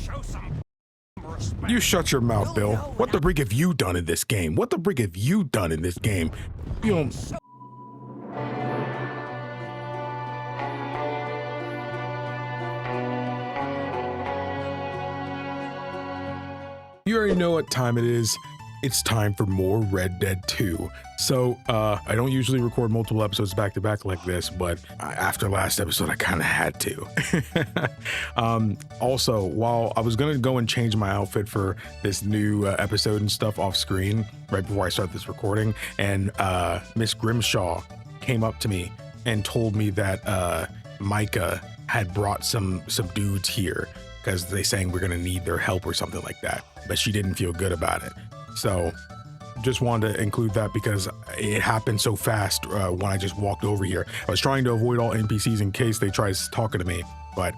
Show some respect. You shut your mouth, Bill. What the brig have you done in this game? What the brig have you done in this game? You don't... You already know what time it is. It's time for more Red Dead 2. So, I don't usually record multiple episodes back to back like this, but after last episode, I kind of had to. Also, while I was going to go and change my outfit for this new episode and stuff off screen right before I start this recording, and Miss Grimshaw came up to me and told me that Micah had brought some dudes here because they saying we're going to need their help or something like that, but she didn't feel good about it. So just wanted to include that because it happened so fast when I just walked over here. I was trying to avoid all NPCs in case they tried talking to me, but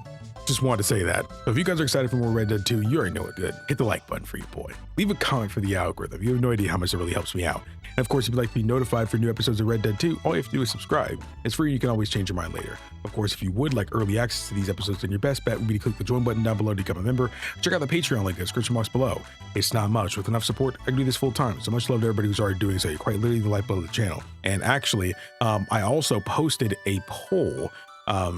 just wanted to say that. So if you guys are excited for more Red Dead 2, you already know what to do. Hit the like button for your boy. Leave a comment for the algorithm. You have no idea how much it really helps me out. And of course, if you'd like to be notified for new episodes of Red Dead 2, all you have to do is subscribe. It's free and you can always change your mind later. Of course, if you would like early access to these episodes, then your best bet would be to click the join button down below to become a member. Check out the Patreon link in the description box below. It's not much. With enough support, I can do this full time. So much love to everybody who's already doing so. You're quite literally the lifeblood of the channel. And actually, I also posted a poll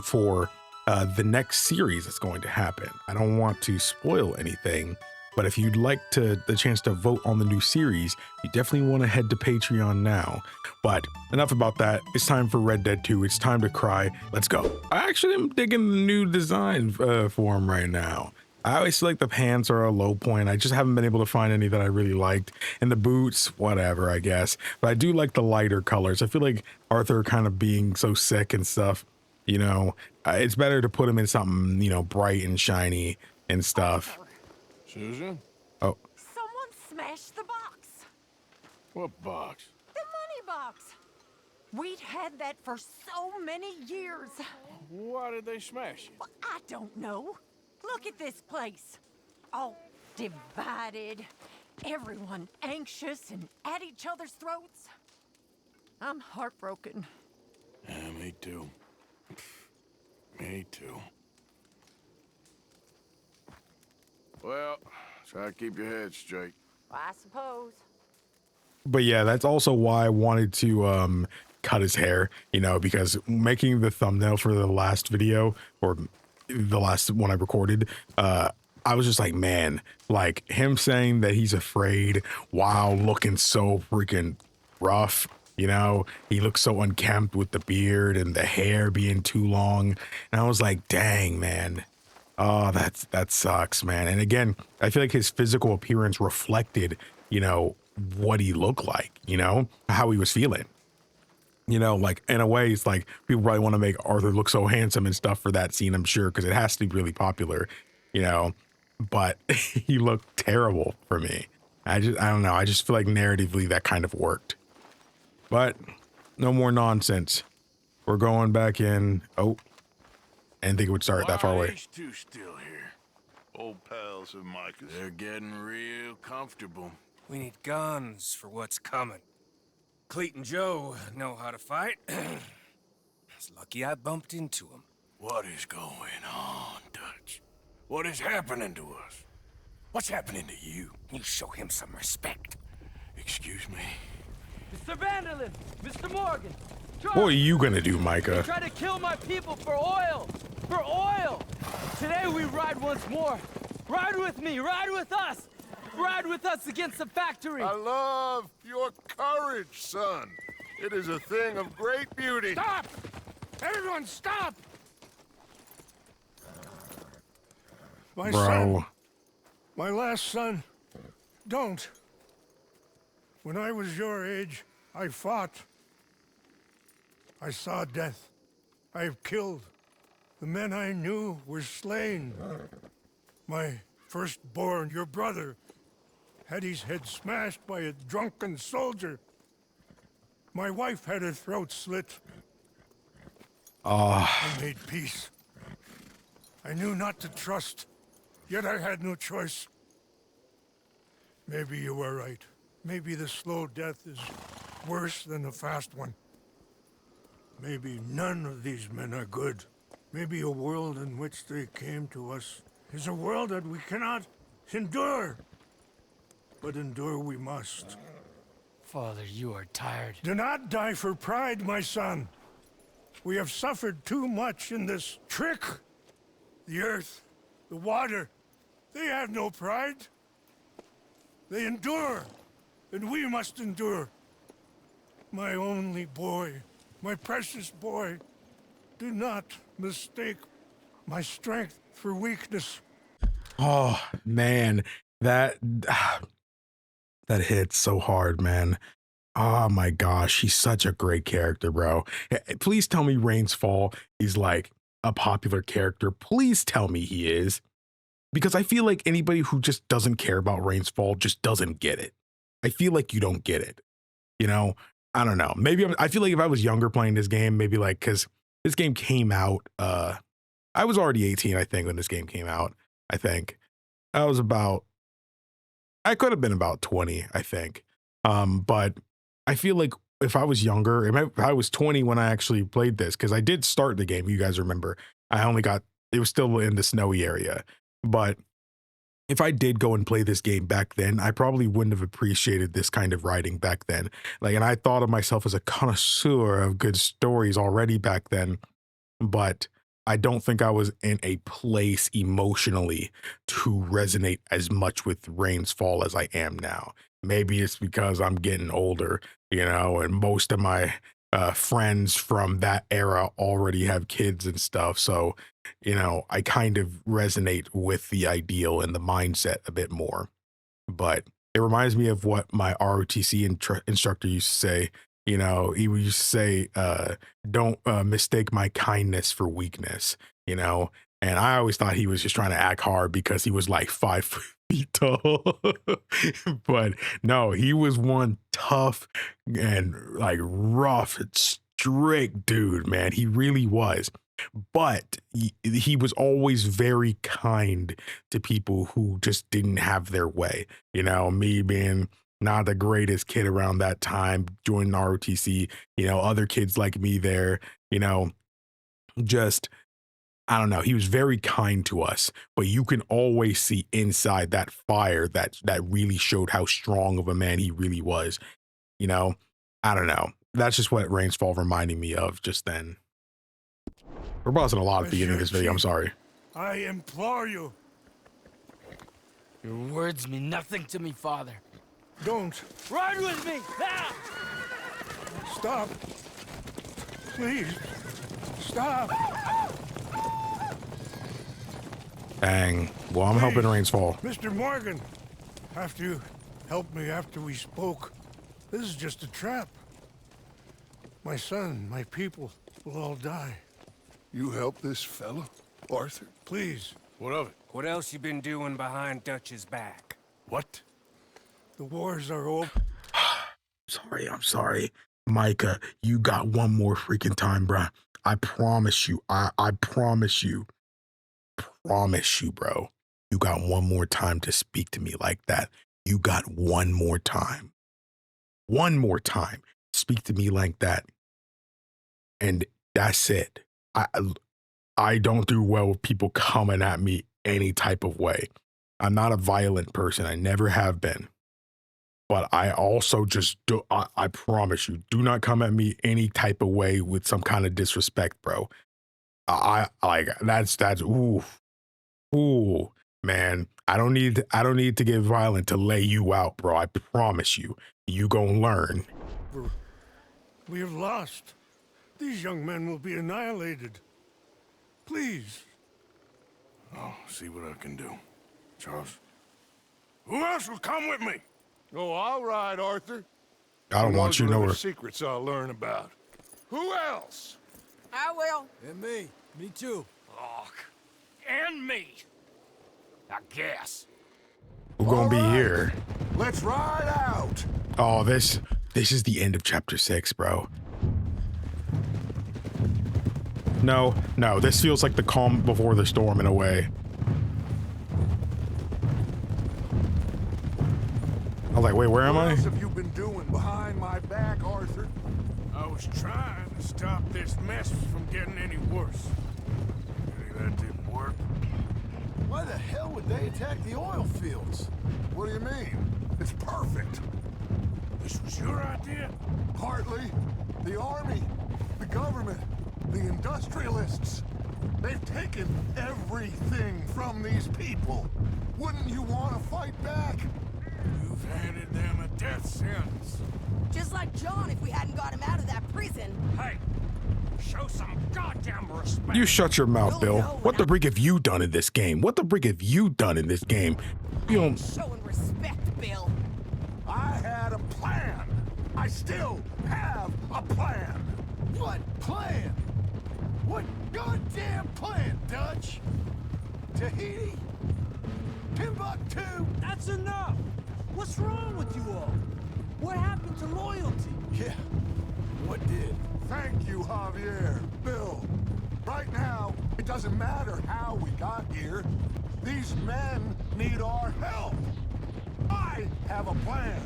for the next series that's going to happen. I don't want to spoil anything, but if you'd like the chance to vote on the new series, you definitely want to head to Patreon now. But enough about that. It's time for Red Dead 2. It's time to cry. Let's go. I actually am digging the new design for him right now. I always feel like the pants are a low point. I just haven't been able to find any that I really liked. And the boots, whatever, I guess. But I do like the lighter colors. I feel like Arthur kind of being so sick and stuff, you know, it's better to put him in something, you know, bright and shiny and stuff. Susan? Oh. Someone smashed the box. What box? The money box. We'd had that for so many years. Why did they smash it? Well, I don't know. Look at this place. All divided. Everyone anxious and at each other's throats. I'm heartbroken. Yeah, me too. Me too. Well, try to keep your head straight. I suppose. But yeah, that's also why I wanted to cut his hair, you know, because making the thumbnail for the last video or the last one I recorded, I was just like, man, like him saying that he's afraid while looking so freaking rough. You know, he looks so unkempt with the beard and the hair being too long. And I was like, dang, man. Oh, that sucks, man. And again, I feel like his physical appearance reflected, you know, what he looked like, you know, how he was feeling. You know, like in a way, it's like people probably want to make Arthur look so handsome and stuff for that scene, I'm sure, because it has to be really popular, you know, but he looked terrible for me. I don't know. I just feel like narratively that kind of worked. But no more nonsense. We're going back in. Oh, I didn't think it would start that far away. These two still here. Old pals of Micah's. They're getting real comfortable. We need guns for what's coming. Cleet and Joe know how to fight. It's lucky I bumped into them. What is going on, Dutch? What is happening to us? What's happening to you? You show him some respect. Excuse me. Mr. Vanderlyn! Mr. Morgan! What are you gonna do, Micah? Try to kill my people for oil! For oil! Today we ride once more! Ride with me! Ride with us! Ride with us against the factory! I love your courage, son. It is a thing of great beauty. Stop! Everyone stop! My Bro. son. My last son. Don't. When I was your age, I fought. I saw death. I have killed. The men I knew were slain. My firstborn, your brother, had his head smashed by a drunken soldier. My wife had her throat slit. I made peace. I knew not to trust, yet I had no choice. Maybe you were right. Maybe the slow death is worse than the fast one. Maybe none of these men are good. Maybe a world in which they came to us is a world that we cannot endure. But endure we must. Father, you are tired. Do not die for pride, my son. We have suffered too much in this trick. The earth, the water, they have no pride. They endure, and we must endure. My only boy, my precious boy, do not mistake my strength for weakness. Oh man, that hits so hard, man. Oh my gosh, he's such a great character, bro. Please tell me Rain's Fall is like a popular character. Please tell me he is. Because I feel like anybody who just doesn't care about Rain's Fall just doesn't get it. I feel like you don't get it. You know, I don't know. Maybe I feel like if I was younger playing this game, maybe like, because this game came out, I was already 18, I think, when this game came out. I think I could have been about 20, I think. But I feel like if I was younger, if I was 20 when I actually played this, because I did start the game, you guys remember, it was still in the snowy area. But if I did go and play this game back then, I probably wouldn't have appreciated this kind of writing back then. Like, and I thought of myself as a connoisseur of good stories already back then, but I don't think I was in a place emotionally to resonate as much with Rain's Fall as I am now. Maybe it's because I'm getting older, you know, and most of my friends from that era already have kids and stuff. So, you know, I kind of resonate with the ideal and the mindset a bit more. But it reminds me of what my ROTC instructor used to say. You know, he used to say, don't mistake my kindness for weakness, you know? And I always thought he was just trying to act hard because he was like 5 feet tall. But no, he was one tough and like rough, strict dude, man. He really was. But he was always very kind to people who just didn't have their way. You know, me being not the greatest kid around that time, joining ROTC, you know, other kids like me there, you know, just, I don't know. He was very kind to us, but you can always see inside that fire that really showed how strong of a man he really was. You know, I don't know. That's just what Rain's Fall reminded me of just then. We're pausing a lot at the beginning of this video. I'm sorry. I implore you, Your words mean nothing to me, Father. don't Ride with me! Ah! stop. Please, stop. Dang. Well, I'm helping Rain's Fall. Mr. Morgan, after you helped me after we spoke, this is just a trap. My son, my people will all die. You help this fella, Arthur? Please, What of it? What else you been doing behind Dutch's back? What? the wars are over. I'm sorry. Micah, you got one more freaking time, bruh. I promise you. I promise you. Promise you, bro. You got one more time to speak to me like that. You got one more time. One more time. Speak to me like that. And that's it. I don't do well with people coming at me any type of way. I'm not a violent person. I never have been. But I also just do, I promise you, do not come at me any type of way with some kind of disrespect, bro. I like that's ooh, man. I don't need to get violent to lay you out, bro. I promise you, you gonna learn. We have lost. These young men will be annihilated. Please. I'll see what I can do. Charles? Who else will come with me? Oh, all right, Arthur. I don't want you to know her. Secrets I'll learn about. Who else? I will. And me. Me too. Oh, and me. I guess. We're gonna be All right. here. Let's ride out. Oh, this is the end of chapter 6, bro. No, this feels like the calm before the storm in a way. I was like, wait, where am What I? else have you been doing behind my back, Arthur? I was trying to stop this mess from getting any worse. That didn't work. Why the hell would they attack the oil fields? What do you mean? It's perfect. This was your idea? Partly. The army, the government, the industrialists. They've taken everything from these people. Wouldn't you want to fight back? You've handed them a death sentence. Just like John if we hadn't got him out of that prison. Hey, show some goddamn respect. You shut your mouth, Bill. What the frig have you done in this game? What the frig have you done in this game? You don't. Showing respect, Bill. I had a plan. I still have a plan. What plan? What goddamn plan, Dutch? Tahiti? Timbuktu? That's enough! What's wrong with you all? What happened to loyalty? Yeah. What did? Thank you, Javier. Bill. Right now, it doesn't matter how we got here. These men need our help. I have a plan.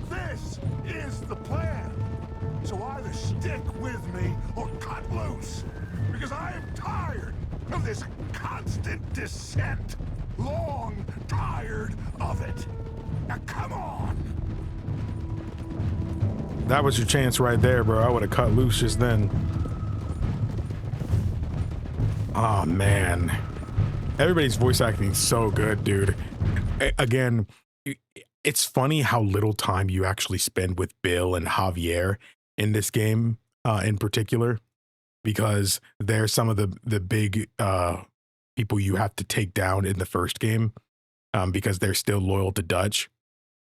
This is the plan. So either stick with me or cut loose. Because I am tired of this constant descent. Long tired of it. Now come on. That was your chance right there, bro. I would have cut loose just then. Oh, man. Everybody's voice acting is so good, dude. Again, it's funny how little time you actually spend with Bill and Javier in this game, in particular, because they're some of the big people you have to take down in the first game, because they're still loyal to Dutch.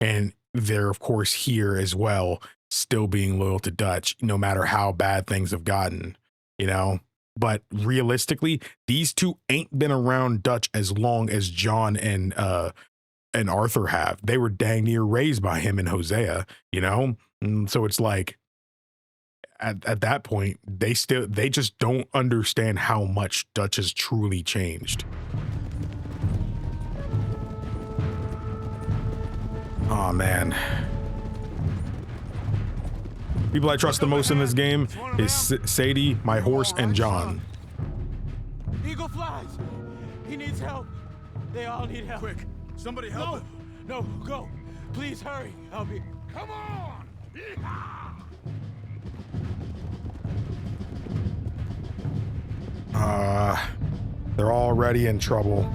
And they're, of course, here as well, still being loyal to Dutch, no matter how bad things have gotten, you know? But realistically, these two ain't been around Dutch as long as John and Arthur have. They were dang near raised by him and Hosea, you know? And so it's like, at that point, they just don't understand how much Dutch has truly changed. Oh, man. People I trust the most in this game is Sadie, my horse, and John. Eagle flies! He needs help. They all need help. Quick, somebody help him. No, go. Please hurry. I'll be... Come on! They're already in trouble.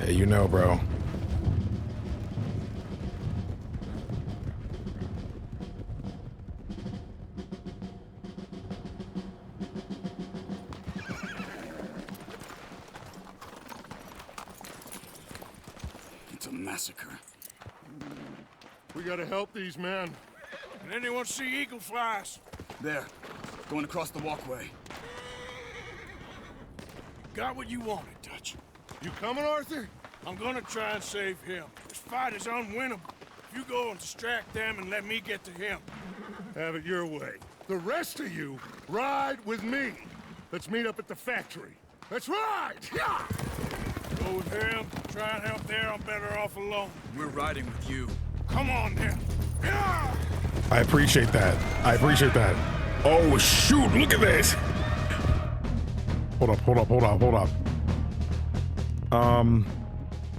Hey, you know, bro. It's a massacre. We gotta help these men. Can anyone see eagle flies? There, going across the walkway. Got what you wanted, Dutch. You coming, Arthur? I'm gonna try and save him. This fight is unwinnable. If you go and distract them and let me get to him. Have it your way. The rest of you, ride with me. Let's meet up at the factory. Let's ride! Yeah! Go with him. Try and help there. I'm better off alone. We're riding with you. Come on, then. Yeah! I appreciate that. I appreciate that. Oh, shoot. Look at this. Hold up.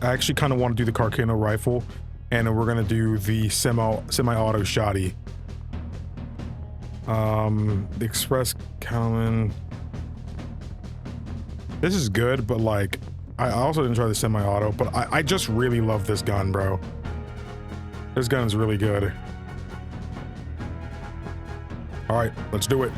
I actually kind of want to do the Carcano rifle, and we're going to do the semi-auto shotty. The Express Common. This is good, but like, I also didn't try the semi-auto, but I just really love this gun, bro. This gun is really good. All right, let's do it.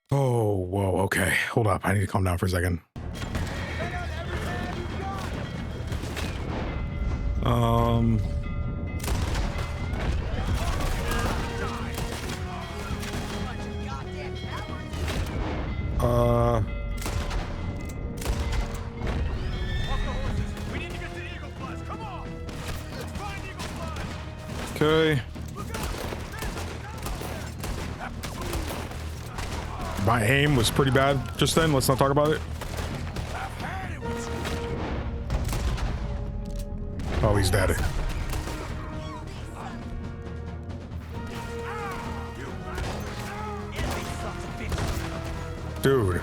Oh, whoa, okay. Hold up, I need to calm down for a second. Okay. My aim was pretty bad just then. Let's not talk about it. Oh, he's dead. Dude.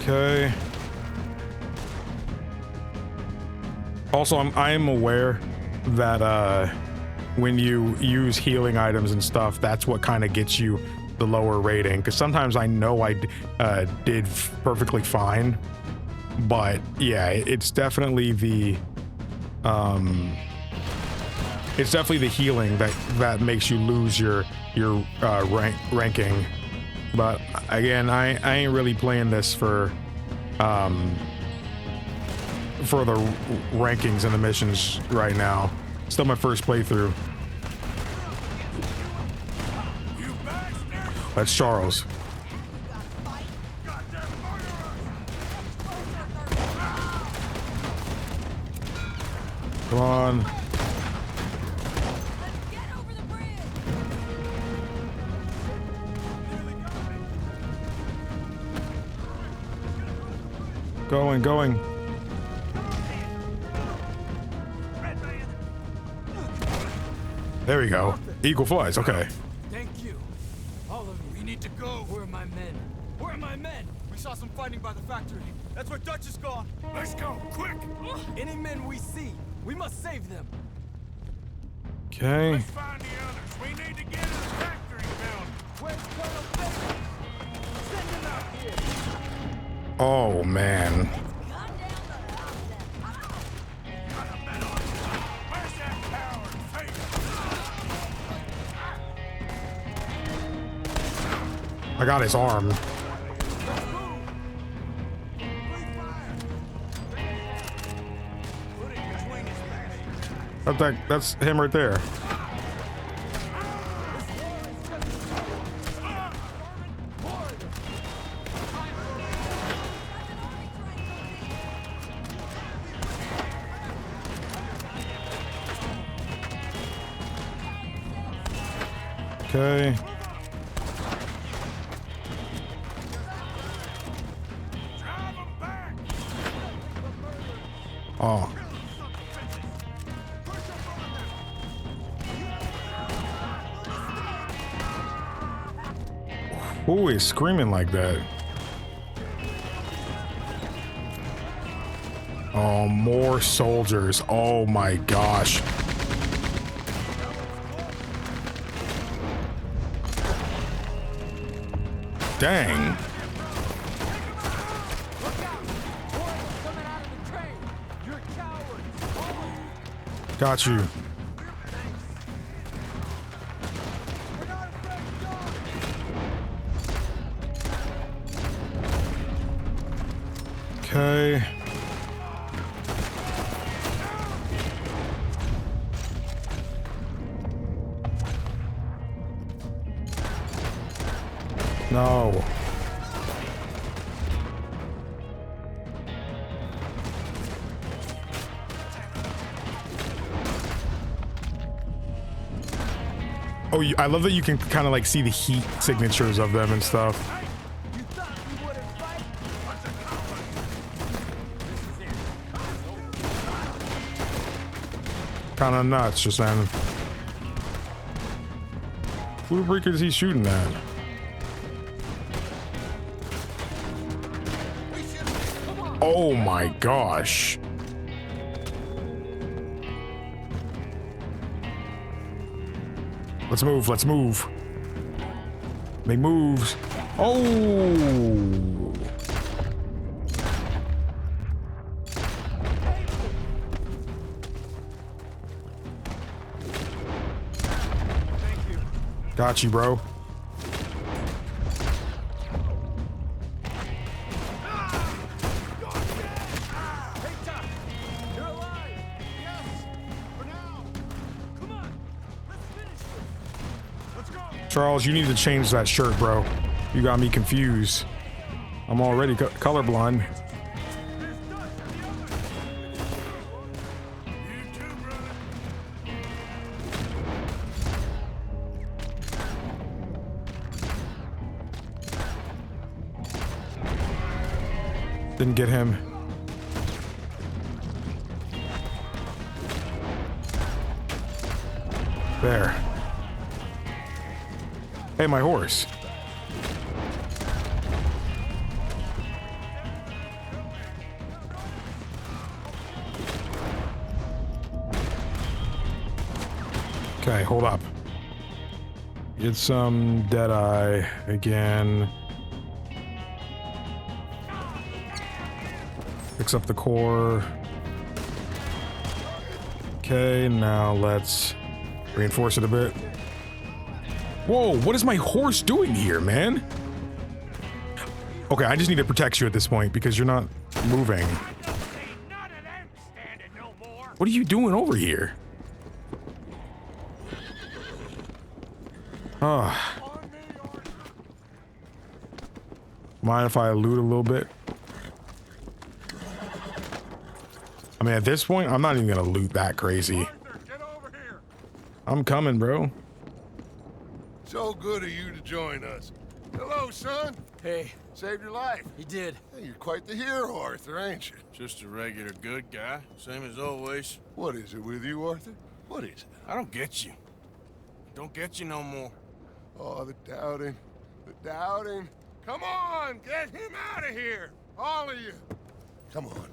Okay. Also, I am aware that when you use healing items and stuff, that's what kind of gets you the lower rating. Because sometimes I know I did perfectly fine, but yeah, it's definitely the healing that makes you lose your ranking. But again, I ain't really playing this for the rankings and the missions right now. Still my first playthrough. That's Charles. Come on. Going. There we go. Eagle flies. Okay. Thank you. All of you. We need to go. Where are my men? Where are my men? We saw some fighting by the factory. That's where Dutch is gone. Let's go, quick! Any men we see, we must save them. Okay. Let's find the others. We need to get to the factory building. Where's Colonel Baker? Send him out here. Oh man. Where's that coward? I got his arm. That's him right there. Okay. Oh. Who is screaming like that? Oh, more soldiers. Oh my gosh. Dang. Got you. Okay. No. Oh, I love that you can kind of like see the heat signatures of them and stuff. Kind of nuts, just saying. Who the freak is he shooting at? Oh my gosh. Let's move, let's move. Make moves. Oh. Got you, bro. Charles, you need to change that shirt, bro. You got me confused. I'm already colorblind. Didn't get him. There. Hey, my horse. Okay, hold up. Get some Deadeye again. Fix up the core. Okay, now let's reinforce it a bit. Whoa, what is my horse doing here, man? Okay, I just need to protect you at this point because you're not moving. What are you doing over here? Mind if I loot a little bit? I mean, at this point, I'm not even gonna loot that crazy. Get over here. I'm coming, bro. So good of you to join us. Hello, son. Hey, Saved your life. he did. Hey, you're quite the hero, Arthur, ain't you? Just a regular good guy, same as always. What is it with you, Arthur? What is it? I don't get you. Don't get you no more. Oh, the doubting. The doubting. Come on, get him out of here. All of you. Come on.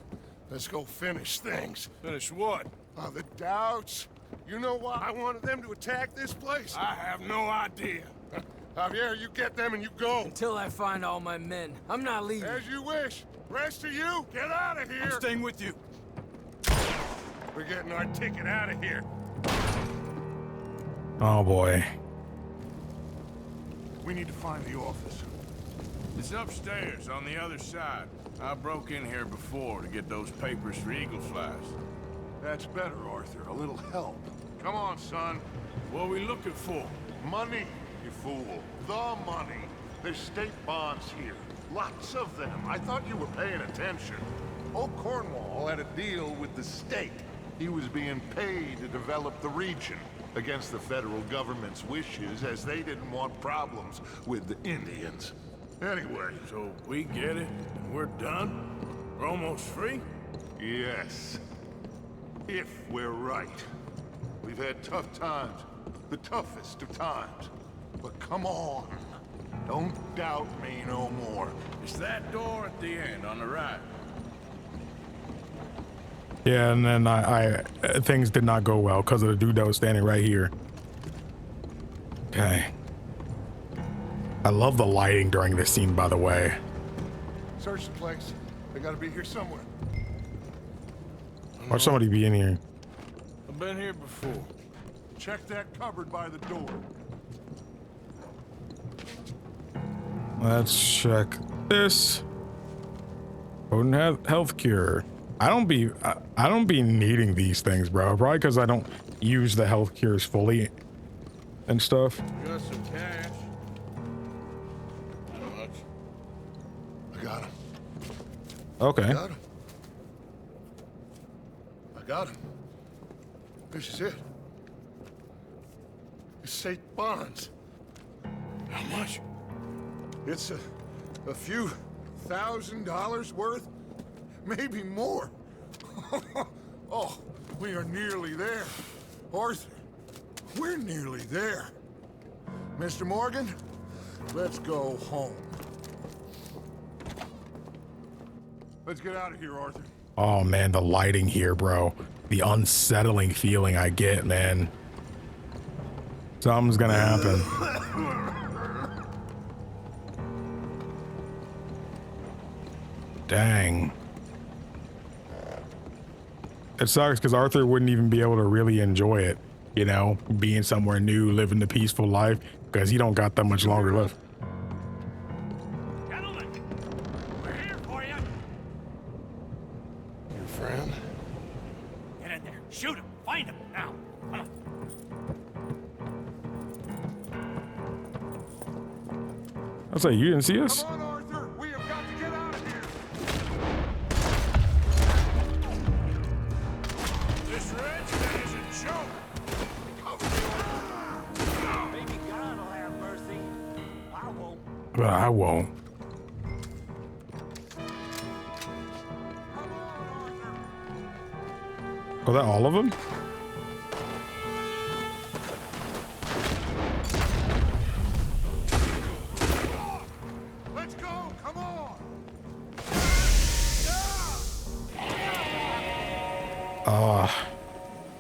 Let's go finish things. Finish what? Oh, the doubts. You know why I wanted them to attack this place? I have no idea. Javier, you get them and you go. Until I find all my men, I'm not leaving. As you wish. Rest of you, get out of here. I'm staying with you. We're getting our ticket out of here. Oh boy. We need to find the office. It's upstairs on the other side. I broke in here before to get those papers for Eagle Flies. That's better, Arthur. A little help. Come on, son. What are we looking for? Money, you fool. The money. There's state bonds here. Lots of them. I thought you were paying attention. Old Cornwall had a deal with the state. He was being paid to develop the region against the federal government's wishes, as they didn't want problems with the Indians. Anyway. So we get it, and we're done? We're almost free? Yes. If we're right. We've had tough times. The toughest of times. But come on. Don't doubt me no more. It's that door at the end, on the right. Yeah, and then I things did not go well because of the dude that was standing right here. Okay. I love the lighting during this scene, by the way. Search the place. They gotta be here somewhere. Or somebody be in here. I've been here before. Check that cupboard by the door. Let's check this. Potent health cure. I don't be needing these things, bro. Probably because I don't use the health cures fully and stuff. Got some cash. How much? I got him. Okay. Got him. I got him. This is it. It's state bonds. How much? It's a few $1,000s worth, maybe more. Oh, we are nearly there. Arthur, we're nearly there. Mr. Morgan, let's go home. Let's get out of here, Arthur. Oh man, the lighting here, bro. The unsettling feeling I get, man. Something's gonna happen. Dang. It sucks because Arthur wouldn't even be able to really enjoy it, you know, being somewhere new, living the peaceful life, because he don't got that much longer left. Gentlemen, we're here for you. Your friend? Get in there. Shoot him. Find him. Now. Come on. I was like, you didn't see us? Come on, Arthur. We have got to get out of here. This ranch is a joke. Maybe God will have mercy. I won't. But I won't. Oh, that all of them? Let's go! Come on!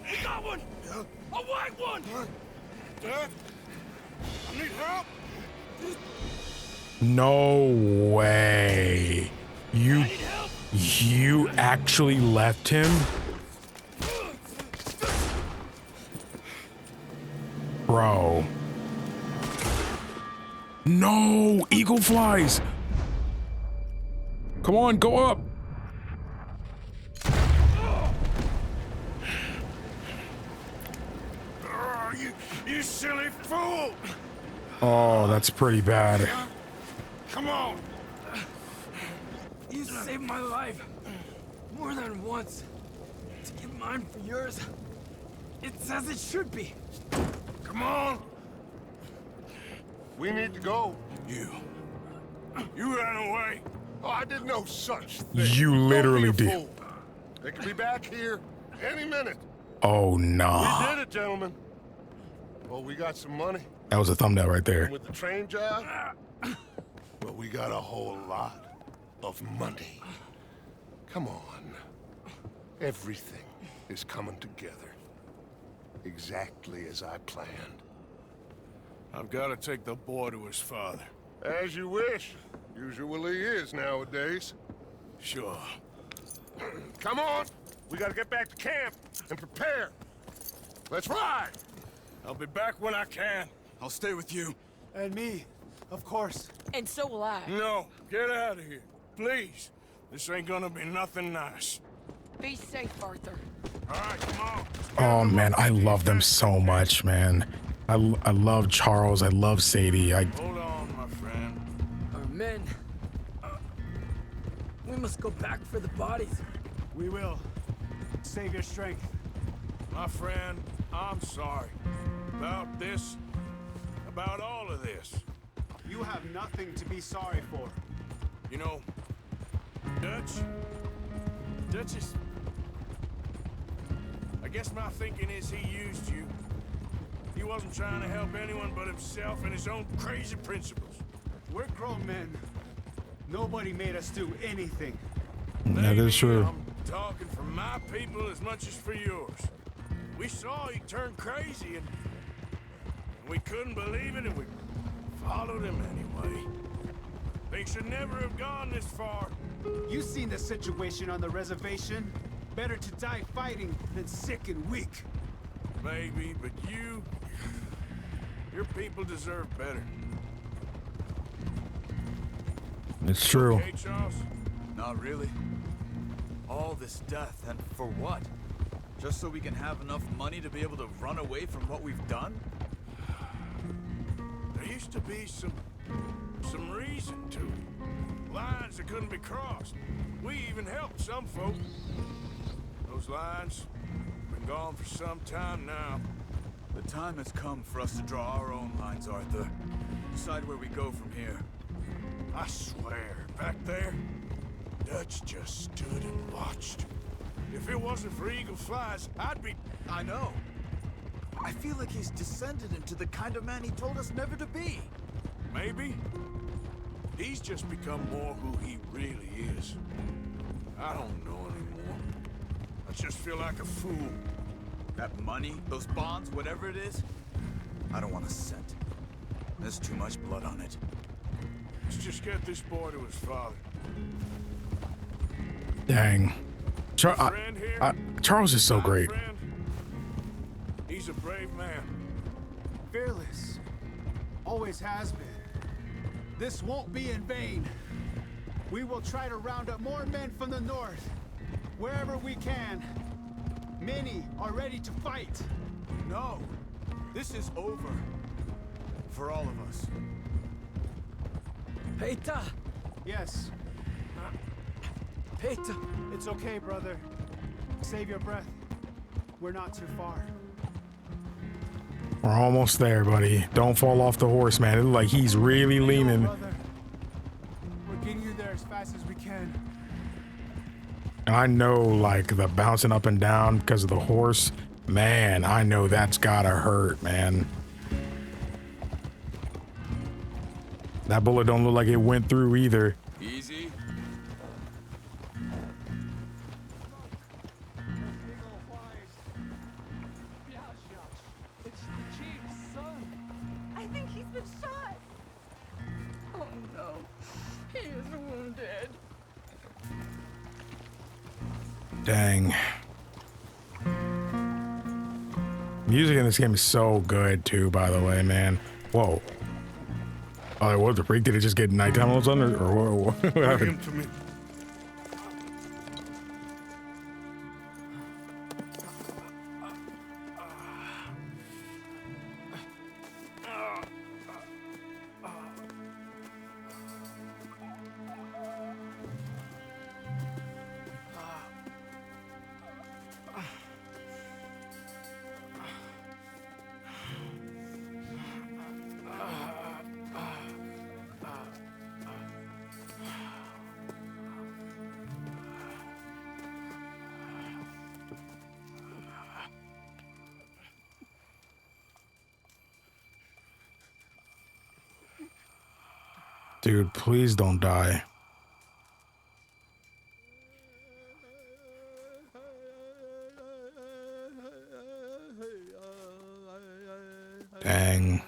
We got one! A white one! Dad? I need help! No way. You actually left him? Bro. No, eagle flies. Come on, go up. Oh, you silly fool! Oh, that's pretty bad. Come on! You saved my life more than once. To get mine for yours, it's as it should be. Come on! We need to go. You ran away. Oh, I did no such thing. You literally Don't be a did. fool. They could be back here any minute. Oh, We nah. did it, gentlemen. Well, we got some money. That was a thumbnail right there. And with the train job, well, we got a whole lot of money. Come on. Everything is coming together. Exactly as I planned. I've got to take the boy to his father. As you wish. Usually is nowadays. Sure. Come on. We gotta get back to camp and prepare. Let's ride. I'll be back when I can. I'll stay with you. And me, of course. And so will I. No, get out of here. Please. This ain't gonna be nothing nice. Be safe, Arthur. All right, come on. Oh, man, I love them so much, man. I love Charles. I love Sadie. Hold on, my friend. Our men. We must go back for the bodies. We will. Save your strength. My friend, I'm sorry. About this. About all of this. You have nothing to be sorry for. You know, Dutch is... I guess my thinking is he used you. He wasn't trying to help anyone but himself and his own crazy principles. We're grown men. Nobody made us do anything. That is true. I'm talking for my people as much as for yours. We saw he turned crazy and we couldn't believe it and we followed him anyway. Things should never have gone this far. You seen the situation on the reservation? Better to die fighting than sick and weak. Maybe, but your people deserve better. It's true. Okay, Charles? Not really. All this death, and for what? Just so we can have enough money to be able to run away from what we've done? There used to be some reason to it. Lines that couldn't be crossed. We even helped some folk. Those lines have been gone for some time now. The time has come for us to draw our own lines, Arthur. Decide where we go from here. I swear, back there, Dutch just stood and watched. If it wasn't for Eagle Flies, I'd be... I know. I feel like he's descended into the kind of man he told us never to be. Maybe. He's just become more who he really is. I don't know anymore. I just feel like a fool. That money, those bonds, whatever it is, I don't want a cent. There's too much blood on it. Let's just get this boy to his father. Dang. Charles is so great. Friend, he's a brave man. Fearless. Always has been. This won't be in vain. We will try to round up more men from the north, wherever we can. Many are ready to fight. No, this is over. For all of us. Peter! Yes, Peter! it's okay, brother. Save your breath. We're not too far. We're almost there, buddy. Don't fall off the horse, man. It looks like he's really leaning. Brother. We're getting you there as fast as we can. And I know like the bouncing up and down because of the horse. Man, I know that's gotta hurt, man. That bullet don't look like it went through either. Easy. It's the chief's son. I think he's been shot. Oh no, he is wounded. Dang. Music in this game is so good too, by the way, man. Whoa. Oh, what the freak? Did it just get nighttime all of a sudden, or what happened? To me. Dude, please don't die. Dang.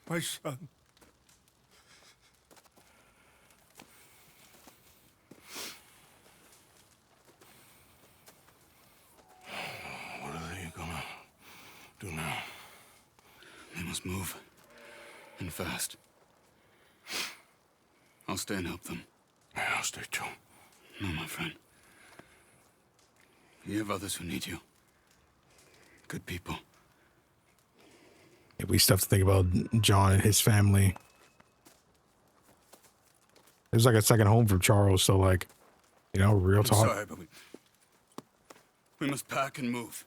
My son. What are they gonna do now? They must move. And fast. I'll stay and help them. Yeah, I'll stay too. No, my friend. You have others who need you. Good people. Yeah, we still have to think about John and his family. There's like a second home for Charles, so like, you know, real talk. I'm sorry, but we must pack and move.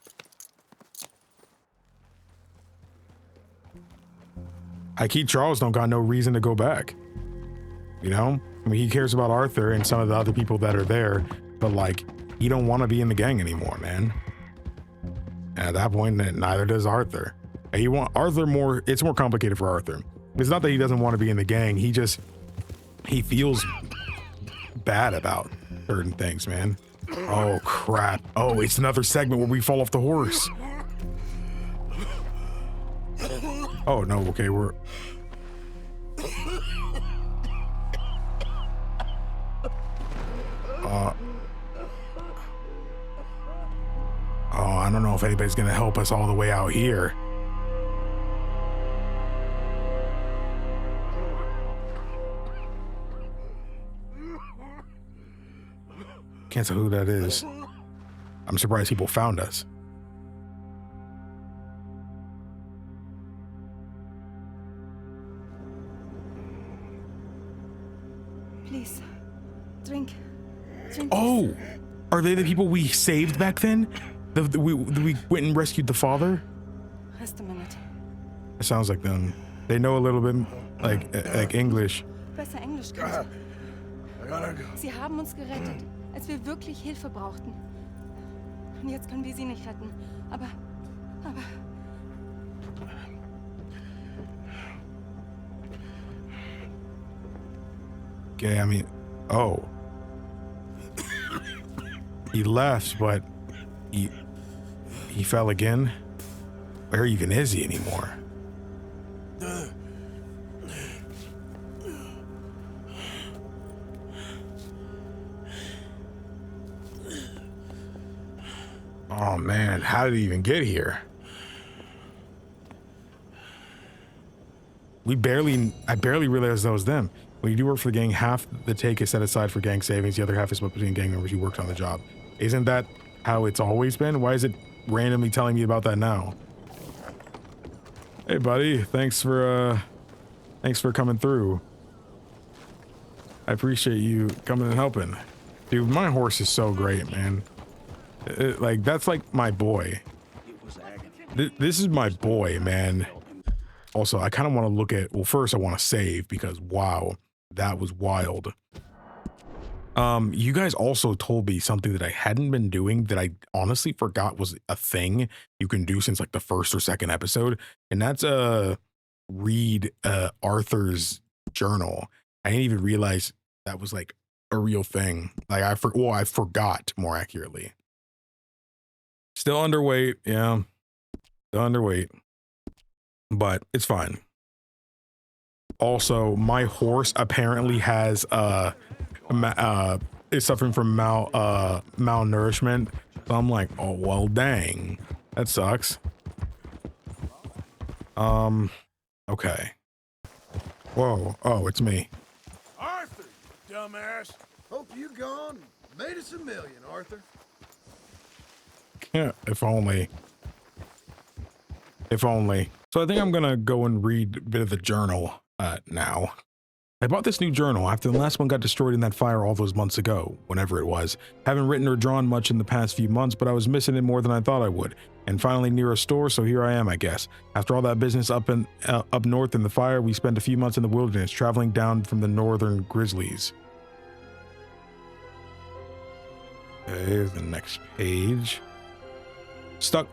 Charles don't got no reason to go back. You know? I mean, he cares about Arthur and some of the other people that are there, but like, he don't want to be in the gang anymore, man. And at that point, neither does Arthur. And you want Arthur more, it's more complicated for Arthur. It's not that he doesn't want to be in the gang, he feels bad about certain things, man. Oh, crap. Oh, it's another segment where we fall off the horse. Oh, no, okay, we're... Oh, I don't know if anybody's gonna help us all the way out here. Can't tell who that is. I'm surprised people found us. Please, drink. Oh, are they the people we saved back then? We went and rescued the father? Just a minute. It sounds like them. They know a little bit like English. Besser Englisch können. Sie haben uns gerettet, als wir wirklich Hilfe brauchten. Und jetzt können wir sie nicht retten. Aber... Okay, I mean, oh. He left, but he fell again. Where even is he anymore? Oh man, how did he even get here? I barely realized that was them. When you do work for the gang, half the take is set aside for gang savings, the other half is split between gang members who worked on the job. Isn't that how it's always been? Why is it randomly telling me about that now? Hey buddy, thanks for coming through. I appreciate you coming and helping. Dude, my horse is so great, man. Like, that's like my boy. This is my boy, man. Also, I kind of want to look at, well, first I want to save because wow, that was wild. You guys also told me something that I hadn't been doing that I honestly forgot was a thing you can do since like the first or second episode. And that's read Arthur's journal. I didn't even realize that was like a real thing. Like I forgot, more accurately. Still underweight, yeah. Still underweight. But it's fine. Also, my horse apparently has is suffering from malnourishment. So I'm like, oh well, dang, that sucks. Okay. Whoa, oh, it's me. Arthur, you dumbass. Hope you gone. Made us $1 million, Arthur. Yeah, if only. If only. So I think I'm gonna go and read a bit of the journal now. I bought this new journal after the last one got destroyed in that fire all those months ago, whenever it was. Haven't written or drawn much in the past few months, but I was missing it more than I thought I would. And finally near a store, so here I am, I guess. After all that business up north in the fire, we spent a few months in the wilderness, traveling down from the northern grizzlies. Okay, the next page. Stuck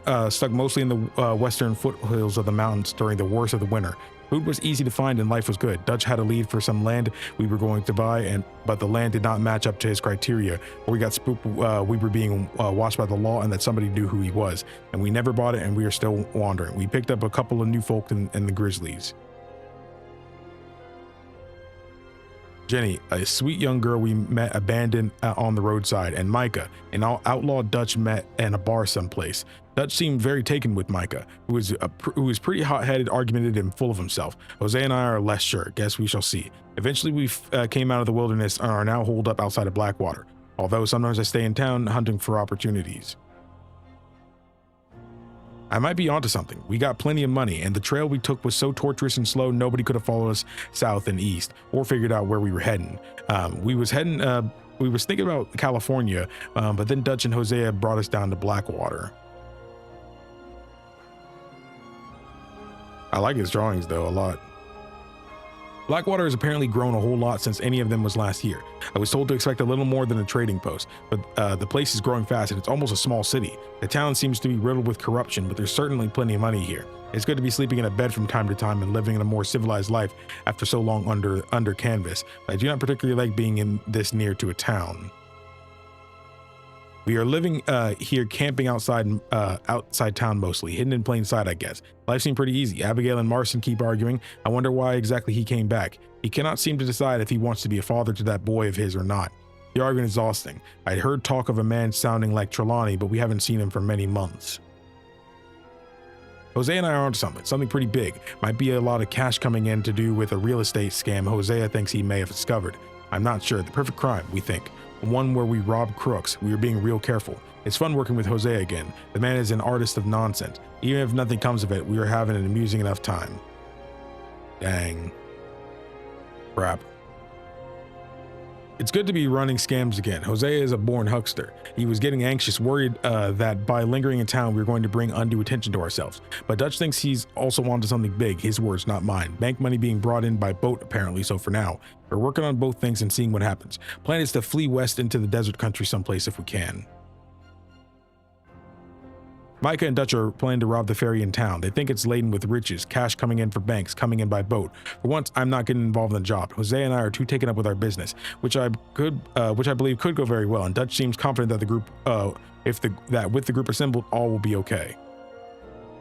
mostly in the western foothills of the mountains during the worst of the winter. Food was easy to find and life was good. Dutch had a lead for some land we were going to buy, but the land did not match up to his criteria. Or we got spooked we were being watched by the law and that somebody knew who he was. And we never bought it and we are still wandering. We picked up a couple of new folk in the Grizzlies. Jenny, a sweet young girl we met abandoned on the roadside, and Micah, an outlaw Dutch met in a bar someplace. Dutch seemed very taken with Micah, who was pretty hot-headed, argumentative, and full of himself. Jose and I are less sure. Guess we shall see. Eventually, we came out of the wilderness and are now holed up outside of Blackwater, although sometimes I stay in town hunting for opportunities. I might be onto something. We got plenty of money, and the trail we took was so torturous and slow nobody could have followed us south and east or figured out where we were heading. We was thinking about California, but then Dutch and Hosea brought us down to Blackwater. I like his drawings though a lot. Blackwater has apparently grown a whole lot since any of them was last here. I was told to expect a little more than a trading post, but the place is growing fast and it's almost a small city. The town seems to be riddled with corruption, but there's certainly plenty of money here. It's good to be sleeping in a bed from time to time and living in a more civilized life after so long under canvas. But I do not particularly like being in this near to a town. We are living here camping outside town mostly, hidden in plain sight, I guess. Life seemed pretty easy. Abigail and Marston keep arguing. I wonder why exactly he came back. He cannot seem to decide if he wants to be a father to that boy of his or not. The argument is exhausting. I'd heard talk of a man sounding like Trelawney, but we haven't seen him for many months. Hosea and I are onto something pretty big. Might be a lot of cash coming in to do with a real estate scam Hosea thinks he may have discovered. I'm not sure. The perfect crime, we think. One where we rob crooks. We are being real careful. It's fun working with Hosea again. The man is an artist of nonsense. Even if nothing comes of it, we are having an amusing enough time. Dang. Crap. It's good to be running scams again. Hosea is a born huckster. He was getting anxious, worried that by lingering in town we were going to bring undue attention to ourselves. But Dutch thinks he's also wanted something big, his words, not mine. Bank money being brought in by boat apparently, so for now. We're working on both things and seeing what happens. Plan is to flee west into the desert country someplace if we can. Micah and Dutch are planning to rob the ferry in town. They think it's laden with riches, cash coming in for banks, coming in by boat. For once, I'm not getting involved in the job. Jose and I are too taken up with our business, which I believe could go very well. And Dutch seems confident that the group, that with the group assembled, all will be okay.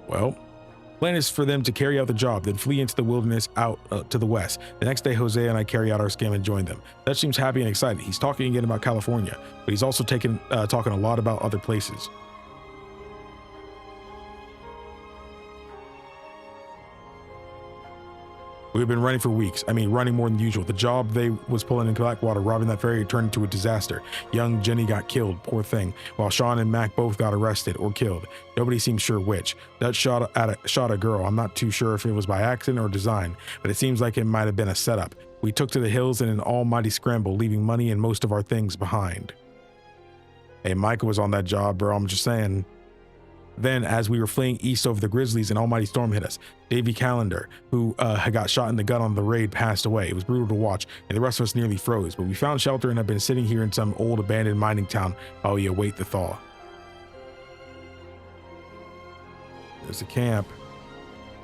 Well, plan is for them to carry out the job, then flee into the wilderness out to the west. The next day, Jose and I carry out our scam and join them. Dutch seems happy and excited. He's talking again about California, but he's also talking a lot about other places. We've been running for weeks. I mean, running more than usual. The job they was pulling in Blackwater, robbing that ferry, turned into a disaster. Young Jenny got killed, poor thing, while Sean and Mac both got arrested or killed. Nobody seems sure which. Dutch shot a girl. I'm not too sure if it was by accident or design, but it seems like it might have been a setup. We took to the hills in an almighty scramble, leaving money and most of our things behind. Hey, Micah was on that job, bro. I'm just saying. Then, as we were fleeing east over the grizzlies, an almighty storm hit us. Davy Callender, who had got shot in the gut on the raid, passed away. It was brutal to watch, and the rest of us nearly froze, but we found shelter and have been sitting here in some old abandoned mining town while we await the thaw. There's the camp.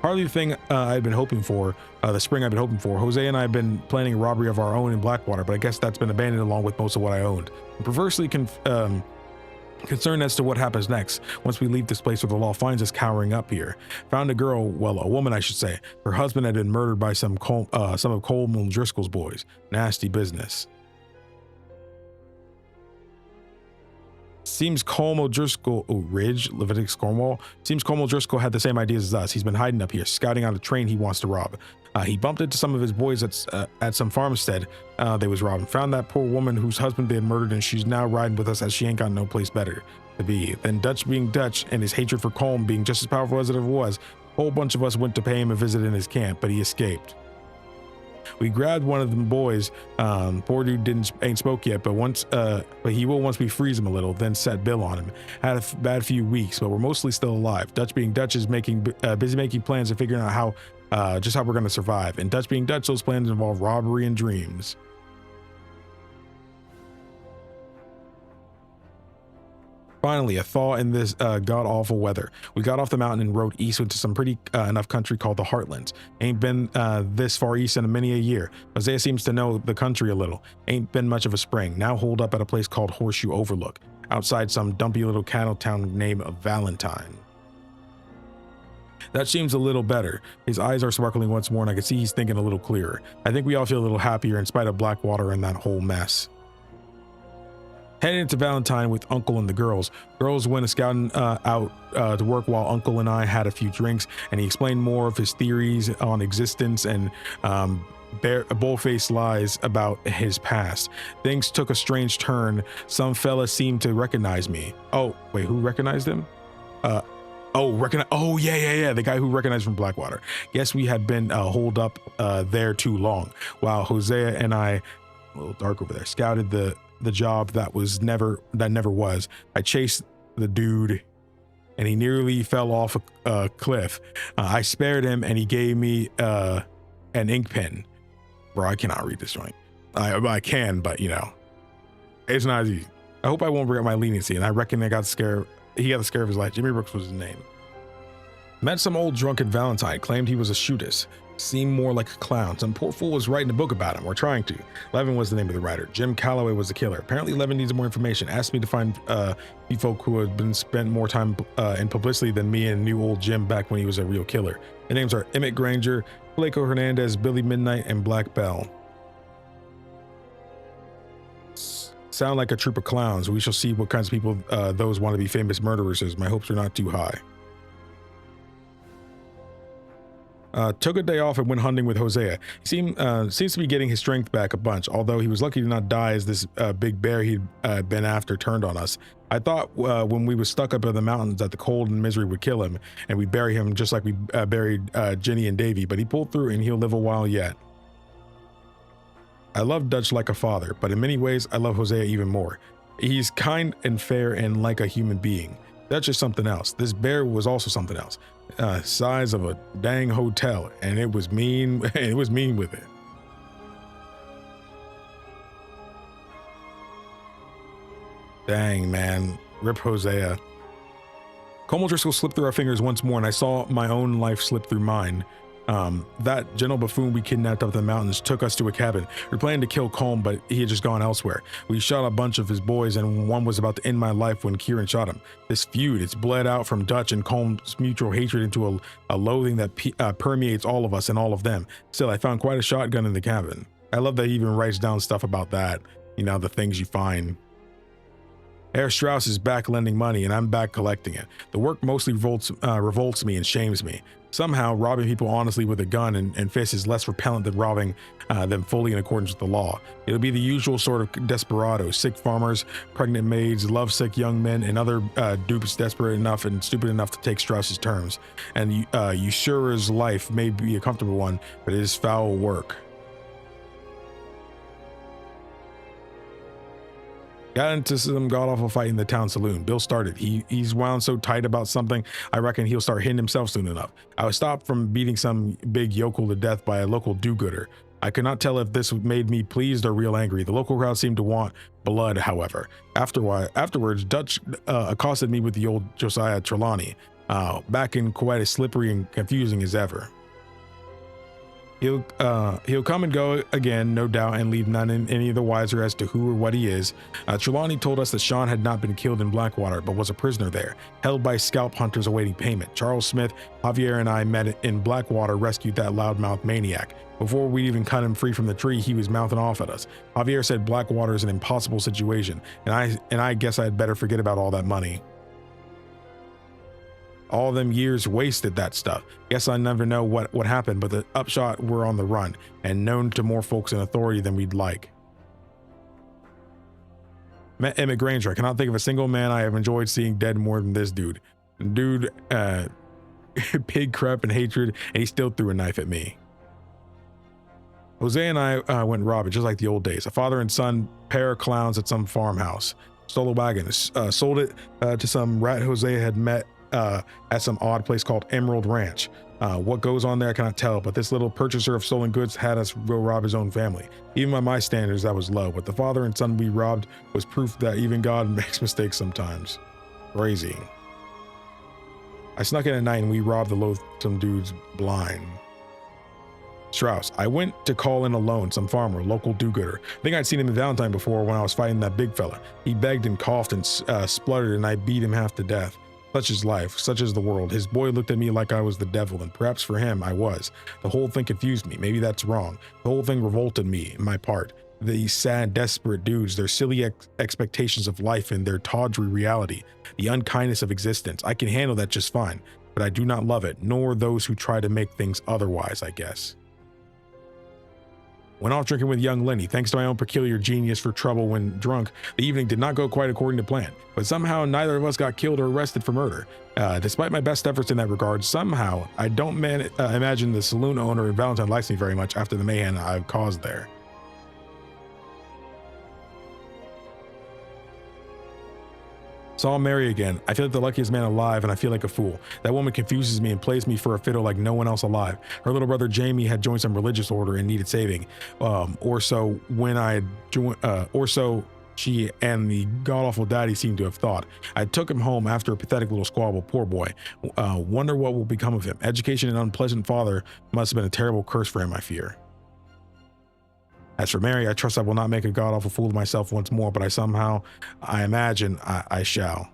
Hardly the thing I'd been hoping for, the spring I've been hoping for. Jose and I have been planning a robbery of our own in Blackwater, but I guess that's been abandoned along with most of what I owned. I'm perversely concerned as to what happens next once we leave this place where the law finds us cowering up here. Found a girl, well, a woman I should say. Her husband had been murdered by some of Coleman Driscoll's boys. Nasty business. Seems Colm O'Driscoll, Ridge, Leviticus, Cornwall. Seems Colm O'Driscoll had the same ideas as us. He's been hiding up here, scouting out a train he wants to rob. He bumped into some of his boys at some farmstead they was robbing. Found that poor woman whose husband they had murdered, and she's now riding with us as she ain't got no place better to be. Then Dutch being Dutch and his hatred for Colm being just as powerful as it ever was, a whole bunch of us went to pay him a visit in his camp, but he escaped. We grabbed one of them boys. Poor dude ain't spoke yet, but he will once we freeze him a little, then set Bill on him. Had a bad few weeks, but we're mostly still alive. Dutch being Dutch is busy making plans and figuring out how we're going to survive. And Dutch being Dutch, those plans involve robbery and dreams. Finally, a thaw in this god-awful weather. We got off the mountain and rode east into some pretty enough country called the Heartlands. Ain't been this far east in many a year. Hosea seems to know the country a little. Ain't been much of a spring. Now holed up at a place called Horseshoe Overlook, outside some dumpy little cattle town named Valentine. That seems a little better. His eyes are sparkling once more, and I can see he's thinking a little clearer. I think we all feel a little happier in spite of Blackwater and that whole mess. Headed into Valentine with Uncle and the girls. Girls went scouting out to work while Uncle and I had a few drinks, and he explained more of his theories on existence and bull-faced lies about his past. Things took a strange turn. Some fella seemed to recognize me. Oh, wait, who recognized him? Oh, yeah, the guy who recognized from Blackwater. Guess we had been holed up there too long. While Hosea and I, a little dark over there, scouted the job that never was. I chased the dude and he nearly fell off a cliff. I spared him and he gave me an ink pen. Bro, I cannot read this joint. I can, but you know, it's not easy. I hope I won't regret my leniency, and I reckon he got the scare of his life. Jimmy Brooks was his name. Met some old drunken Valentine, claimed he was a shootist. Seemed more like a clown. Some poor fool was writing a book about him, or trying to. Levin was the name of the writer. Jim Calloway was the killer. Apparently Levin needs more information. Asked me to find folk who had been spent more time in publicity than me and knew old Jim back when he was a real killer. The names are Emmett Granger, Flaco Hernandez, Billy Midnight, and Black Bell. Sound like a troop of clowns. We shall see what kinds of people those want to be famous murderers is. My hopes are not too high. Took a day off and went hunting with Hosea. He seems to be getting his strength back a bunch, although he was lucky to not die as this big bear he'd been after turned on us. I thought when we was stuck up in the mountains that the cold and misery would kill him, and we'd bury him just like we buried Ginny and Davy, but he pulled through and he'll live a while yet. I love Dutch like a father, but in many ways I love Hosea even more. He's kind and fair and like a human being. Dutch is something else. This bear was also something else. Size of a dang hotel, and it was mean. It was mean with it. Dang, man. Rip Hosea. Colm O'Driscoll slipped through our fingers once more, and I saw my own life slip through mine. That gentle buffoon we kidnapped up in the mountains took us to a cabin. We were planning to kill Colm, but he had just gone elsewhere. We shot a bunch of his boys, and one was about to end my life when Kieran shot him. This feud, it's bled out from Dutch and Colm's mutual hatred into a loathing that permeates all of us and all of them. Still, I found quite a shotgun in the cabin. I love that he even writes down stuff about that. You know, the things you find. Herr Strauss is back lending money, and I'm back collecting it. The work mostly revolts me and shames me. Somehow, robbing people honestly with a gun and fist is less repellent than robbing them fully in accordance with the law. It'll be the usual sort of desperados, sick farmers, pregnant maids, lovesick young men, and other dupes desperate enough and stupid enough to take Strauss's terms. And usurer's life may be a comfortable one, but it is foul work. Got into some god-awful fight in the town saloon. Bill started. He's wound so tight about something, I reckon he'll start hitting himself soon enough. I was stopped from beating some big yokel to death by a local do-gooder. I could not tell if this made me pleased or real angry. The local crowd seemed to want blood, however. Afterwards, Dutch accosted me with the old Josiah Trelawney, back in quite as slippery and confusing as ever. He'll come and go again, no doubt, and leave none any the wiser as to who or what he is. Trelawney told us that Sean had not been killed in Blackwater, but was a prisoner there, held by scalp hunters awaiting payment. Charles Smith, Javier, and I met in Blackwater, rescued that loudmouth maniac. Before we even cut him free from the tree, he was mouthing off at us. Javier said Blackwater is an impossible situation, and I guess I'd better forget about all that money. All them years wasted that stuff. Guess I never know what happened, but the upshot, we're on the run and known to more folks in authority than we'd like. Met Emmett Granger. I cannot think of a single man I have enjoyed seeing dead more than this dude. Pig crap and hatred, and he still threw a knife at me. Jose and I went robbing just like the old days. A father and son pair of clowns at some farmhouse. Stole a wagon, sold it to some rat Jose had met at some odd place called Emerald Ranch. What goes on there I cannot tell, but this little purchaser of stolen goods had us go rob his own family. Even by my standards, that was low, but the father and son we robbed was proof that even God makes mistakes sometimes. Crazy. I snuck in at night and we robbed the loathsome dudes blind. Strauss. I went to call in alone, some farmer, local do-gooder. I think I'd seen him in Valentine before when I was fighting that big fella. He begged and coughed and spluttered, and I beat him half to death. Such is life, such is the world. His boy looked at me like I was the devil, and perhaps for him I was. The whole thing confused me. Maybe that's wrong. The whole thing revolted me, my part. These sad, desperate dudes, their silly expectations of life and their tawdry reality, the unkindness of existence. I can handle that just fine, but I do not love it, nor those who try to make things otherwise, I guess. Went off drinking with young Linde. Thanks to my own peculiar genius for trouble when drunk, the evening did not go quite according to plan, but somehow neither of us got killed or arrested for murder. Despite my best efforts in that regard, somehow I don't imagine the saloon owner in Valentine likes me very much after the mayhem I've caused there. Saw Mary again. I feel like the luckiest man alive, and I feel like a fool. That woman confuses me and plays me for a fiddle like no one else alive. Her little brother Jamie had joined some religious order and needed saving, or so she and the god-awful daddy seemed to have thought. I took him home after a pathetic little squabble. Poor boy. Wonder what will become of him. Education and unpleasant father must have been a terrible curse for him, I fear. As for Mary, I trust I will not make a god-awful fool of myself once more, but I imagine I shall.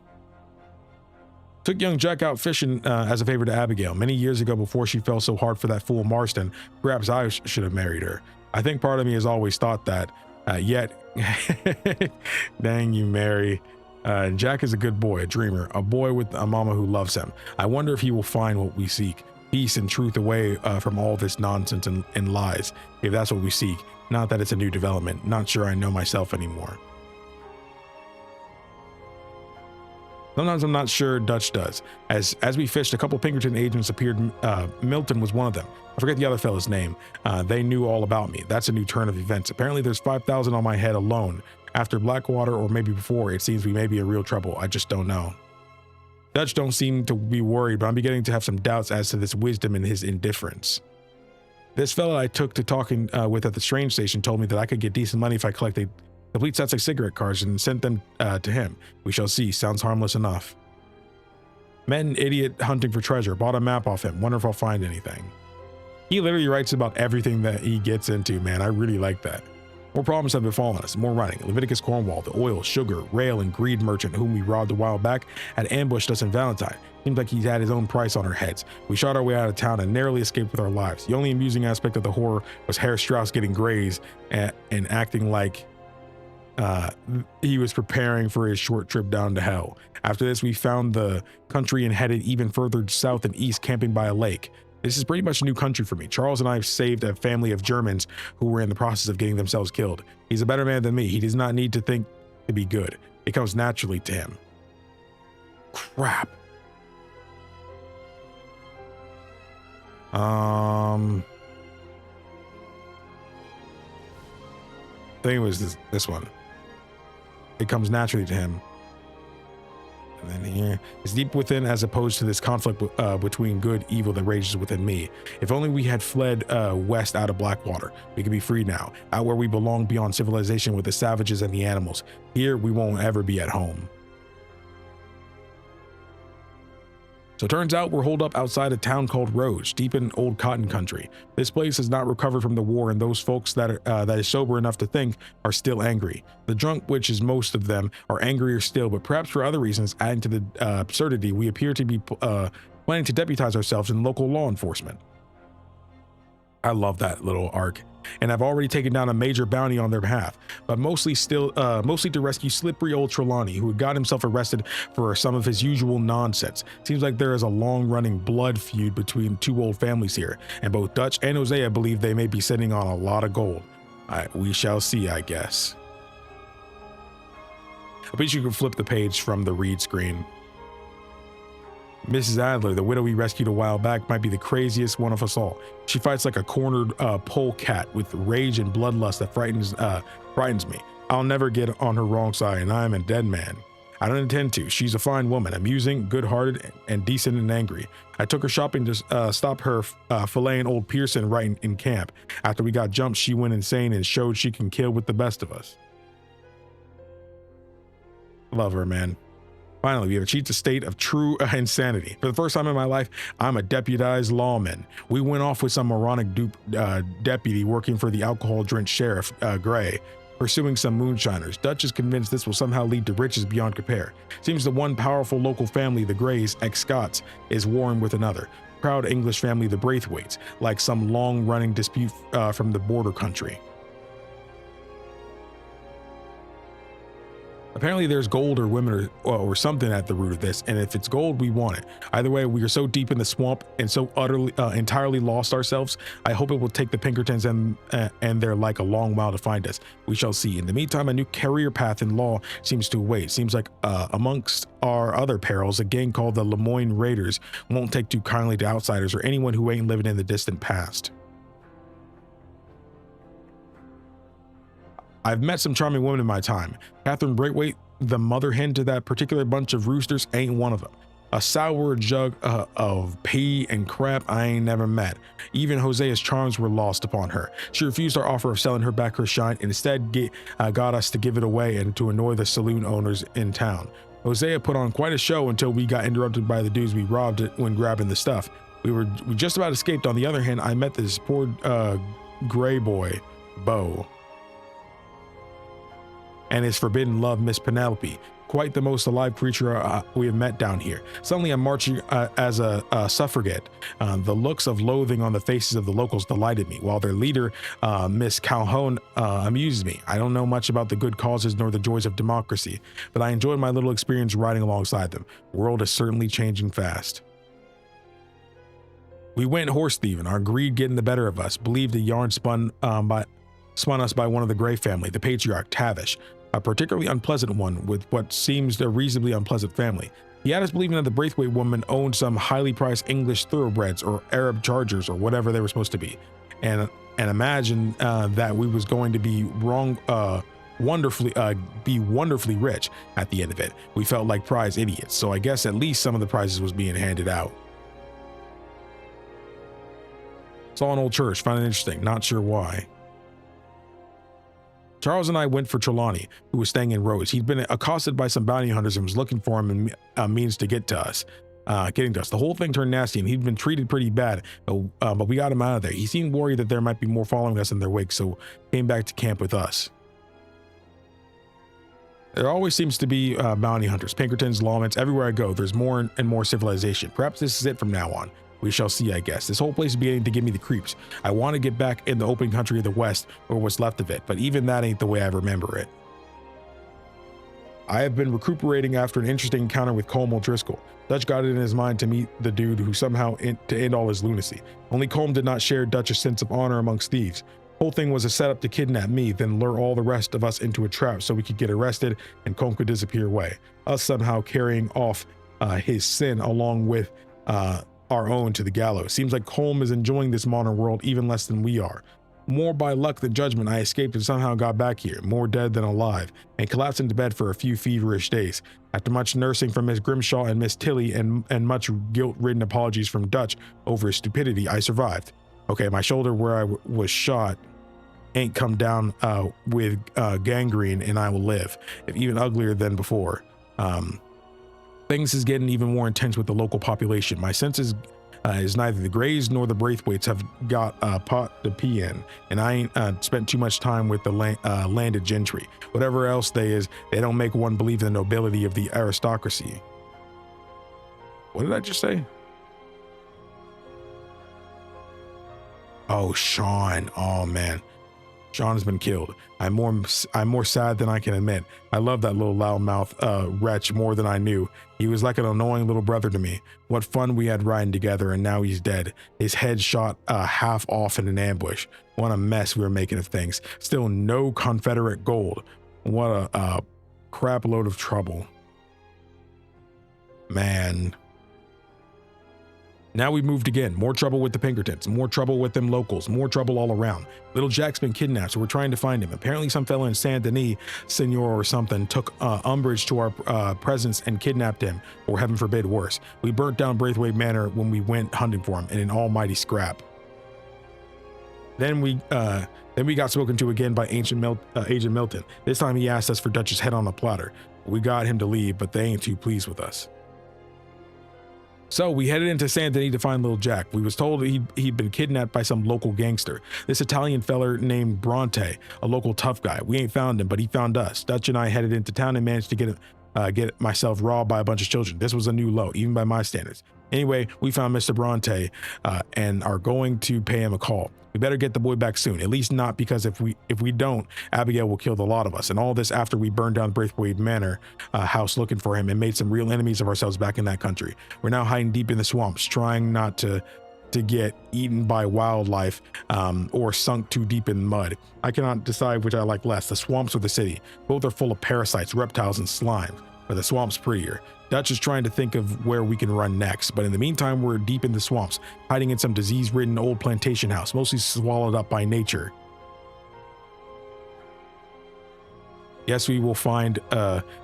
Took young Jack out fishing as a favor to Abigail many years ago before she fell so hard for that fool Marston. Perhaps I should have married her. I think part of me has always thought that, yet, dang you, Mary. Jack is a good boy, a dreamer, a boy with a mama who loves him. I wonder if he will find what we seek, peace and truth away from all this nonsense and lies, if that's what we seek. Not that it's a new development. Not sure I know myself anymore. Sometimes I'm not sure Dutch does. As we fished, a couple Pinkerton agents appeared. Milton was one of them. I forget the other fellow's name. They knew all about me. That's a new turn of events. Apparently there's 5,000 on my head alone. After Blackwater, or maybe before, it seems we may be in real trouble. I just don't know. Dutch don't seem to be worried, but I'm beginning to have some doubts as to this wisdom and his indifference. This fella I took to talking with at the train station told me that I could get decent money if I collected complete sets of cigarette cards and sent them to him. We shall see. Sounds harmless enough. Met an idiot hunting for treasure. Bought a map off him. Wonder if I'll find anything. He literally writes about everything that he gets into, man. I really like that. More problems have befallen us. More running. Leviticus Cornwall, the oil, sugar, rail, and greed merchant whom we robbed a while back, had ambushed us in Valentine. Seemed like he had his own price on our heads. We shot our way out of town and narrowly escaped with our lives. The only amusing aspect of the horror was Herr Strauss getting grazed and acting like he was preparing for his short trip down to hell. After this, we found the country and headed even further south and east, camping by a lake. This is pretty much new country for me. Charles and I have saved a family of Germans who were in the process of getting themselves killed. He's a better man than me. He does not need to think to be good. It comes naturally to him. Crap. I think it was this one. it comes naturally to him. And then here, it's deep within as opposed to this conflict between good evil that rages within me. If only we had fled west out of Blackwater. We could be free now, out where we belong beyond civilization with the savages and the animals. Here, we won't ever be at home. So it turns out we're holed up outside a town called Rhodes, deep in old cotton country. This place has not recovered from the war, and those folks that is sober enough to think are still angry. The drunk, which is most of them, are angrier still, but perhaps for other reasons, adding to the absurdity, we appear to be planning to deputize ourselves in local law enforcement. I love that little arc, and I've already taken down a major bounty on their behalf, but mostly to rescue slippery old Trelawney, who had got himself arrested for some of his usual nonsense. Seems like there is a long-running blood feud between two old families here, and both Dutch and Hosea believe they may be sitting on a lot of gold. We shall see, I guess. I bet you can flip the page from the read screen. Mrs. Adler, the widow we rescued a while back, might be the craziest one of us all. She fights like a cornered polecat with rage and bloodlust that frightens me. I'll never get on her wrong side, and I'm a dead man. I don't intend to. She's a fine woman, amusing, good-hearted, and decent and angry. I took her shopping to stop her filleting old Pearson right in camp. After we got jumped, she went insane and showed she can kill with the best of us. Love her, man. Finally, we have achieved a state of true insanity. For the first time in my life, I'm a deputized lawman. We went off with some moronic deputy working for the alcohol-drenched sheriff, Gray, pursuing some moonshiners. Dutch is convinced this will somehow lead to riches beyond compare. Seems the one powerful local family, the Grays, ex-Scots, is warring with another. Proud English family, the Braithwaites, like some long-running dispute from the border country. Apparently there's gold or women or something at the root of this, and if it's gold, we want it. Either way, we are so deep in the swamp and so utterly, entirely lost ourselves. I hope it will take the Pinkertons and their like a long while to find us. We shall see. In the meantime, a new career path in law seems to await. Seems like amongst our other perils, a gang called the Lemoyne Raiders won't take too kindly to outsiders or anyone who ain't living in the distant past. I've met some charming women in my time. Catherine Braithwaite, the mother hen to that particular bunch of roosters, ain't one of them. A sour jug of pee and crap I ain't never met. Even Hosea's charms were lost upon her. She refused our offer of selling her back her shine and instead got us to give it away and to annoy the saloon owners in town. Hosea put on quite a show until we got interrupted by the dudes we robbed when grabbing the stuff. We just about escaped. On the other hand, I met this poor gray boy, Beau, and his forbidden love, Miss Penelope, quite the most alive creature we have met down here. Suddenly I'm marching as a suffragette. The looks of loathing on the faces of the locals delighted me, while their leader, Miss Calhoun, amused me. I don't know much about the good causes nor the joys of democracy, but I enjoyed my little experience riding alongside them. The world is certainly changing fast. We went horse thieving, our greed getting the better of us, believed a yarn spun us by one of the Gray family, the patriarch, Tavish, a particularly unpleasant one with what seems a reasonably unpleasant family. He had us believing that the Braithwaite woman owned some highly priced English thoroughbreds or Arab chargers or whatever they were supposed to be, and imagine that we was going to be wonderfully rich at the end of it. We felt like prize idiots, so I guess at least some of the prizes was being handed out. Saw an old church, found it interesting, not sure why. Charles and I went for Trelawney, who was staying in Rhodes. He'd been accosted by some bounty hunters and was looking for him and means to getting to us. The whole thing turned nasty, and he'd been treated pretty bad, but we got him out of there. He seemed worried that there might be more following us in their wake, so came back to camp with us. There always seems to be bounty hunters, Pinkertons, lawmen. Everywhere I go, there's more and more civilization. Perhaps this is it from now on. We shall see, I guess. This whole place is beginning to give me the creeps. I want to get back in the open country of the West, or what's left of it, but even that ain't the way I remember it. I have been recuperating after an interesting encounter with Colm O'Driscoll. Dutch got it in his mind to meet the dude who somehow to end all his lunacy. Only Colm did not share Dutch's sense of honor amongst thieves. Whole thing was a setup to kidnap me, then lure all the rest of us into a trap so we could get arrested and Colm could disappear away. Us somehow carrying off his sin along with our own to the gallows. Seems like Colm is enjoying this modern world even less than we are. More by luck than judgment, I escaped and somehow got back here, more dead than alive, and collapsed into bed for a few feverish days. After much nursing from Miss Grimshaw and Miss Tilly and much guilt-ridden apologies from Dutch over his stupidity, I survived. Okay, my shoulder where I was shot ain't come down with gangrene, and I will live, if even uglier than before. Things is getting even more intense with the local population. My senses is neither the Greys nor the Braithwaites have got a pot to pee in, and I ain't spent too much time with the landed gentry. Whatever else they is, they don't make one believe in the nobility of the aristocracy. What did I just say? Oh, Sean. Oh, man. Sean has been killed. I'm more sad than I can admit. I love that little loudmouth wretch more than I knew. He was like an annoying little brother to me. What fun we had riding together, and now he's dead. His head shot half off in an ambush. What a mess we were making of things. Still no Confederate gold. What a crap load of trouble. Man. Now we moved again. More trouble with the Pinkertons, more trouble with them locals, more trouble all around. Little Jack's been kidnapped, so we're trying to find him. Apparently some fella in Saint Denis, senor or something, took umbrage to our presence and kidnapped him, or heaven forbid worse. We burnt down Braithwaite Manor when we went hunting for him in an almighty scrap. Then we got spoken to again by Agent Milton. This time he asked us for Dutch's head on a platter. We got him to leave, but they ain't too pleased with us. So we headed into Saint Denis to find little Jack. We was told he'd been kidnapped by some local gangster. This Italian feller named Bronte, a local tough guy. We ain't found him, but he found us. Dutch and I headed into town and managed to get myself robbed by a bunch of children. This was a new low, even by my standards. Anyway, we found Mr. Bronte and are going to pay him a call. We better get the boy back soon, at least not because if we don't, Abigail will kill the lot of us. And all this after we burned down Braithwaite Manor house looking for him and made some real enemies of ourselves back in that country. We're now hiding deep in the swamps, trying not to get eaten by wildlife or sunk too deep in mud. I cannot decide which I like less, the swamps or the city. Both are full of parasites, reptiles, and slime, but the swamp's prettier. Dutch is trying to think of where we can run next, but in the meantime, we're deep in the swamps, hiding in some disease-ridden old plantation house, mostly swallowed up by nature. Yes, we will find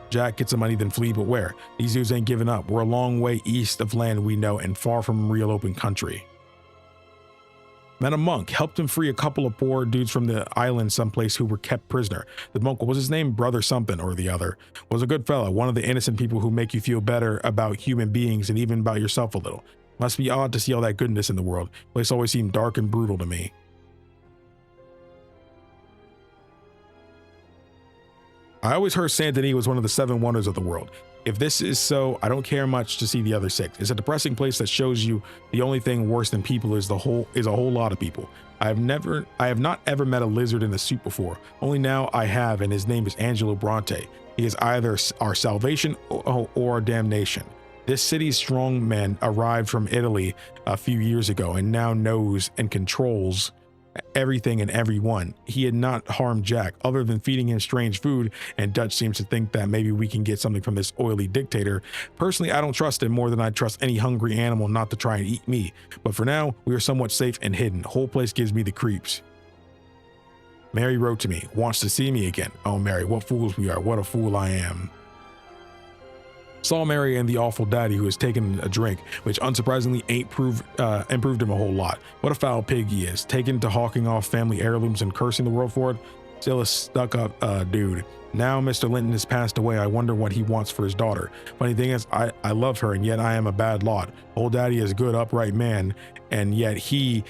Jack, get some money, then flee, but where? These dudes ain't giving up. We're a long way east of land we know and far from real open country. Met a monk, helped him free a couple of poor dudes from the island someplace who were kept prisoner. The monk, what was his name? Brother something or the other. Was a good fella, one of the innocent people who make you feel better about human beings and even about yourself a little. Must be odd to see all that goodness in the world. The place always seemed dark and brutal to me. I always heard Saint Denis was one of the 7 wonders of the world. If this is so, I don't care much to see the other 6. It's a depressing place that shows you the only thing worse than people is a whole lot of people. I have not ever met a lizard in a suit before. Only now I have, and his name is Angelo Bronte. He is either our salvation or our damnation. This city's strong men arrived from Italy a few years ago and now knows and controls everything and everyone. He had not harmed Jack other than feeding him strange food, and Dutch seems to think that maybe we can get something from this oily dictator. Personally, I don't trust him more than I trust any hungry animal not to try and eat me, but for now we are somewhat safe and hidden. The whole place gives me the creeps. Mary wrote to me, wants to see me again. Oh Mary, what fools we are, what a fool I am. Saw Mary and the awful daddy who has taken a drink, which unsurprisingly ain't improved him a whole lot. What a foul pig he is, taken to hawking off family heirlooms and cursing the world for it. Still a stuck-up dude. Now Mr. Linton has passed away, I wonder what he wants for his daughter. Funny thing is, I love her, and yet I am a bad lot. Old daddy is a good, upright man, and yet he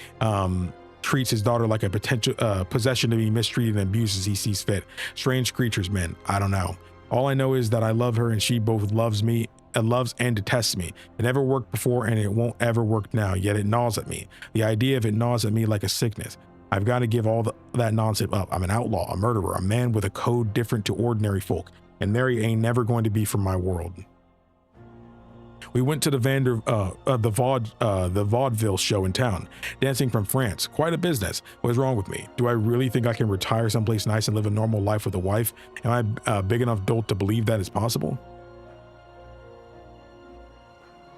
treats his daughter like a potential possession to be mistreated and abused as he sees fit. Strange creatures, men. I don't know. All I know is that I love her and she both loves me and loves and detests me. It never worked before and it won't ever work now, yet it gnaws at me. The idea of it gnaws at me like a sickness. I've got to give all that nonsense up. I'm an outlaw, a murderer, a man with a code different to ordinary folk, and Mary ain't never going to be from my world. We went to the vaudeville show in town, dancing from France. Quite a business. What is wrong with me? Do I really think I can retire someplace nice and live a normal life with a wife? Am I a big enough dolt to believe that is possible?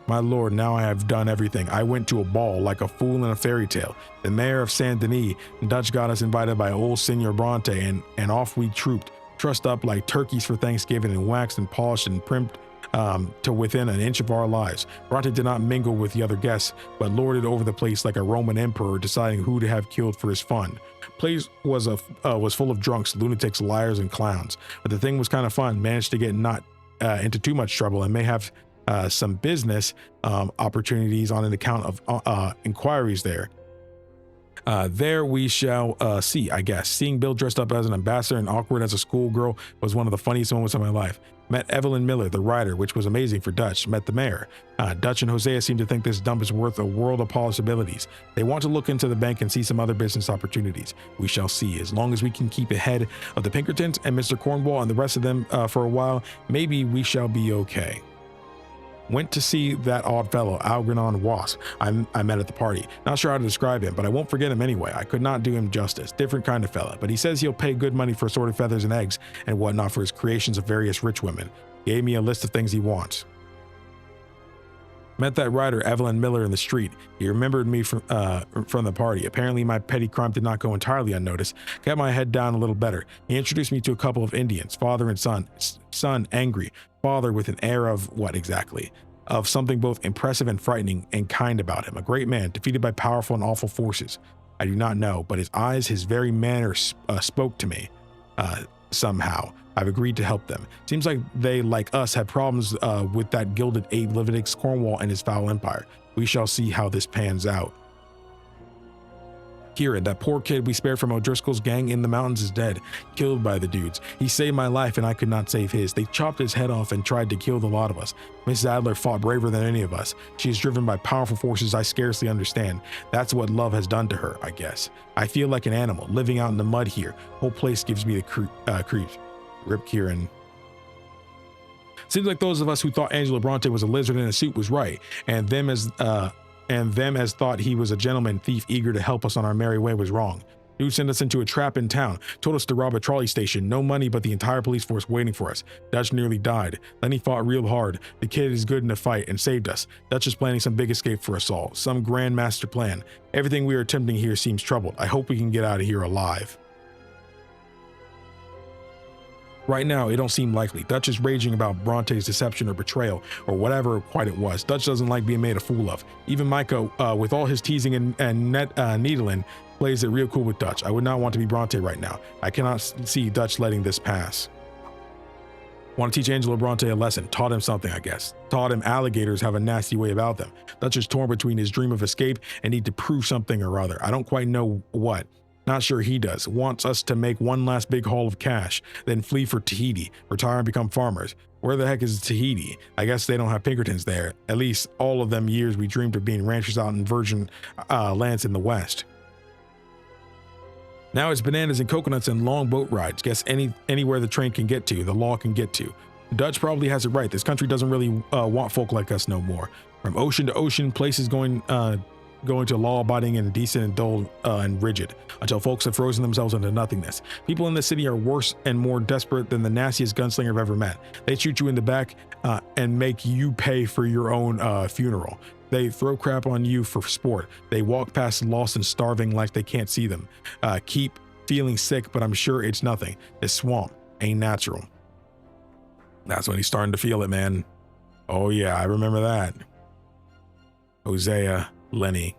My lord, now I have done everything. I went to a ball like a fool in a fairy tale. The mayor of Saint Denis, Dutch got us invited by old Senor Bronte, and off we trooped, trussed up like turkeys for Thanksgiving and waxed and polished and primped to within an inch of our lives. Bronte did not mingle with the other guests, but lorded over the place like a Roman emperor deciding who to have killed for his fun. Place was full of drunks, lunatics, liars, and clowns. But the thing was kind of fun. Managed to get not into too much trouble and may have some business opportunities on an account of inquiries there. There we shall see, I guess. Seeing Bill dressed up as an ambassador and awkward as a schoolgirl was one of the funniest moments of my life. Met Evelyn Miller, the writer, which was amazing for Dutch. Met the mayor. Dutch and Hosea seem to think this dump is worth a world of possibilities. They want to look into the bank and see some other business opportunities. We shall see. As long as we can keep ahead of the Pinkertons and Mr. Cornwall and the rest of them for a while, maybe we shall be okay. Went to see that odd fellow, Algernon Wasp, I met at the party. Not sure how to describe him, but I won't forget him anyway. I could not do him justice. Different kind of fella, but he says he'll pay good money for assorted feathers and eggs and whatnot for his creations of various rich women. Gave me a list of things he wants. Met that writer, Evelyn Miller, in the street. He remembered me from the party. Apparently my petty crime did not go entirely unnoticed. Kept my head down a little better. He introduced me to a couple of Indians, father and son. Son angry, father with an air of what exactly? Of something both impressive and frightening and kind about him. A great man, defeated by powerful and awful forces. I do not know, but his eyes, his very manner spoke to me somehow. I've agreed to help them. Seems like they, like us, had problems with that gilded ape Leviticus Cornwall and his foul empire. We shall see how this pans out. Kieran, that poor kid we spared from O'Driscoll's gang in the mountains, is dead, killed by the dudes. He saved my life and I could not save his. They chopped his head off and tried to kill the lot of us. Mrs. Adler fought braver than any of us. She is driven by powerful forces I scarcely understand. That's what love has done to her, I guess. I feel like an animal, living out in the mud here. Whole place gives me the creeps. Rip Kieran. Seems like those of us who thought Angelo Bronte was a lizard in a suit was right, and them as thought he was a gentleman thief eager to help us on our merry way was wrong. Dude sent us into a trap in town, told us to rob a trolley station, no money but the entire police force waiting for us. Dutch nearly died. Then he fought real hard. The kid is good in a fight and saved us. Dutch is planning some big escape for us all, some grand master plan. Everything we are attempting here seems troubled. I hope we can get out of here alive. Right now, it don't seem likely. Dutch is raging about Bronte's deception or betrayal, or whatever quite it was. Dutch doesn't like being made a fool of. Even Micah, with all his teasing and needling, plays it real cool with Dutch. I would not want to be Bronte right now. I cannot see Dutch letting this pass. Want to teach Angelo Bronte a lesson. Taught him something, I guess. Taught him alligators have a nasty way about them. Dutch is torn between his dream of escape and need to prove something or other. I don't quite know what. Not sure he does. Wants us to make one last big haul of cash, then flee for Tahiti, retire and become farmers. Where the heck is Tahiti? I guess they don't have Pinkertons there. At least all of them years we dreamed of being ranchers out in virgin lands in the West. Now it's bananas and coconuts and long boat rides. Guess anywhere the train can get to, the law can get to. Dutch probably has it right. This country doesn't really want folk like us no more. From ocean to ocean, places going to law-abiding and decent and dull and rigid, until folks have frozen themselves into nothingness. People in the city are worse and more desperate than the nastiest gunslinger I've ever met. They shoot you in the back and make you pay for your own funeral. They throw crap on you for sport. They walk past lost and starving like they can't see them. Keep feeling sick, but I'm sure it's nothing. This swamp ain't natural. That's when he's starting to feel it, man. Oh yeah, I remember that. Hosea Linde,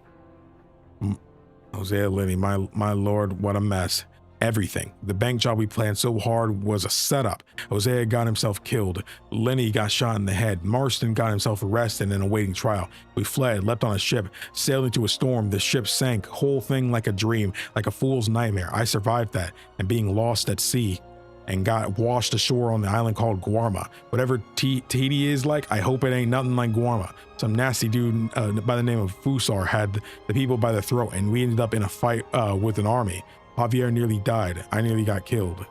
my lord, what a mess. Everything. The bank job we planned so hard was a setup. Hosea got himself killed. Linde got shot in the head. Marston got himself arrested and awaiting trial. We fled, leapt on a ship, sailed into a storm. The ship sank. Whole thing like a dream, like a fool's nightmare. I survived that, and being lost at sea, and got washed ashore on the island called Guarma. Whatever Tahiti is like, I hope it ain't nothing like Guarma. Some nasty dude by the name of Fusar had the people by the throat, and we ended up in a fight with an army. Javier nearly died. I nearly got killed.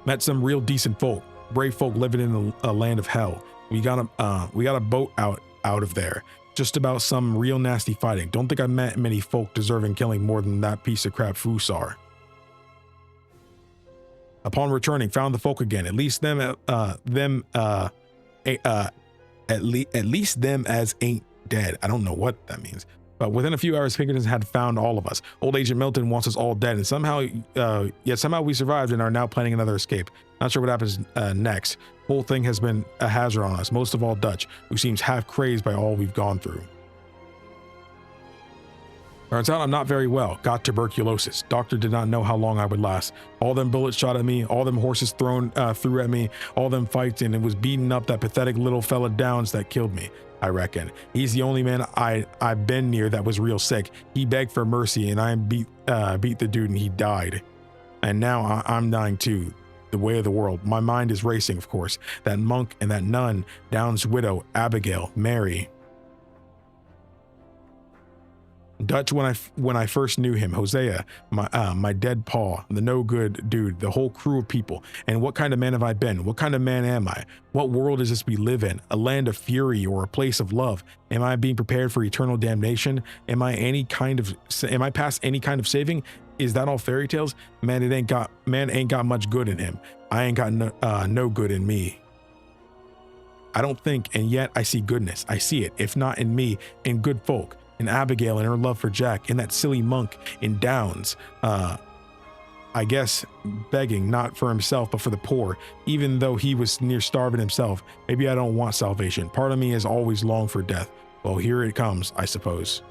Met some real decent folk, brave folk living in a land of hell. We got a boat out of there. Just about some real nasty fighting. Don't think I met many folk deserving killing more than that piece of crap Fusar. Upon returning, found the folk again. At least them At least them as ain't dead. I don't know what that means. But within a few hours, Pinkertons had found all of us. Old Agent Milton wants us all dead, and somehow we survived and are now planning another escape. Not sure what happens next. Whole thing has been a hazard on us, most of all Dutch, who seems half crazed by all we've gone through. Turns out I'm not very well. Got tuberculosis. Doctor did not know how long I would last. All them bullets shot at me, all them horses thrown through at me, all them fights, and it was beating up that pathetic little fella Downs that killed me, I reckon. He's the only man I've been near that was real sick. He begged for mercy, and I beat the dude, and he died. And now I'm dying too. The way of the world. My mind is racing, of course. That monk and that nun, Downs' widow, Abigail, Mary. Dutch when I first knew him, Hosea, my dead paw, the no good dude, the whole crew of people. And what kind of man have I been? What kind of man am I? What world is this we live in? A land of fury or a place of love? Am I being prepared for eternal damnation? Am I past any kind of saving? Is that all fairy tales? Man ain't got much good in him. I ain't got no good in me. I don't think, and yet I see goodness. I see it, if not in me, in good folk. In Abigail and her love for Jack, in that silly monk in Downs, I guess begging not for himself but for the poor, even though he was near starving himself. Maybe I don't want salvation. Part of me has always longed for death. Well, here it comes, I suppose.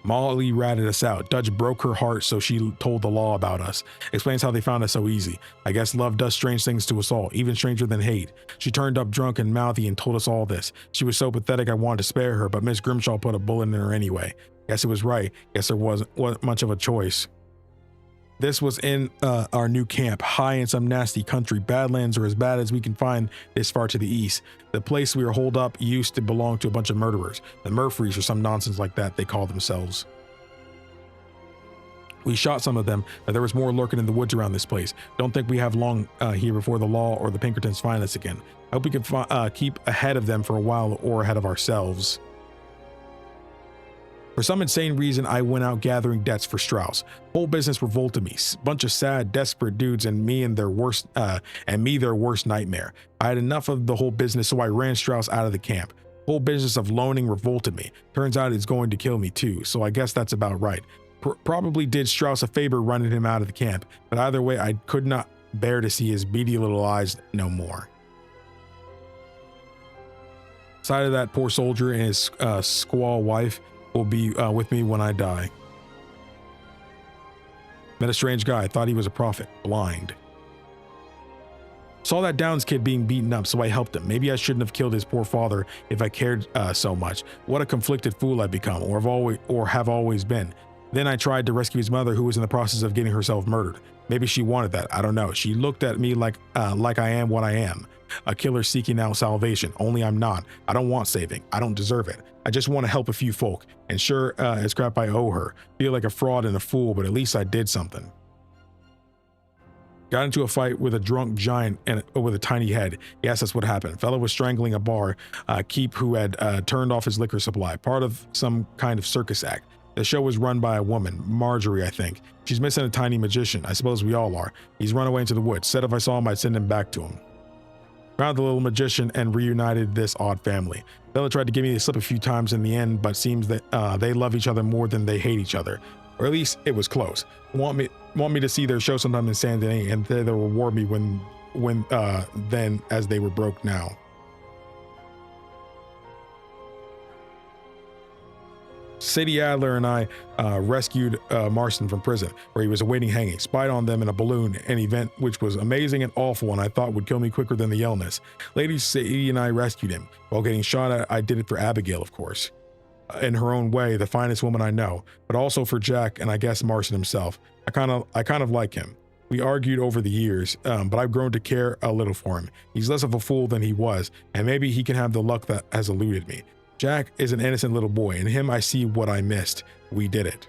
Molly ratted us out. Dutch broke her heart, so she told the law about us. Explains how they found us so easy. I guess love does strange things to us all, even stranger than hate. She turned up drunk and mouthy and told us all this. She was so pathetic I wanted to spare her, but Miss Grimshaw put a bullet in her anyway. Guess it was right. Guess there wasn't much of a choice. This was in our new camp, high in some nasty country. Badlands are as bad as we can find this far to the east. The place we were holed up used to belong to a bunch of murderers. The Murphys or some nonsense like that they call themselves. We shot some of them, but there was more lurking in the woods around this place. Don't think we have long here before the law or the Pinkertons find us again. I hope we can keep ahead of them for a while or ahead of ourselves. For some insane reason, I went out gathering debts for Strauss. Whole business revolted me. Bunch of sad, desperate dudes, and their worst nightmare. I had enough of the whole business, so I ran Strauss out of the camp. Whole business of loaning revolted me. Turns out it's going to kill me too, so I guess that's about right. Probably did Strauss a favor running him out of the camp, but either way, I could not bear to see his beady little eyes no more. Side of that poor soldier and his squaw wife will be with me when I die. Met a strange guy. Thought he was a prophet. Blind. Saw that Downs kid being beaten up, so I helped him. Maybe I shouldn't have killed his poor father if I cared so much. What a conflicted fool I've become, or have always been. Then I tried to rescue his mother, who was in the process of getting herself murdered. Maybe she wanted that. I don't know. She looked at me like I am what I am. A killer seeking out salvation. Only I'm not. I don't want saving. I don't deserve it. I just want to help a few folk. And sure as crap I owe her. Feel like a fraud and a fool, but at least I did something. Got into a fight with a drunk giant and with a tiny head. Yes, that's what happened. Fellow was strangling a bar keep who had turned off his liquor supply. Part of some kind of circus act. The show was run by a woman, Marjorie, I think. She's missing a tiny magician. I suppose we all are. He's run away into the woods. Said if I saw him, I'd send him back to him. Found the little magician and reunited this odd family. Bella tried to give me the slip a few times in the end, but seems that they love each other more than they hate each other. Or at least it was close. Want me to see their show sometime in San Denis, and they'll reward me then as they were broke now. Sadie Adler and I rescued Marston from prison, where he was awaiting hanging. Spied on them in a balloon, an event which was amazing and awful and I thought would kill me quicker than the illness. Lady Sadie and I rescued him. While getting shot at, I did it for Abigail, of course. In her own way, the finest woman I know, but also for Jack and I guess Marston himself. I kind of like him. We argued over the years, but I've grown to care a little for him. He's less of a fool than he was, and maybe he can have the luck that has eluded me. Jack is an innocent little boy. In him, I see what I missed. We did it.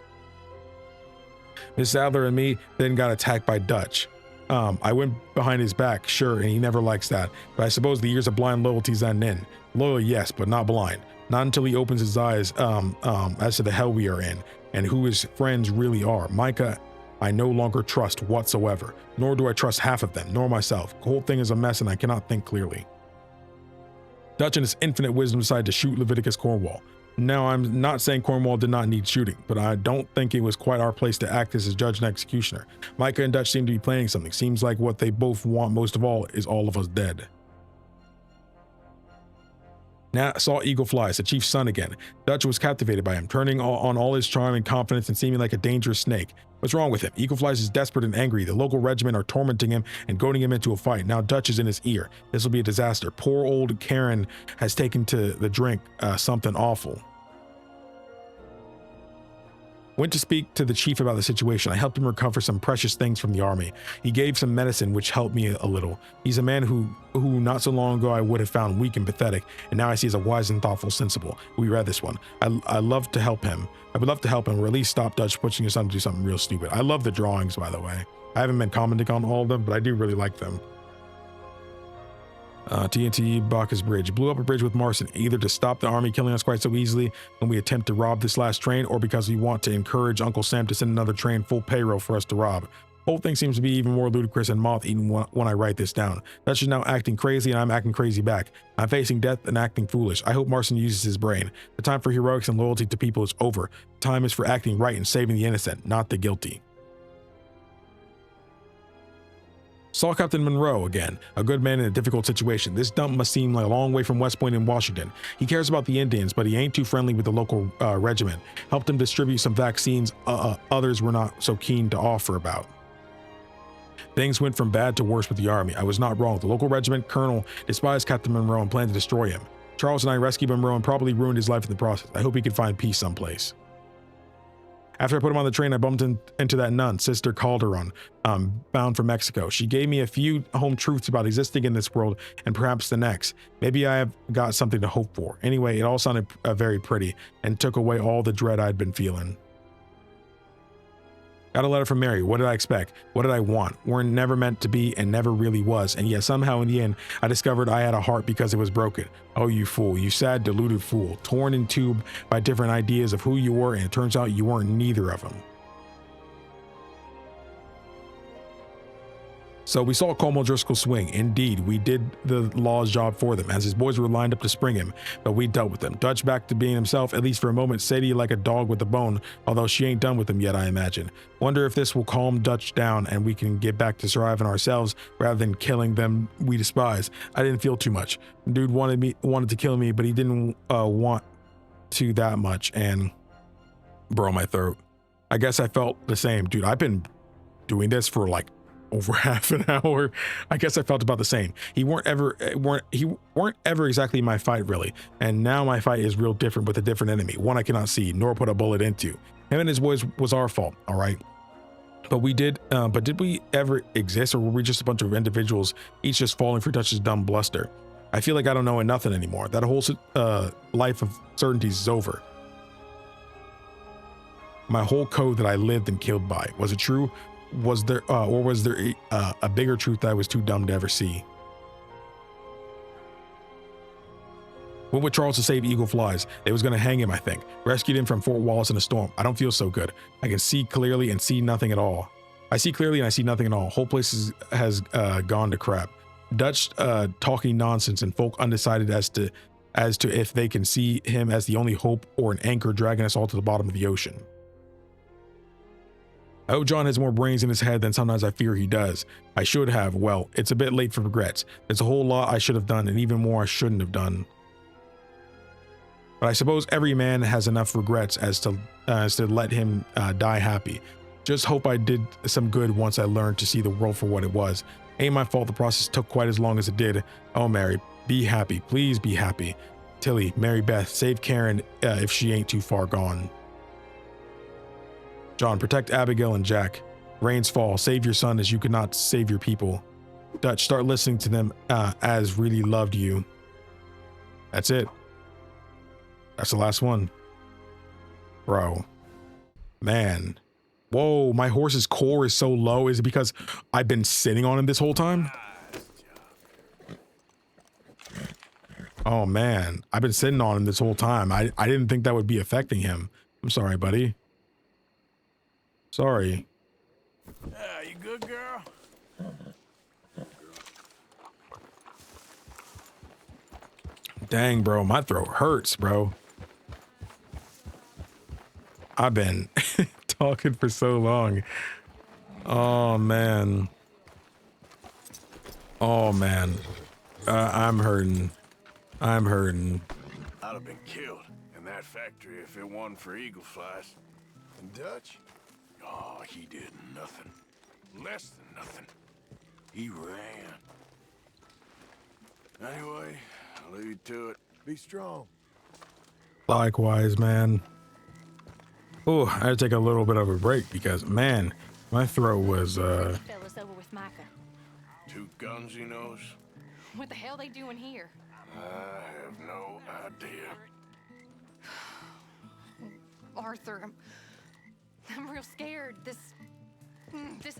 Miss Adler and me then got attacked by Dutch. I went behind his back, sure, and he never likes that. But I suppose the years of blind loyalty setting in. Loyal, yes, but not blind. Not until he opens his eyes as to the hell we are in and who his friends really are. Micah I no longer trust whatsoever, nor do I trust half of them, nor myself. The whole thing is a mess and I cannot think clearly. Dutch in his infinite wisdom decided to shoot Leviticus Cornwall. Now, I'm not saying Cornwall did not need shooting, but I don't think it was quite our place to act as his judge and executioner. Micah and Dutch seem to be planning something. Seems like what they both want most of all is all of us dead. Nat saw Eagle Flies, the chief's son again. Dutch was captivated by him, turning on all his charm and confidence and seeming like a dangerous snake. What's wrong with him? Eagle Flies is desperate and angry. The local regiment are tormenting him and goading him into a fight. Now Dutch is in his ear. This will be a disaster. Poor old Karen has taken to the drink something awful. Went to speak to the chief about the situation. I helped him recover some precious things from the army. He gave some medicine, which helped me a little. He's a man who not so long ago I would have found weak and pathetic, and now I see as a wise and thoughtful, sensible. We read this one. I love to help him. I would love to help him, or at least stop Dutch pushing his son to do something real stupid. I love the drawings, by the way. I haven't been commenting on all of them, but I do really like them. TNT Bacchus Bridge. Blew up a bridge with Marson, either to stop the army killing us quite so easily when we attempt to rob this last train, or because we want to encourage Uncle Sam to send another train full payroll for us to rob. Whole thing seems to be even more ludicrous and moth-eaten when I write this down. Dutch is now acting crazy and I'm acting crazy back. I'm facing death and acting foolish. I hope Marson uses his brain. The time for heroics and loyalty to people is over. The time is for acting right and saving the innocent, not the guilty. Saw Captain Monroe again, a good man in a difficult situation. This dump must seem like a long way from West Point in Washington. He cares about the Indians, but he ain't too friendly with the local regiment. Helped him distribute some vaccines others were not so keen to offer about. Things went from bad to worse with the army. I was not wrong. The local regiment colonel despised Captain Monroe and planned to destroy him. Charles and I rescued Monroe and probably ruined his life in the process. I hope he can find peace someplace. After I put him on the train, I bumped into that nun, Sister Calderon, bound for Mexico. She gave me a few home truths about existing in this world and perhaps the next. Maybe I have got something to hope for. Anyway, it all sounded very pretty and took away all the dread I'd been feeling. Got a letter from Mary. What did I expect? What did I want? We're never meant to be and never really was. And yet somehow in the end, I discovered I had a heart because it was broken. Oh, you fool. You sad, deluded fool. Torn in two by different ideas of who you were, and it turns out you weren't neither of them. So we saw Colm O'Driscoll swing. Indeed, we did the law's job for them, as his boys were lined up to spring him, but we dealt with them. Dutch back to being himself, at least for a moment, Sadie like a dog with a bone, although she ain't done with him yet, I imagine. Wonder if this will calm Dutch down and we can get back to surviving ourselves rather than killing them we despise. I didn't feel too much. Dude wanted to kill me, but he didn't want to that much, and bro, my throat. I guess I felt the same. Dude, I've been doing this for like over half an hour. I guess I felt about the same. He weren't ever exactly my fight, really, and now my fight is real different with a different enemy, one I cannot see nor put a bullet into. Him and his boys was our fault, all right, but did we ever exist, or were we just a bunch of individuals each just falling for Dutch's dumb bluster? I feel like I don't know nothing anymore. That whole life of certainties is over. My whole code that I lived and killed by, was it true? Was there a bigger truth that I was too dumb to ever see? Went with Charles to save Eagle Flies. They was gonna hang him, I think. Rescued him from Fort Wallace in a storm. I don't feel so good. I can see clearly and see nothing at all. I see clearly and I see nothing at all. Whole place has gone to crap. Dutch talking nonsense and folk undecided as to if they can see him as the only hope or an anchor dragging us all to the bottom of the ocean. I hope John has more brains in his head than sometimes I fear he does. I should have. Well, it's a bit late for regrets. There's a whole lot I should have done and even more I shouldn't have done. But I suppose every man has enough regrets as to let him die happy. Just hope I did some good once I learned to see the world for what it was. Ain't my fault the process took quite as long as it did. Oh, Mary, be happy. Please be happy. Tilly, Mary Beth, save Karen if she ain't too far gone. John, protect Abigail and Jack. Rains fall. Save your son as you could not save your people. Dutch, start listening to them as really loved you. That's it. That's the last one. Bro. Man. Whoa, my horse's core is so low. Is it because I've been sitting on him this whole time? Oh man, I've been sitting on him this whole time. I didn't think that would be affecting him. I'm sorry, buddy. Sorry. You good, girl? Dang, bro, my throat hurts, bro. I've been talking for so long. Oh, man. Oh, man. I'm hurting. I'm hurting. I'd have been killed in that factory if it wasn't for eagle flies. And Dutch? Oh, he did nothing. Less than nothing. He ran. Anyway, I'll leave you to it. Be strong. Likewise, man. Oh, I had to take a little bit of a break because, man, my throat was, Fellas over with Micah. 2 guns he knows? What the hell they doing here? I have no idea. Arthur, I'm real scared. This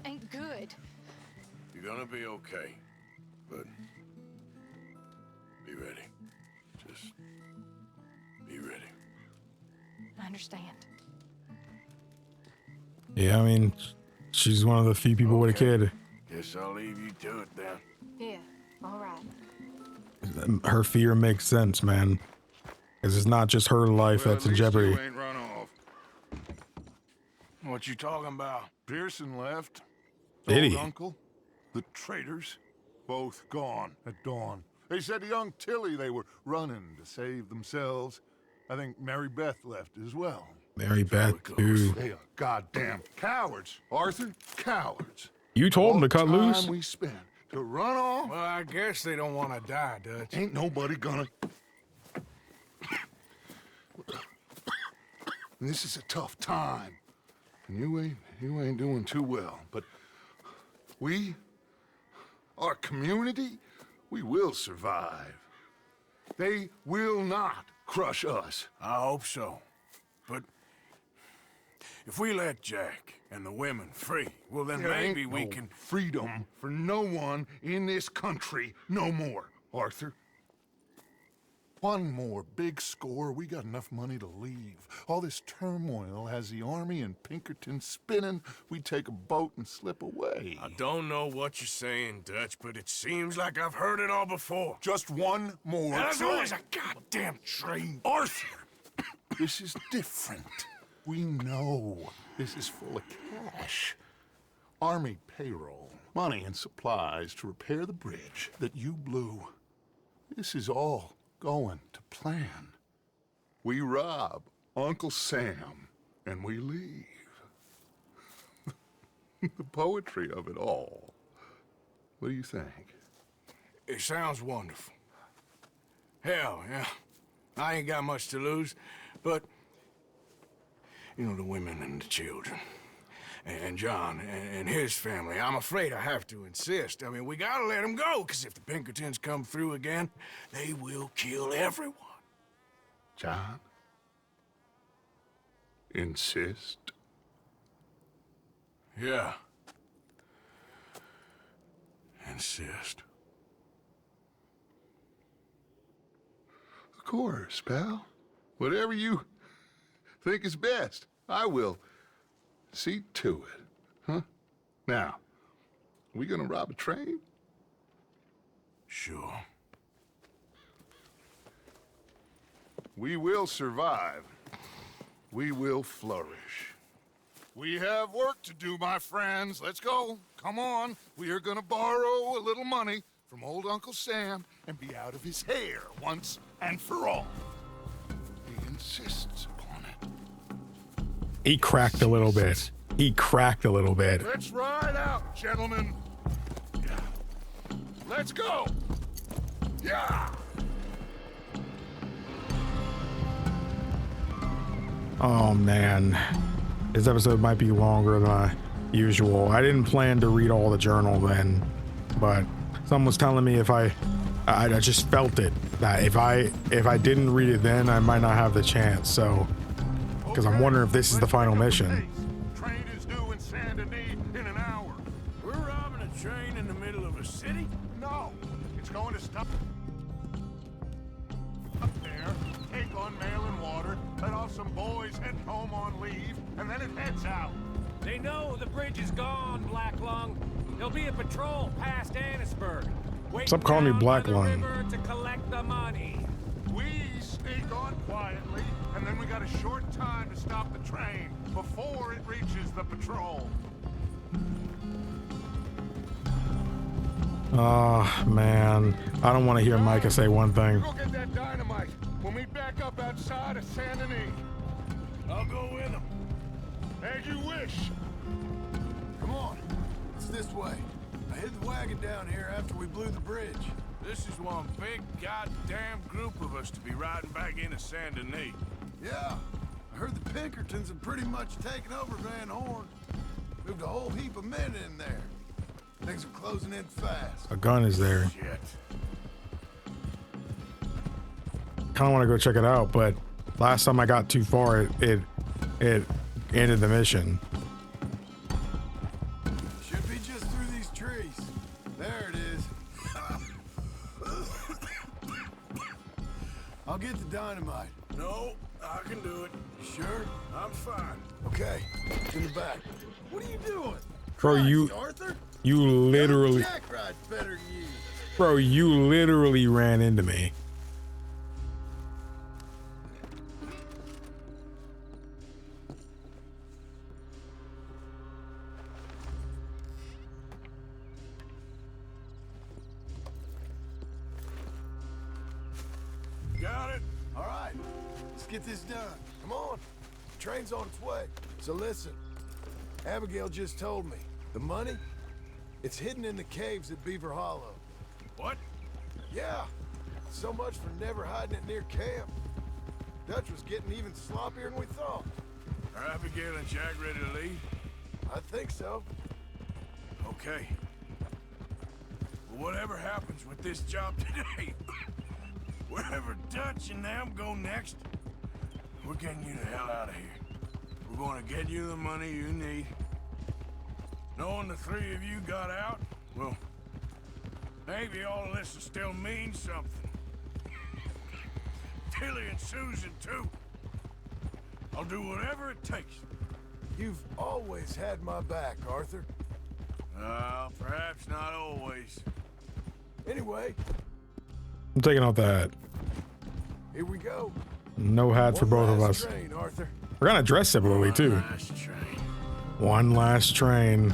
ain't good. You're gonna be okay, but be ready. Just be ready. I understand. yeah, I mean, she's one of the few people with a kid. Guess I'll leave you to it then. Yeah, all right. Her fear makes sense, man. Because it's not just her life that's in jeopardy. You ain't run off. What you talking about? Pearson left. Did he? Old uncle, the traitors, both gone at dawn. They said to young Tilly they were running to save themselves. I think Mary Beth left as well. Mary Beth, too. They are goddamn cowards, Arthur. Cowards. You told him to cut All the loose? time we spent to run off. Well, I guess they don't want to die, Dutch. Ain't nobody gonna. This is a tough time, and you ain't doing too well. But we, our community, we will survive. They will not crush us. I hope so. But if we let Jack and the women free, well, then There maybe ain't we no can... freedom for no one in this country no more, Arthur. One more big score, we got enough money to leave. All this turmoil has the army and Pinkerton spinning. We take a boat and slip away. I don't know what you're saying, Dutch, but it seems like I've heard it all before. Just one more And there's train. always a goddamn train. Arthur, this is different. We know this is full of cash. Army payroll, money and supplies to repair the bridge that you blew. This is all going to plan. We rob Uncle Sam and we leave. The poetry of it all. What do you think? It sounds wonderful. Hell, yeah. I ain't got much to lose, but... You know, the women and the children. And John and his family. I'm afraid I have to insist. I mean, we gotta let them go, because if the Pinkertons come through again, they will kill everyone. John? Insist? Yeah. Insist. Of course, pal. Whatever you think is best, I will see to it. Huh? Now, we gonna rob a train? Sure. We will survive. We will flourish. We have work to do, my friends. Let's go. Come on. We are gonna borrow a little money from old Uncle Sam and be out of his hair once and for all. He insists upon it. He cracked a little bit. He cracked a little bit. Let's ride out, gentlemen. Yeah. Let's go. Yeah. Oh, man. This episode might be longer than usual. I didn't plan to read all the journal then, but someone was telling me if I just felt it, that if I didn't read it then, I might not have the chance, so... Because I'm wondering if this is the final mission. Train is due in Saint Denis in an hour. We're robbing a train in the middle of a city? No, it's going to stop up there, take on mail and water, let off some boys heading home on leave, and then it heads out. They know the bridge is gone, Black Lung. There'll be a patrol past Annisburg. Stop calling me Black Lung. To collect the money. We sneak on quietly, and then we got a short time to stop the train before it reaches the patrol. Oh, man. I don't want to hear Micah say one thing. Go get that dynamite. We'll meet back up outside of Saint Denis. I'll go with him. As you wish. Come on. It's this way. I hid the wagon down here after we blew the bridge. This is one big goddamn group of us to be riding back into Saint Denis. Yeah. I heard the Pinkertons have pretty much taken over Van Horn. Moved a whole heap of men in there. Things are closing in fast. A gun is there. Shit. Kind of want to go check it out, but last time I got too far, it ended the mission. Should be just through these trees. There it is. I'll get the dynamite. No, I can do it. Sure? I'm fine. Okay, it's in the back. What are you doing? Bro, Christ, Arthur? you literally, Jack rides better than you. bro, you literally ran into me. Got it. All right, let's get this done. Come on. The train's on its way. So listen, Abigail just told me. The money, it's hidden in the caves at Beaver Hollow. What? Yeah, so much for never hiding it near camp. Dutch was getting even sloppier than we thought. Are Abigail and Jack ready to leave? I think so. Okay. Well, whatever happens with this job today, wherever Dutch and them go next, we're getting you the hell out of here. We're going to get you the money you need. Knowing the three of you got out, well, maybe all of this will still mean something. Tilly and Susan, too. I'll do whatever it takes. You've always had my back, Arthur. Perhaps not always. Anyway, I'm taking out the hat. here we go. No hat for both of us. Train, Arthur. We're gonna dress similarly too. Last train. One last train.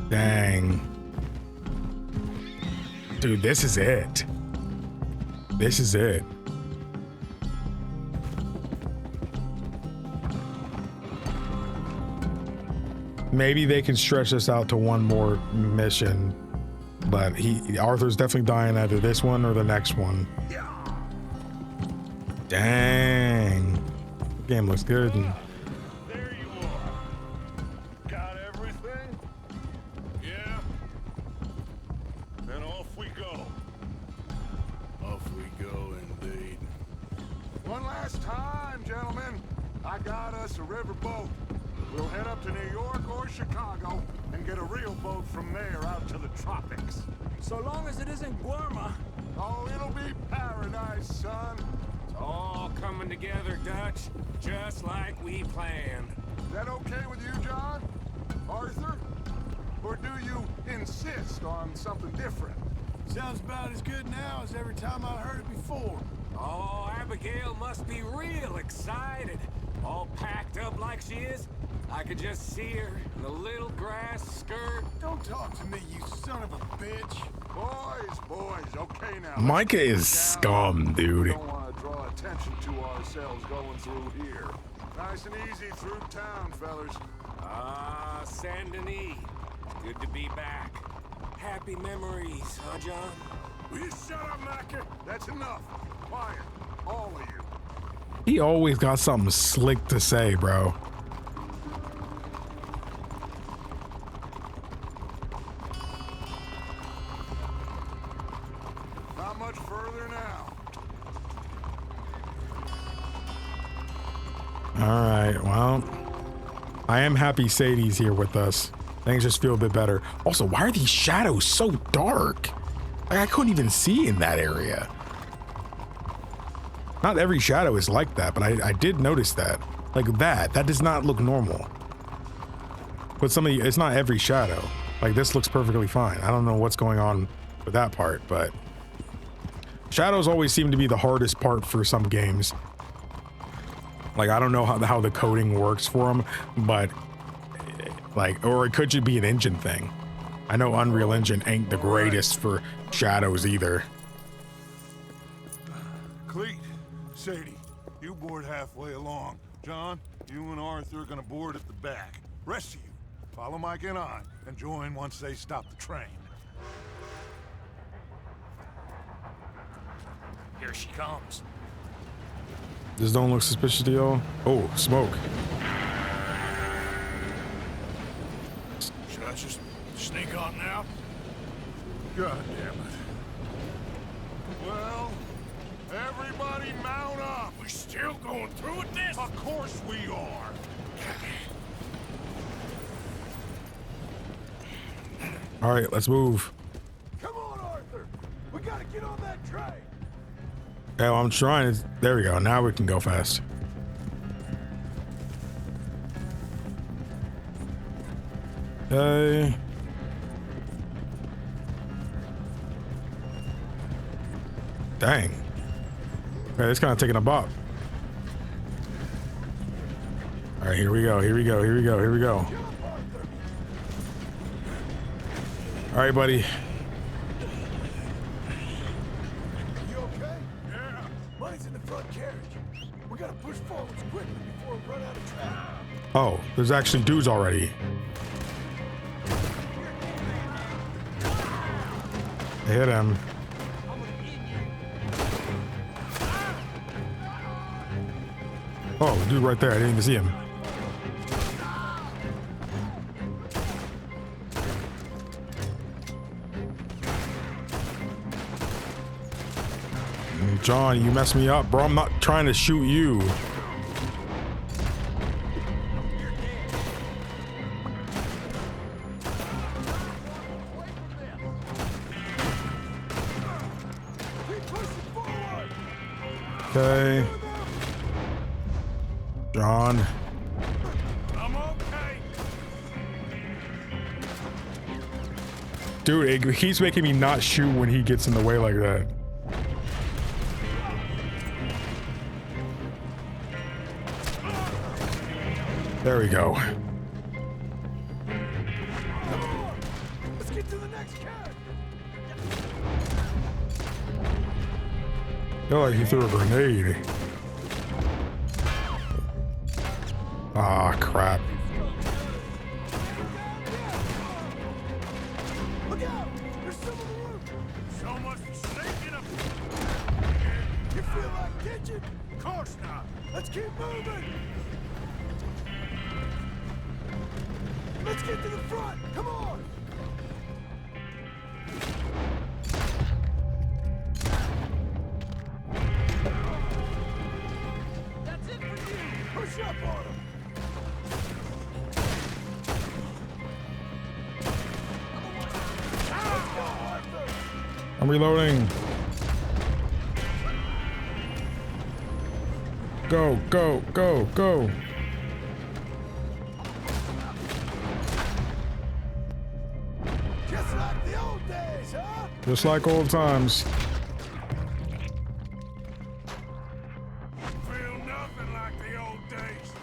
Dang. Dude, this is it. This is it. Maybe they can stretch this out to one more mission, but Arthur's definitely dying either this one or the next one. Dang. The game looks good. There you are. Got everything? Yeah. Then off we go. Off we go, indeed. One last time, gentlemen. I got us a river boat. We'll head up to New York or Chicago and get a real boat from there out to the tropics. So long as it isn't Guarma. Oh, it'll be paradise, son. It's all coming together, Dutch, just like we planned. Is that okay with you, John? Arthur? Or do you insist on something different? Sounds about as good now as every time I heard it before. Oh, Abigail must be real excited. All packed up like she is. I could just see her in the little grass skirt. Don't talk to me, you son of a bitch. Boys, okay now. Micah is scum, We dude. don't want to draw attention to ourselves going through here. Nice and easy through town, fellas. Ah, Saint Denis. Good to be back. Happy memories, huh, John? Will you shut up, Micah? That's enough. Quiet. All of you. He always got something slick to say, bro. Not much further now. All right, well, I am happy Sadie's here with us. Things just feel a bit better. Also, why are these shadows so dark? Like, I couldn't even see in that area. Not every shadow is like that, but I did notice that. Like that does not look normal. But it's not every shadow. Like this looks perfectly fine. I don't know what's going on with that part, but shadows always seem to be the hardest part for some games. Like I don't know how the coding works for them, but like, or it could just be an engine thing. I know Unreal Engine ain't the greatest for shadows either. Cleet, Sadie, you board halfway along. John, you and Arthur are gonna board at the back. Rest of you, follow Mike and I, and join once they stop the train. Here she comes. This don't look suspicious to y'all? Oh, smoke. Should I just sneak on now? God damn it. Well, everybody mount up. We still going through with this? Of course we are. All right, let's move. Come on, Arthur. We gotta get on that train. Yeah, well, I'm trying. There we go. Now we can go fast. Okay. Dang. Okay, it's kind of taking a bop. All right, here we go. Here we go. Here we go. Here we go. All right, buddy. You okay? Yeah. Money's in the front carriage. We gotta push forward quickly before we run out of track. Oh, there's actually dudes already. I hit him. Oh, dude right there. I didn't even see him. John, you messed me up, bro. I'm not trying to shoot you. Okay. John. I'm okay. Dude, it keeps making me not shoot when he gets in the way like that. There we go. Let's get to the next carriage. Feel like he threw a grenade. Ah, crap. Look out! There's some on the roof. So much for sneaking up. You feel like ditching? Of course not. Let's keep moving. Let's get to the front. Come on. That's it for you! Push up on him. Let's go, Arthur. I'm reloading. Go, go, go, go. Just like the old days, huh? Just like old times. Feel nothing like the old days.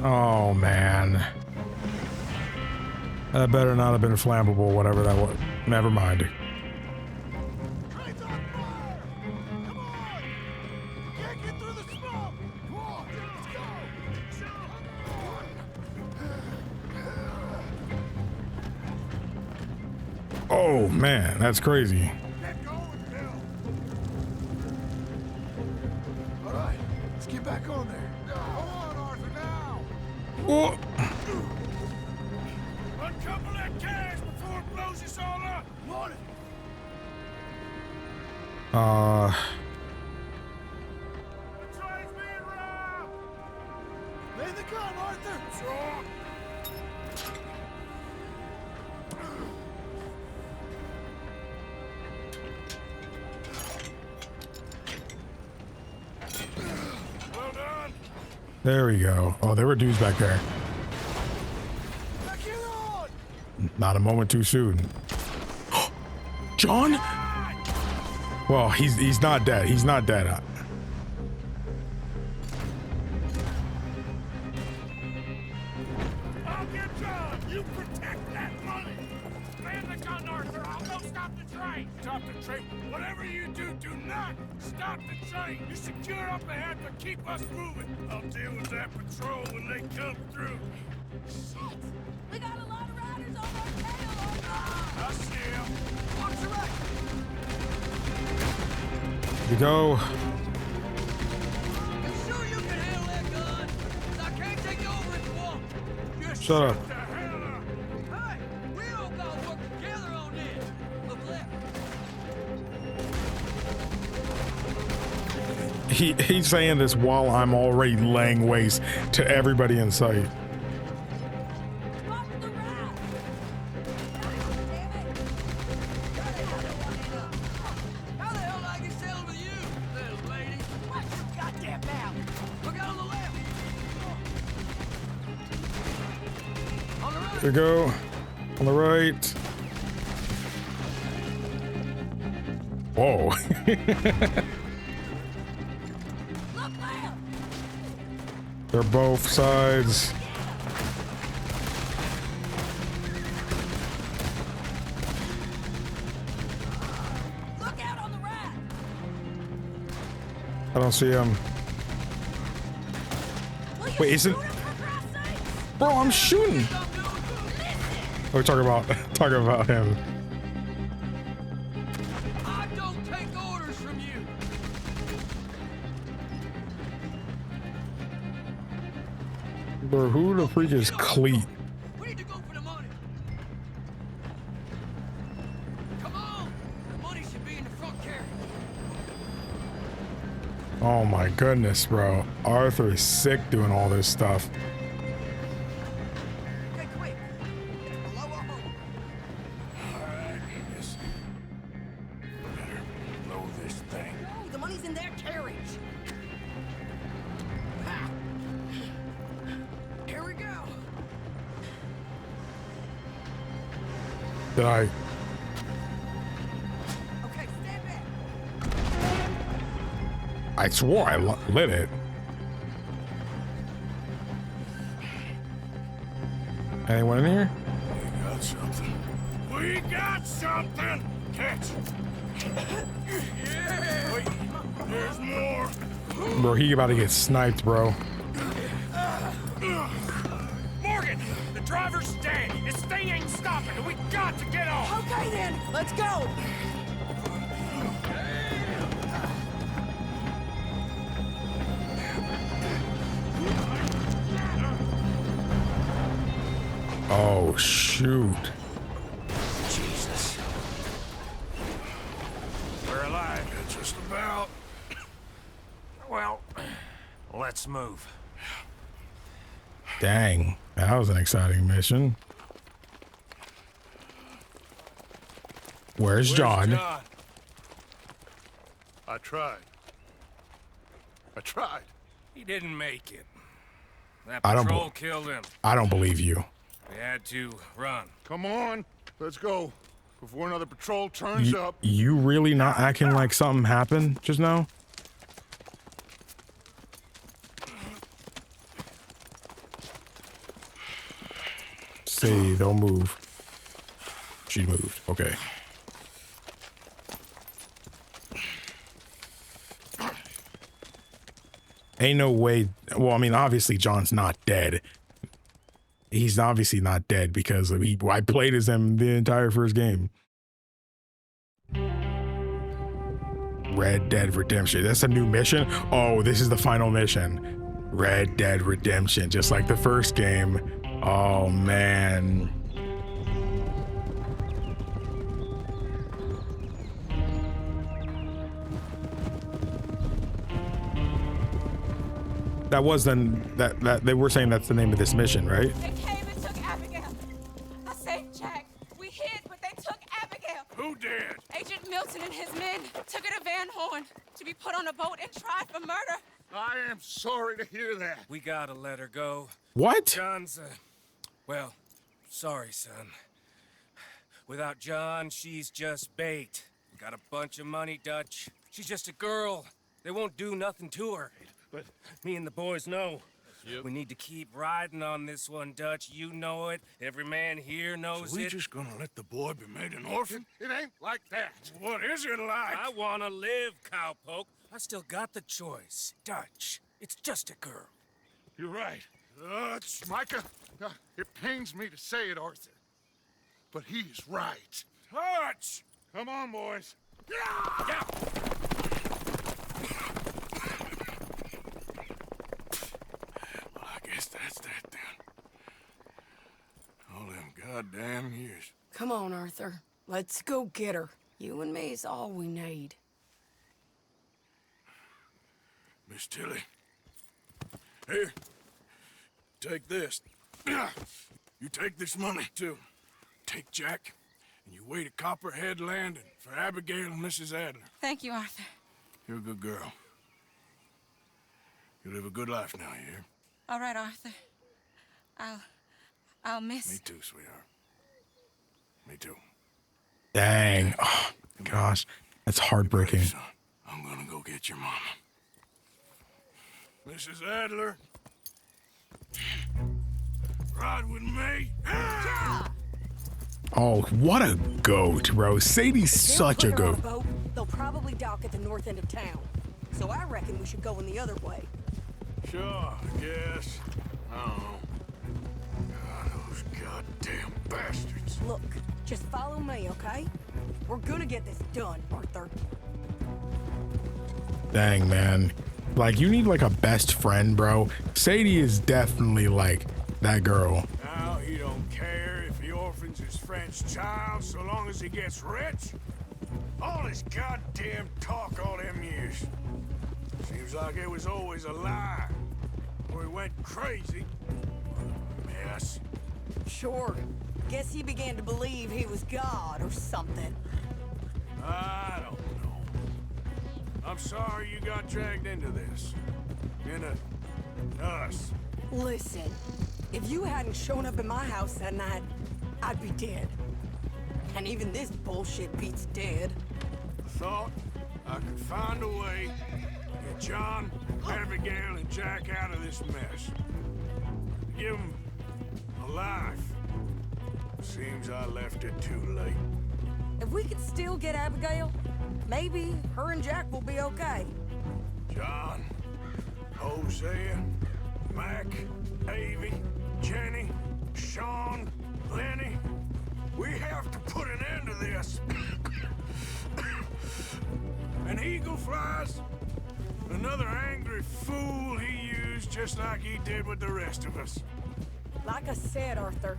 Oh, man. That better not have been flammable, whatever that was. Never mind. Train's on fire. Come on. Can't get through the smoke. Come on. Let's go. Oh, man. That's crazy. Get going, Bill. All right. Let's get back on there. Come on, Arthur, now. Oh. Uncouple that carriage before it blows us all up. On it. The train's being rammed. There we go. Oh, there were dudes back there. Not a moment too soon. John? Well, he's not dead. He's not dead. I'll get John. You protect that money. Man the gun, Arthur. I'll go stop the train. Stop the train. Whatever you do, do not stop the train. You secure up ahead, but keep us moving. I'll deal with that patrol when they come through. Shit! We got a lot of riders on our tail! Oh, I see him. watch the right! Here we go. You sure you can handle that gun? 'Cause I can't take you over if you want. Just Shut up. the hell up. Hey, we all gotta work together on this. Look left. He's saying this while I'm already laying waste to everybody in sight. Watch the right! Damn it! Got another one in us. How the hell did I get settled with you, little lady? Watch your goddamn mouth! Look out on the left. On the right. Here we go. On the right. Whoa. Look left! They're both sides. Look out on the right! I don't see him. Will you Wait, isn't... shoot him for Christ's sake? Bro, I'm shooting. We're talking about him. I don't take orders from you. Bro, who the freak is Cleet? We need to go for the money. Come on. The money should be in the front carriage. Oh my goodness, bro. Arthur is sick doing all this stuff. Okay, quick. It's below our home. Alright, listen. Better blow this thing. No, the money's in their carriage. Ha. Here we go. Did I? Okay, stand back. I swore I lit it. Anyone in here? We got something. We got something! Catch! Yeah! Wait, there's more! Bro, he about to get sniped, bro. Morgan, the driver's dead. This thing ain't stopping, and we got to get off. Okay then, let's go. Oh, shoot. Jesus. We're alive. Just about. Well, let's move. Dang. That was an exciting mission. Where's John? I tried. He didn't make it. That I don't patrol killed him. I don't believe you. We had to run. Come on, let's go. Before another patrol turns up. You really not acting like something happened just now? See, don't move. She moved. Okay. Ain't no way. Well, I mean, obviously John's not dead. He's obviously not dead because I played as him the entire first game. Red Dead Redemption. That's a new mission? Oh, this is the final mission. Red Dead Redemption, just like the first game. Oh, man. That was then that they were saying that's the name of this mission, right? They came and took Abigail. I saved Jack. We hid, but they took Abigail. Who did? Agent Milton and his men took her to Van Horn to be put on a boat and tried for murder. I am sorry to hear that. We gotta let her go. What? John's, well, sorry, son. Without John, she's just bait. Got a bunch of money, Dutch. She's just a girl. They won't do nothing to her. But me and the boys know. Yep. We need to keep riding on this one, Dutch. You know it. Every man here knows So we it. just gonna let the boy be made an orphan? It ain't like that. What is it like? I wanna live, cowpoke. I still got the choice. Dutch, it's just a girl. You're right. Dutch, Micah, it pains me to say it, Arthur, but he's right. Dutch! Come on, boys. Yeah! Well, I guess that's that then. All them goddamn years. Come on, Arthur. Let's go get her. You and me is all we need. Miss Tilly. Here. Take this. You take this money, too. Take Jack, and you wait at Copperhead Landing for Abigail and Mrs. Adler. Thank you, Arthur. You're a good girl. You live a good life now, you hear? All right, Arthur. I'll miss... Me too, sweetheart. Me too. Dang. Oh, gosh. That's heartbreaking. Son, I'm gonna go get your mama. Mrs. Adler. Ride with me. Oh, what a goat, bro. Sadie's such a They'll put her on goat. boat. They'll probably dock at the north end of town. So I reckon we should go in the other way. Sure, I guess. I don't know. God, those goddamn bastards. Look, just follow me, okay? We're gonna get this done, Arthur. Dang, man. Like, you need like a best friend, bro. Sadie is definitely like that girl. Now he don't care if he orphans his friend's child so long as he gets rich. All his goddamn talk all them years. Seems like it was always a lie. Or he went crazy. What a mess. Sure. Guess he began to believe he was God or something. I don't know. I'm sorry you got dragged into this. Into us. Listen, if you hadn't shown up in my house that night, I'd be dead. And even this bullshit beats dead. I thought I could find a way to get John, Abigail, and Jack out of this mess. Give them a life. Seems I left it too late. If we could still get Abigail, maybe her and Jack will be okay. John, Hosea, Mac, Avie, Jenny, Sean, Lenny. We have to put an end to this. An eagle flies. Another angry fool he used just like he did with the rest of us. Like I said, Arthur,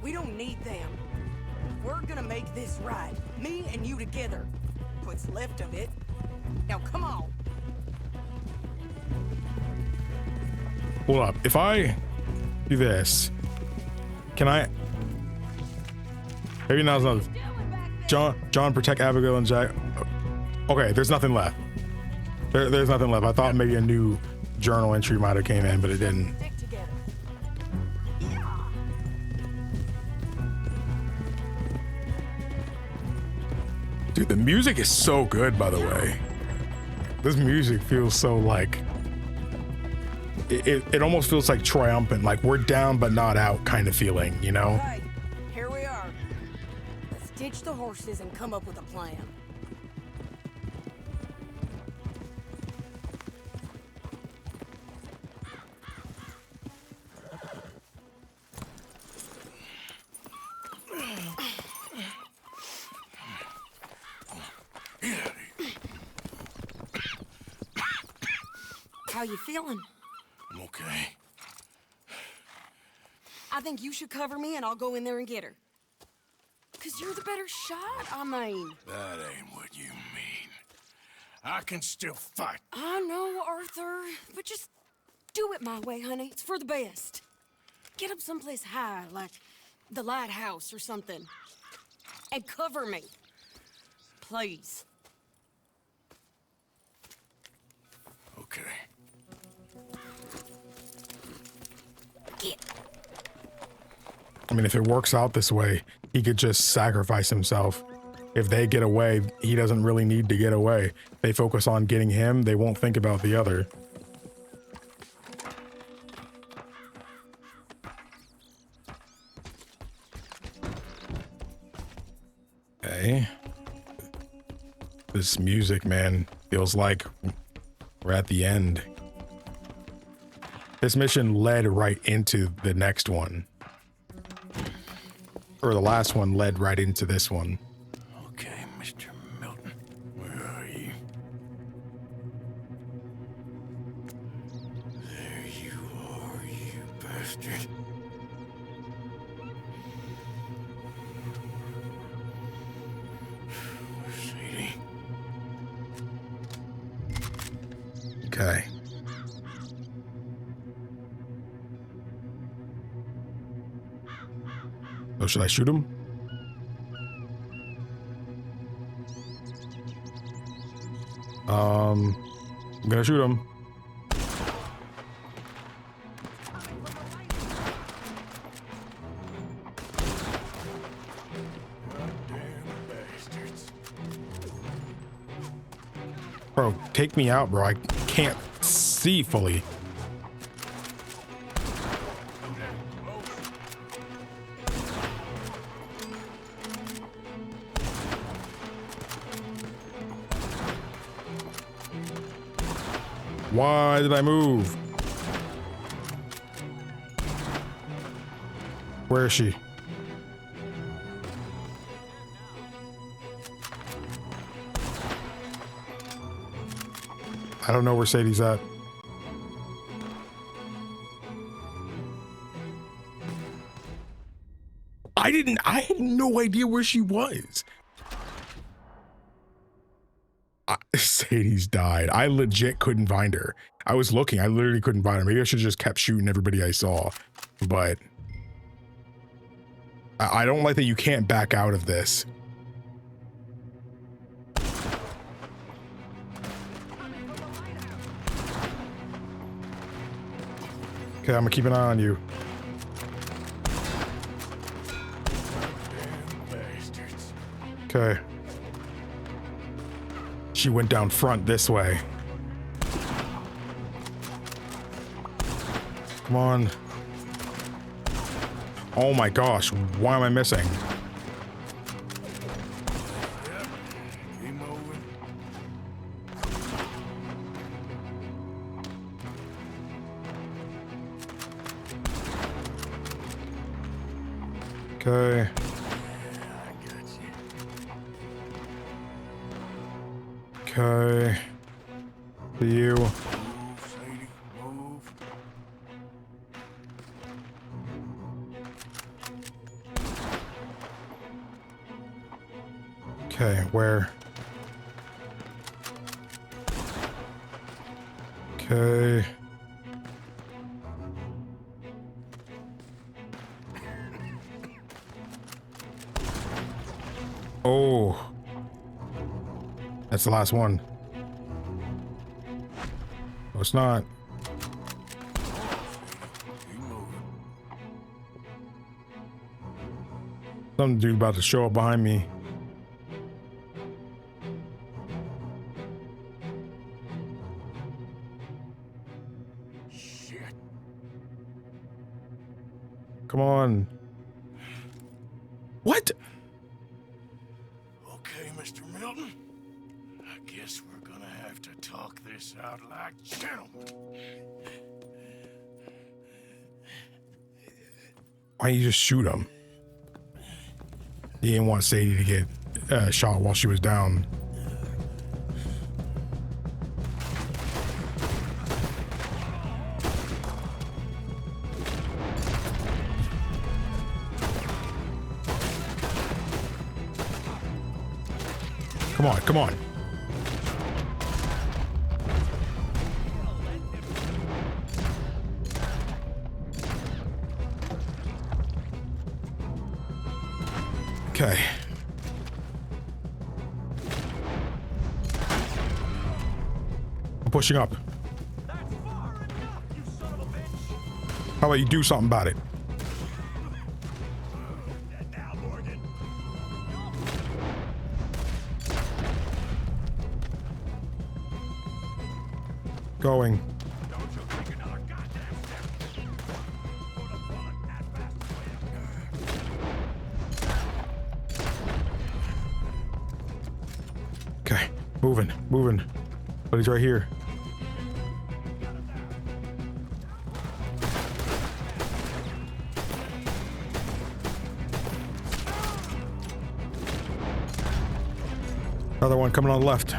we don't need them. We're gonna make this right. Me and you together. What's left of it. Now come on. Hold up. If I do this, can I? Maybe now's not. John, protect Abigail and Jack. Okay, there's nothing left. There's nothing left. I thought maybe a new journal entry might have came in, but it didn't. Stick together. Dude, the music is so good, by the way. This music feels so like it almost feels like triumphant, like we're down but not out kind of feeling, you know? Right, here we are. Let's ditch the horses and come up with a plan. How you feeling? I'm okay. I think you should cover me and I'll go in there and get her. 'Cause you're the better shot, I mean. That ain't what you mean. I can still fight. I know, Arthur, but just do it my way, honey. It's for the best. Get up someplace high, like the lighthouse or something. And cover me. Please. Okay. mean, if it works out this way, he could just sacrifice himself. If they get away, he doesn't really need to get away. They focus on getting him, they won't think about the other. Okay. This music, man, feels like we're at the end. This mission led right into the next one. Or the last one led right into this one. Okay, Mr. Milton, where are you? There you are, you bastard. Sadie. Okay. So should I shoot him? I'm gonna shoot him. Bro, take me out, bro. I can't see fully. Why did I move? Where is she? I don't know where Sadie's at. I had no idea where she was. Sadie's died. I legit couldn't find her. I was looking. I literally couldn't find her. Maybe I should have just kept shooting everybody I saw. But I don't like that you can't back out of this. Okay, I'm gonna keep an eye on you. Okay. She went down front this way. Come on. Oh my gosh, why am I missing? Okay. Okay. To you. Okay, where? Okay. Oh. That's the last one. No, it's not. Some dude about to show up behind me. Shit. Come on. What? Okay, Mr. Milton. I guess we're gonna have to talk this out like gentlemen. Why don't you just shoot him? He didn't want Sadie to get shot while she was down. Come on, come on. Okay. I'm pushing up. How about you do something about it? Going. Okay, moving. But he's right here. Another one coming on the left.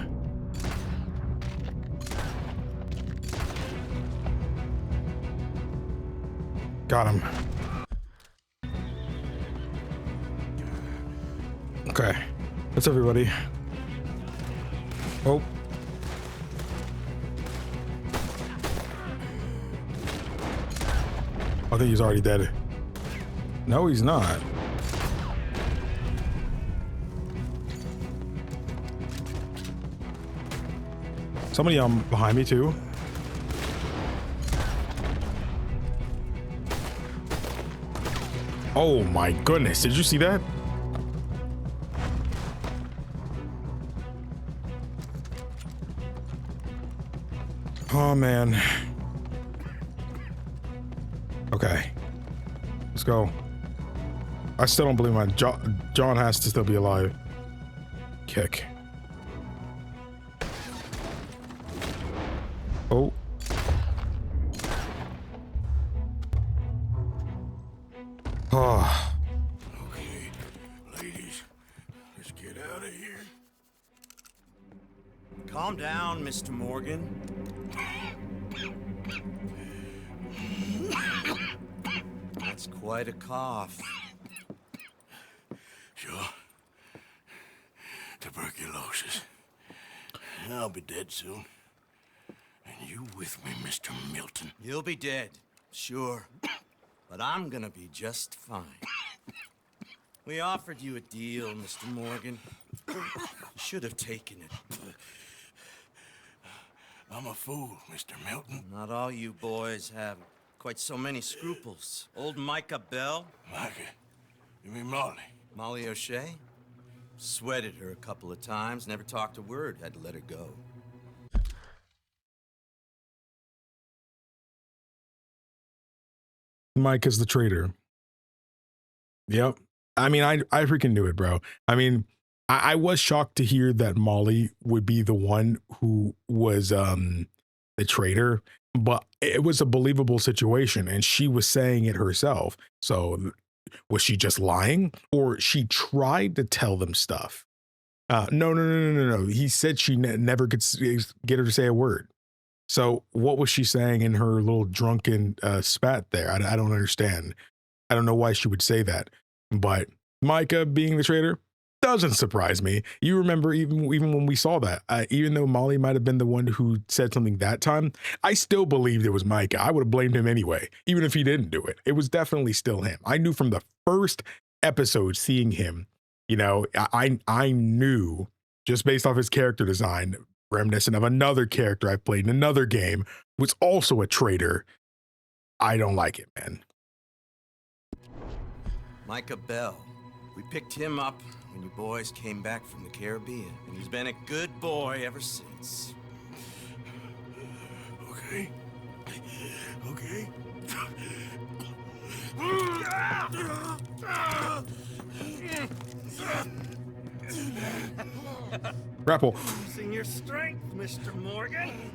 Got him. Okay, that's everybody. Oh. I think he's already dead. No, he's not. Somebody behind me too. Oh my goodness, did you see that? Oh man. Okay. Let's go. I still don't believe my John has to still be alive. Kick. Oh. Oh. Okay, ladies, let's get out of here. Calm down, Mr. Morgan. That's quite a cough. Sure. Tuberculosis. I'll be dead soon. And you with me, Mr. Milton? You'll be dead, sure. But I'm gonna be just fine. We offered you a deal, Mr. Morgan. You should have taken it. I'm a fool, Mr. Milton. Not all you boys have quite so many scruples. Old Micah Bell. Micah? You mean Molly? Molly O'Shea? Sweated her a couple of times, never talked a word, had to let her go. Mike is the traitor. Yep. I mean, I freaking knew it, bro. I mean, I was shocked to hear that Molly would be the one who was the traitor, but it was a believable situation and she was saying it herself. So was she just lying, or she tried to tell them stuff? No. He said she never could get her to say a word. So what was she saying in her little drunken spat there? I don't understand. I don't know why she would say that. But Micah being the traitor doesn't surprise me. You remember even when we saw that, even though Molly might have been the one who said something that time, I still believed it was Micah. I would have blamed him anyway, even if he didn't do it. It was definitely still him. I knew from the first episode seeing him, you know, I knew just based off his character design, reminiscent of another character I played in another game, was also a traitor. I don't like it, man. Micah Bell. We picked him up when you boys came back from the Caribbean, and he's been a good boy ever since. Okay. Okay. Grapple. Losing your strength, Mr. Morgan.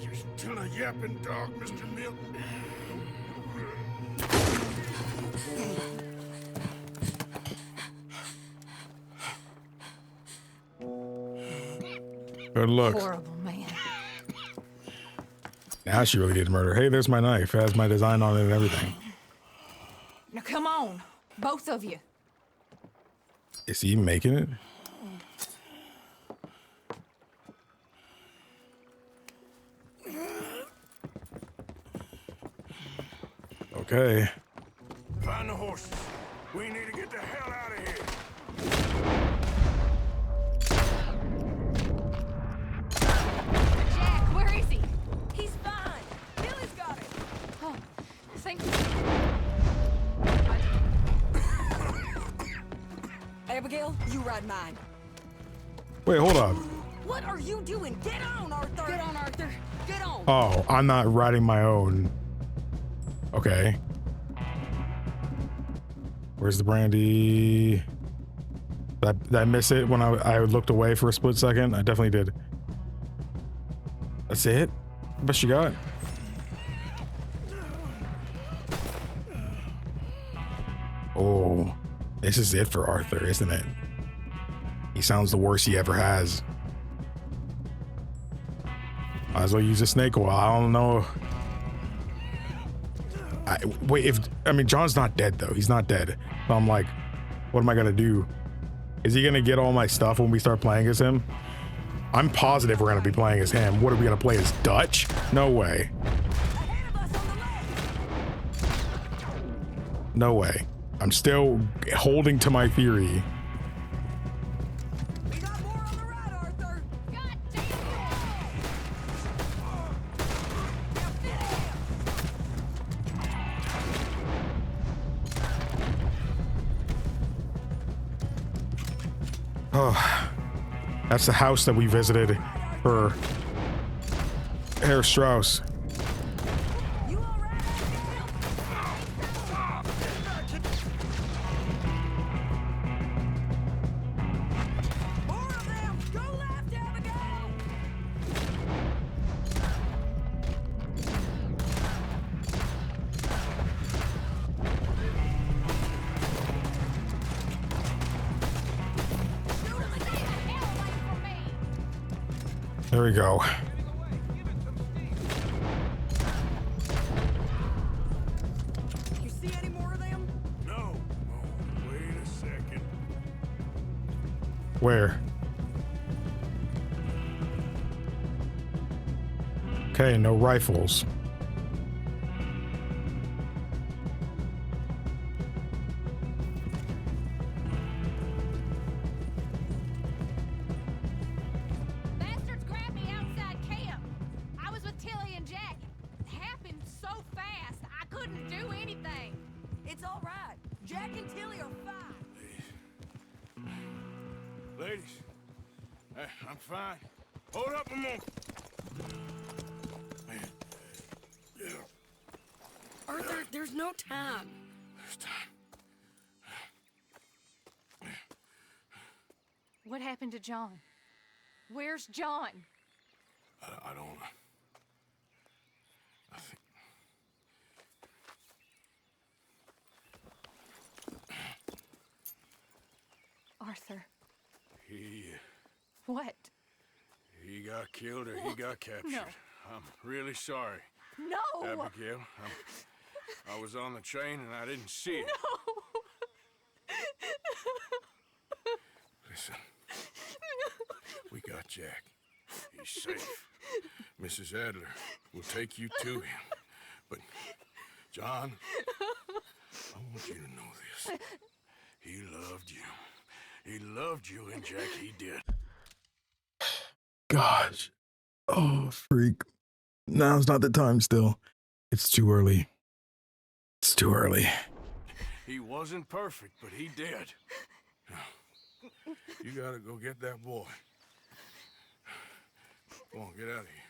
You're still a yapping dog, Mr. Milton. Good look. Horrible man. Now she really did murder. Hey, there's my knife. It has my design on it and everything. Now come on, both of you. Is he making it? Okay. Find the horses. We need to get the hell out of here. Jack, where is he? He's fine. Billy's got him. Oh, thank you. Abigail, you ride mine. Wait, hold on. What are you doing? Get on, Arthur! Get on, Arthur! Get on! Oh, I'm not riding my own. Okay. Where's the brandy? Did I miss it when I looked away for a split second? I definitely did. That's it? Best you got? Oh, this is it for Arthur, isn't it? He sounds the worst he ever has. Might as well use a snake oil. I don't know. Wait, I mean, John's not dead though. He's not dead. So I'm like, what am I gonna do? Is he gonna get all my stuff when we start playing as him? I'm positive we're gonna be playing as him. What are we gonna play as Dutch? No way. No way. I'm still holding to my theory. We got more on the right, Arthur! God damn you all! Now fit in! Oh, that's the house that we visited for Herr Strauss. You all right, more of them! Go left, Abigail! There we go. You see any more of them? No. Oh, wait a second. Where? Okay, no rifles. Bastards grabbed me outside camp. I was with Tilly and Jack. It happened so fast, I couldn't do anything. It's all right. Jack and Tilly are fine. Ladies, I'm fine. Hold up a moment. Arthur, there's no time. There's time. What happened to John? Where's John? I don't know. I think... Arthur. He got killed or he got captured. No. I'm really sorry. No! Abigail, I was on the train and I didn't see it. Listen, we got Jack. He's safe. Mrs. Adler will take you to him. But, John, I want you to know this. He loved you. He loved you, and Jack, he did. Gosh. Oh, freak. Now's not the time still. It's too early. It's too early. He wasn't perfect, but he did. Now, you gotta go get that boy. Come on, get out of here.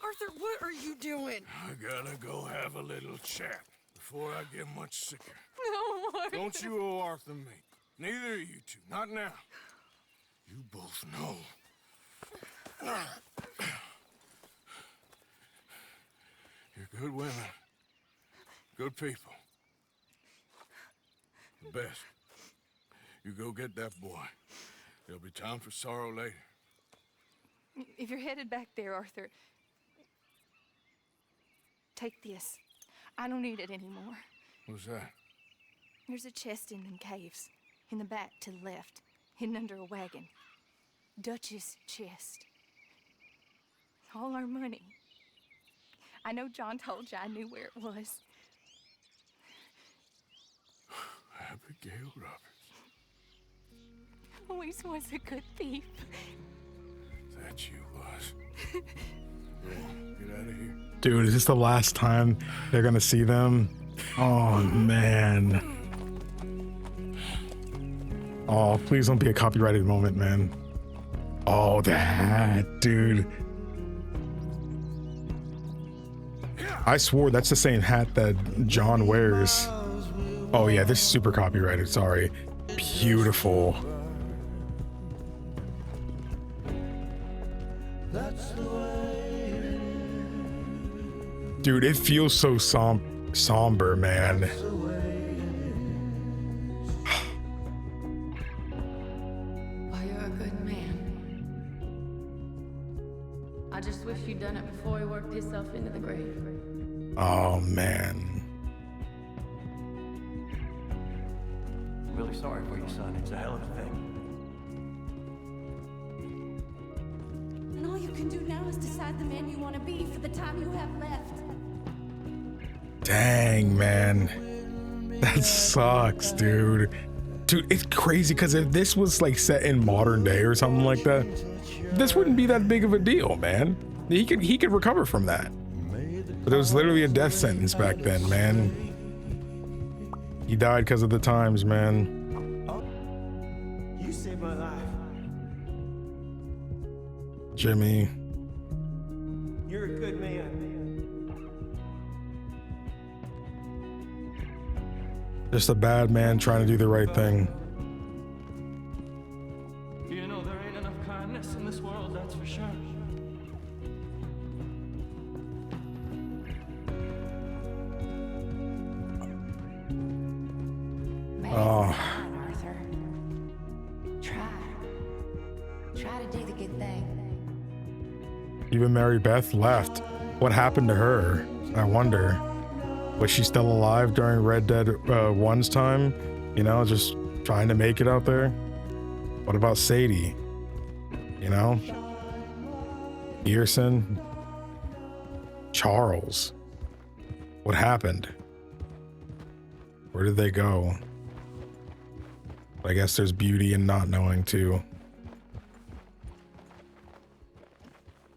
Arthur, what are you doing? I gotta go have a little chat before I get much sicker. No, Arthur. Don't you owe Arthur me. Neither of you two. Not now. You both know. You're good women. Good people. The best. You go get that boy. There'll be time for sorrow later. If you're headed back there, Arthur, take this. I don't need it anymore. What's that? There's a chest in them caves. In the back to the left. Hidden under a wagon. Dutch's chest. All our money. I know John told you I knew where it was. Abigail Roberts. Always was a good thief. That you was. Get out of here. Dude, is this the last time they're gonna see them? Oh, man. Oh, please don't be a copyrighted moment, man. Oh, the hat, dude. I swore that's the same hat that John wears. Oh yeah, this is super copyrighted, sorry. Beautiful. Dude, it feels so somber, man. Well, you're a good man. I just wish you'd done it before he worked himself into the grave. Oh man. I'm really sorry for you, son. It's a hell of a thing. And all you can do now is decide the man you want to be for the time you have left. Dang, man. That sucks, dude. Dude, it's crazy because if this was like set in modern day or something like that, this wouldn't be that big of a deal, man. He could recover from that. But it was literally a death sentence back then, man. He died because of the times, man. You saved my life. Jimmy. You're a good man. Just a bad man trying to do the right thing. You know there ain't enough kindness in this world, that's for sure. Oh. Arthur. Try to do the good thing. Even Mary Beth left. What happened to her? I wonder. Was she still alive during Red Dead 1's time? You know, just trying to make it out there? What about Sadie? You know? Pearson? Charles? What happened? Where did they go? I guess there's beauty in not knowing too.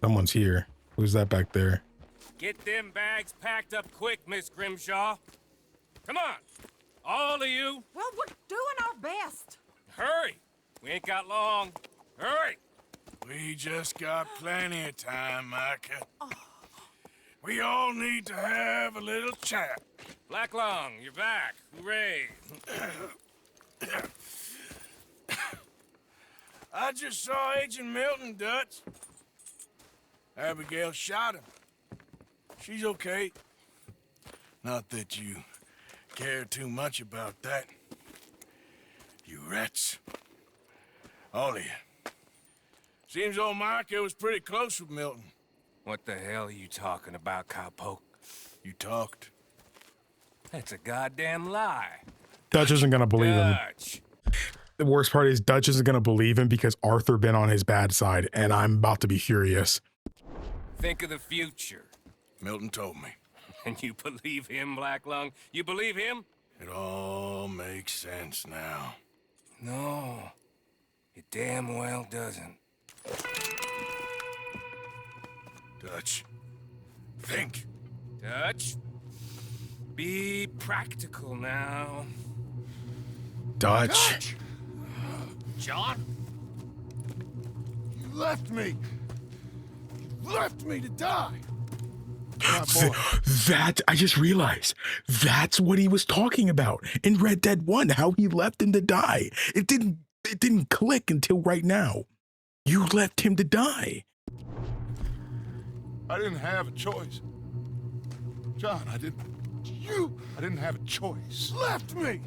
Someone's here. Who's that back there? Get them bags packed up quick, Miss Grimshaw. Come on, all of you. Well, we're doing our best. Hurry. We ain't got long. Hurry. We just got plenty of time, Micah. We all need to have a little chat. Black Lung, you're back. Hooray. I just saw Agent Milton, Dutch. Abigail shot him. She's okay. Not that you care too much about that. You rats. All of you. Seems old Micah was pretty close with Milton. What the hell are you talking about, cowpoke? You talked. That's a goddamn lie. Dutch isn't gonna believe Dutch. him. The worst part is Dutch isn't gonna believe him because Arthur been on his bad side, and I'm about to be furious. Think of the future. Milton told me. And you believe him, Black Lung? You believe him? It all makes sense now. No, it damn well doesn't. Dutch, think. Dutch, be practical now. Dutch. John? You left me. You left me to die. That, I just realized, that's what he was talking about in Red Dead 1, how he left him to die. It didn't click until right now. You left him to die. I didn't have a choice. John, I didn't have a choice. Left me.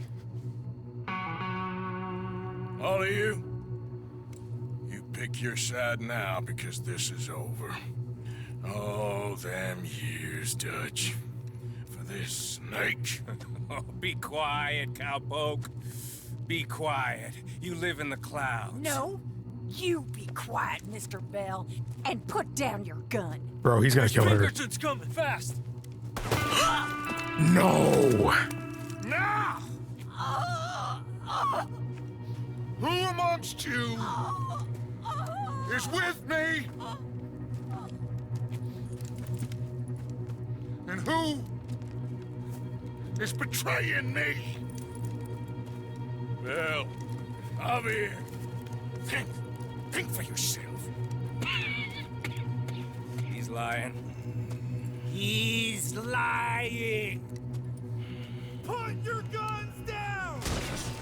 All of you, you pick your side now because this is over. Oh, them years, Dutch. For this snake. Oh, be quiet, cowpoke. Be quiet. You live in the clouds. No, you be quiet, Mr. Bell, and put down your gun. Bro, he's gonna kill her. Pinkerton's coming, fast! No! Now! Who amongst you is with me? And who is betraying me? Well, Javier, think for yourself. lying. He's lying. Put your guns down!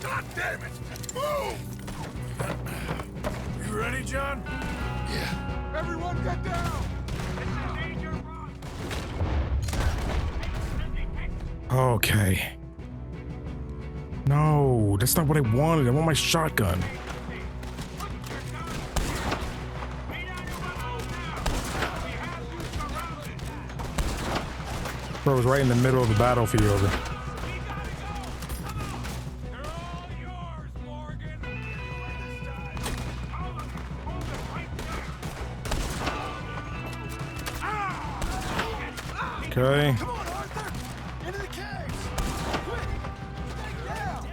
God damn it! Move! You ready, John? Yeah. Everyone get down! Okay. No, that's not what I wanted. I want my shotgun. Bro, it was right in the middle of the battlefield. Okay. Come on, Arthur! Into the caves! Quick! Stay down!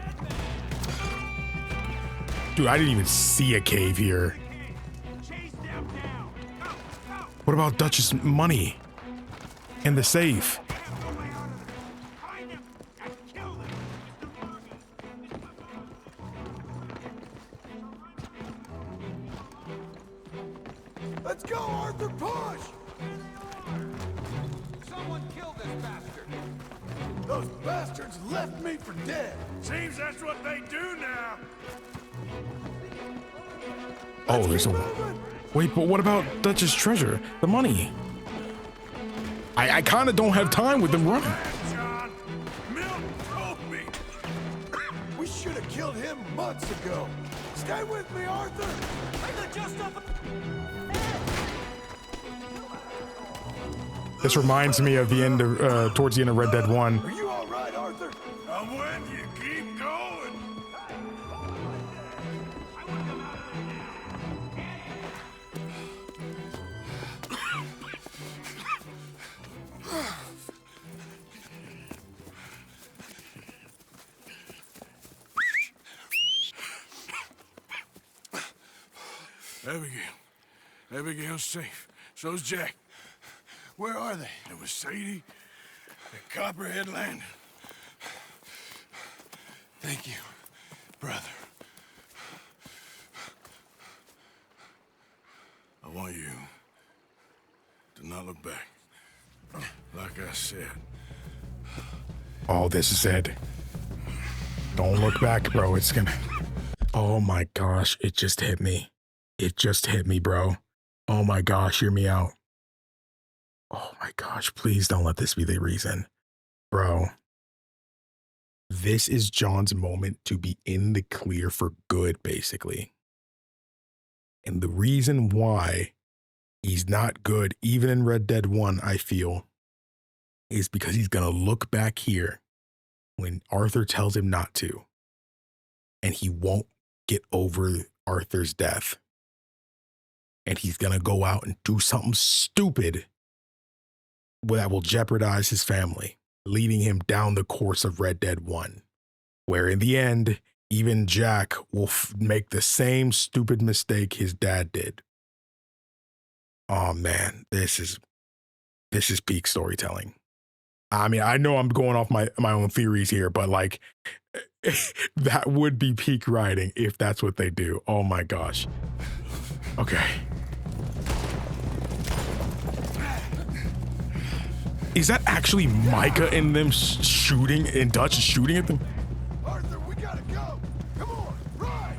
Dude, I didn't even see a cave here. What about Dutch's money? And the safe? Let's go, Arthur! Push! Someone kill this bastard! Those bastards left me for dead. Seems that's what they do now. Oh, there's a... Wait, but what about Dutch's treasure? The money? I kind of don't have time with them running. John, Milton told me. We should have killed him months ago. Stay with me, Arthur. I got just up. This reminds me of the end of, towards the end of Red Dead 1. Are you all right, Arthur? I'm with you. Keep going. Abigail's safe. So's Jack. Where are they? It was Sadie at Copperhead Landing. Thank you, brother. I want you to not look back. Like I said. Oh, this is it. Don't look back, bro. It's gonna... Oh my gosh, it just hit me. It just hit me, bro. Oh my gosh, hear me out. Oh my gosh, please don't let this be the reason. Bro. This is John's moment to be in the clear for good, basically. And the reason why he's not good, even in Red Dead 1, I feel, is because he's going to look back here when Arthur tells him not to. And he won't get over Arthur's death. And he's going to go out and do something stupid that will jeopardize his family, leading him down the course of Red Dead 1, where in the end, even Jack will make the same stupid mistake his dad did. Oh man, this is peak storytelling. I mean, I know I'm going off my own theories here, but like, that would be peak writing if that's what they do. Oh my gosh. Okay. Is that actually Micah and them shooting, and Dutch shooting at them? Arthur, we gotta go. Come on, ride.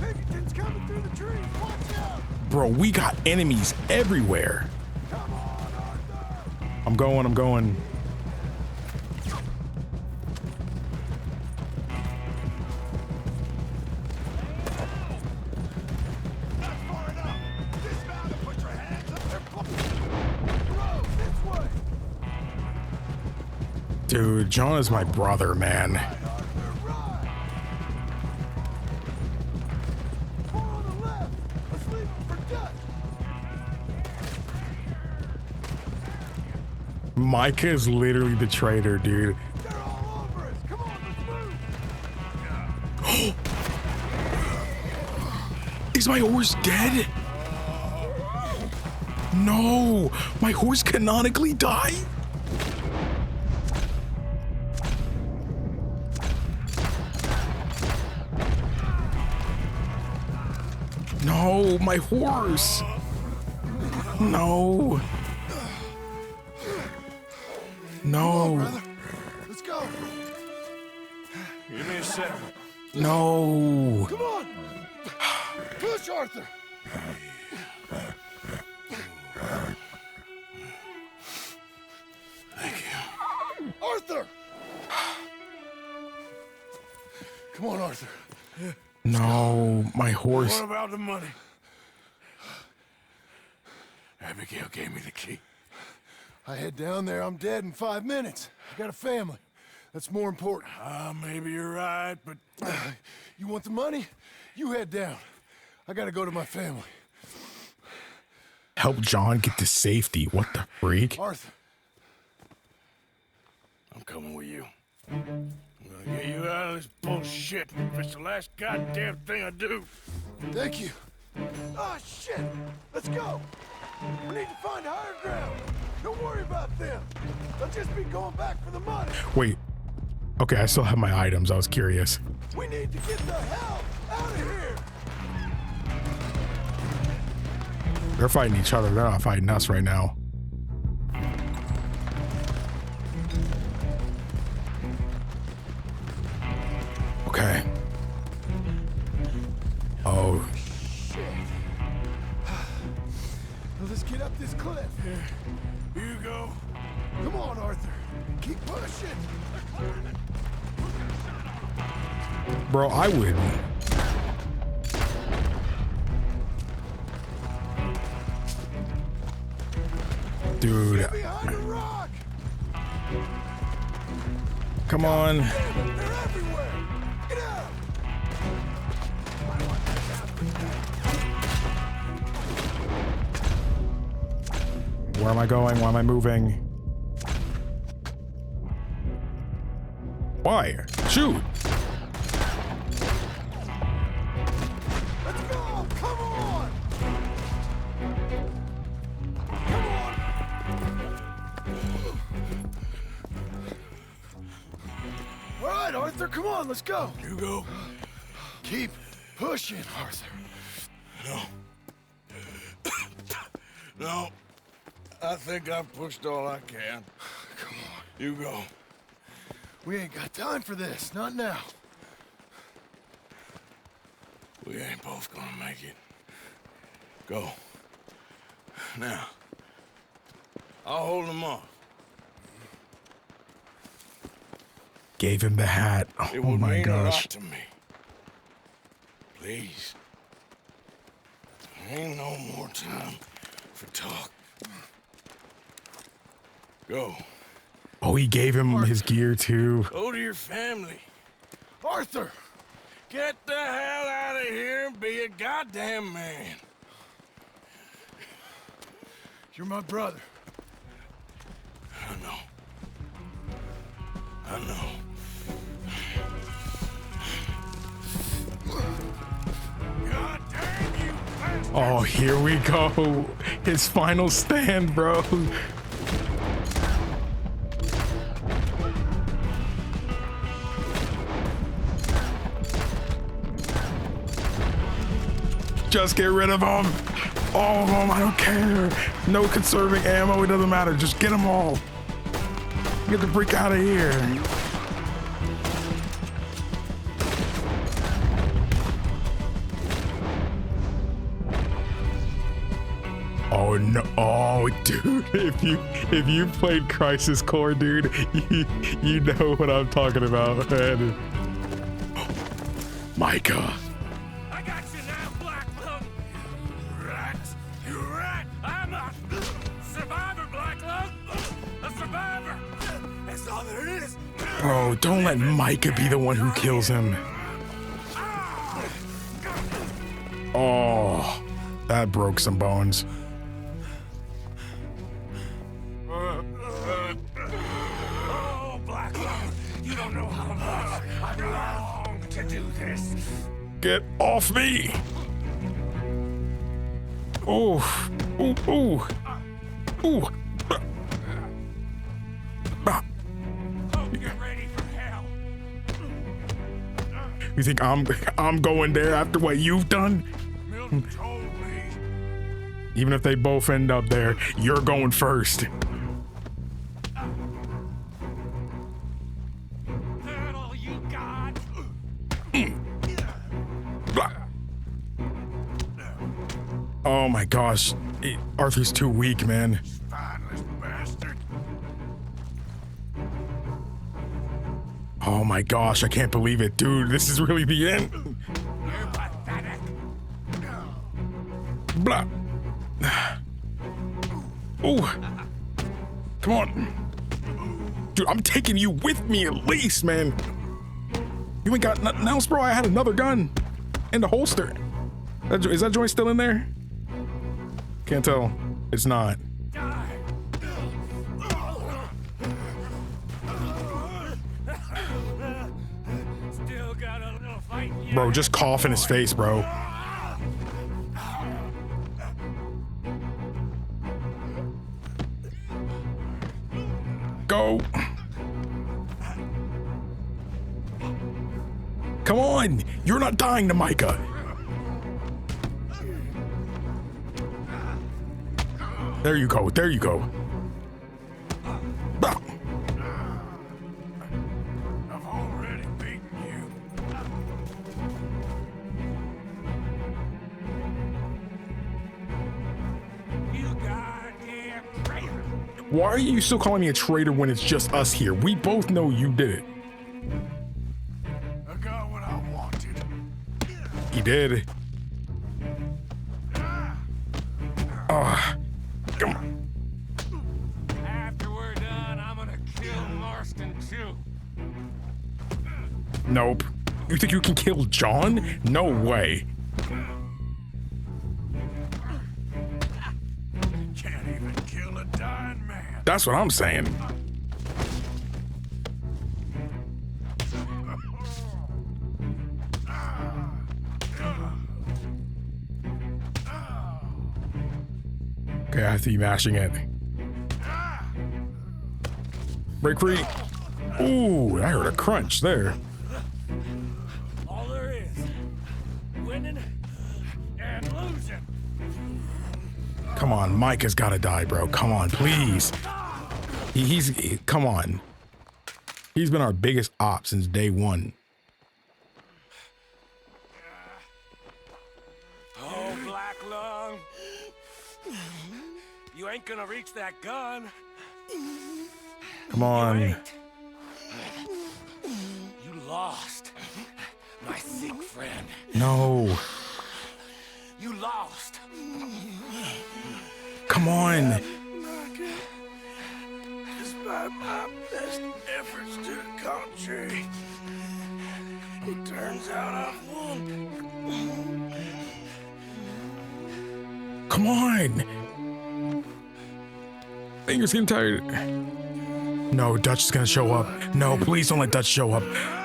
Picketing's coming through the trees. Watch out. Bro, we got enemies everywhere. Come on, Arthur. I'm going. Dude, John is my brother, man. Micah is literally the traitor, dude. They're all over us. Come on, let's move. Is my horse dead? No, my horse canonically died? No, my horse. No. No. Brother. Let's go. Give me a second. No. Come on. Push, Arthur. Thank you. Arthur. Come on, Arthur. No, my horse. What about the money? Abigail gave me the key. I head down there, I'm dead in 5 minutes. I got a family. That's more important. Maybe you're right, but... You want the money? You head down. I gotta go to my family. Help John get to safety. What the freak? Arthur. I'm coming with you. I'm gonna get you out of this bullshit if it's the last goddamn thing I do. Thank you. Ah, shit! Let's go! We need to find higher ground. Don't worry about them. They'll just be going back for the money. Wait. Okay, I still have my items. I was curious. We need to get the hell out of here! They're fighting each other. They're not fighting us right now. Okay. Oh. Shit. Let's get up this cliff. Here, you go. Come on, Arthur. Keep pushing. Bro, I would. Dude. Get behind a rock. Come on. They're everywhere. Get out. Where am I going? Why am I moving? Why? Shoot! Let's go. Come on. Come on. All right, Arthur. Come on. Let's go. You go. Keep pushing, Arthur. No. No. I think I've pushed all I can. Come on. You go. We ain't got time for this. Not now. We ain't both gonna make it. Go. Now. I'll hold them off. Gave him the hat. It Oh would my mean a lot gosh. to me. Please. Ain't no more time for talk. Go. Oh, he gave him his gear too. Go to your family. Arthur! Get the hell out of here and be a goddamn man. You're my brother. I know. I know. God damn you, bastard. Oh, here we go. His final stand, bro. Just get rid of them. All of them, I don't care. No conserving ammo, it doesn't matter. Just get them all. Get the freak out of here. Oh no! Oh, dude! If you played Crisis Core, dude, you know what I'm talking about, man. Micah. I got you now, Black Lung. Rat, you rat. I'm a survivor, Black Lung. A survivor. That's all there is. Bro, don't let Micah be the one who kills him. Oh, that broke some bones. Oh, Black Lung, you don't know how much I've longed to do this. Get off me! Ooh, ooh, ooh, ooh. Hope you're ready for hell. You think I'm going there after what you've done? Milton. Even if they both end up there, you're going first. That all you got? Oh my gosh. Arthur's too weak, man. Spineless bastard. Oh my gosh, I can't believe it, dude. This is really the end. You're pathetic. Blah. Ooh. Come on. Dude, I'm taking you with me at least, man. You ain't got nothing else, bro? I had another gun in the holster. Is that joint still in there? Can't tell. It's not. Still got a little fight in you. Bro, just cough in his face, bro. Go. Come on. You're not dying to Micah. There you go. There you go. Ah. I've already beaten you. You goddamn traitor. Why are you still calling me a traitor when it's just us here? We both know you did it. I got what I wanted. He did. Come on. After we're done, I'm gonna kill Marston too. Nope. You think you can kill John? No way. Can't even kill a dying man. That's what I'm saying. Okay, I see you mashing it. Break free. Ooh, I heard a crunch there. All there is, winning and losing. Come on, Micah's gotta die, bro. Come on, please. Come on. He's been our biggest op since day one. Oh, Black Lung. You ain't gonna reach that gun. Come on. You lost, my sick friend. No. You lost. Come on. Despite my best efforts to the contrary, it turns out I've won. Come on. Fingers getting tired. No, Dutch is gonna show up. No, please don't let Dutch show up.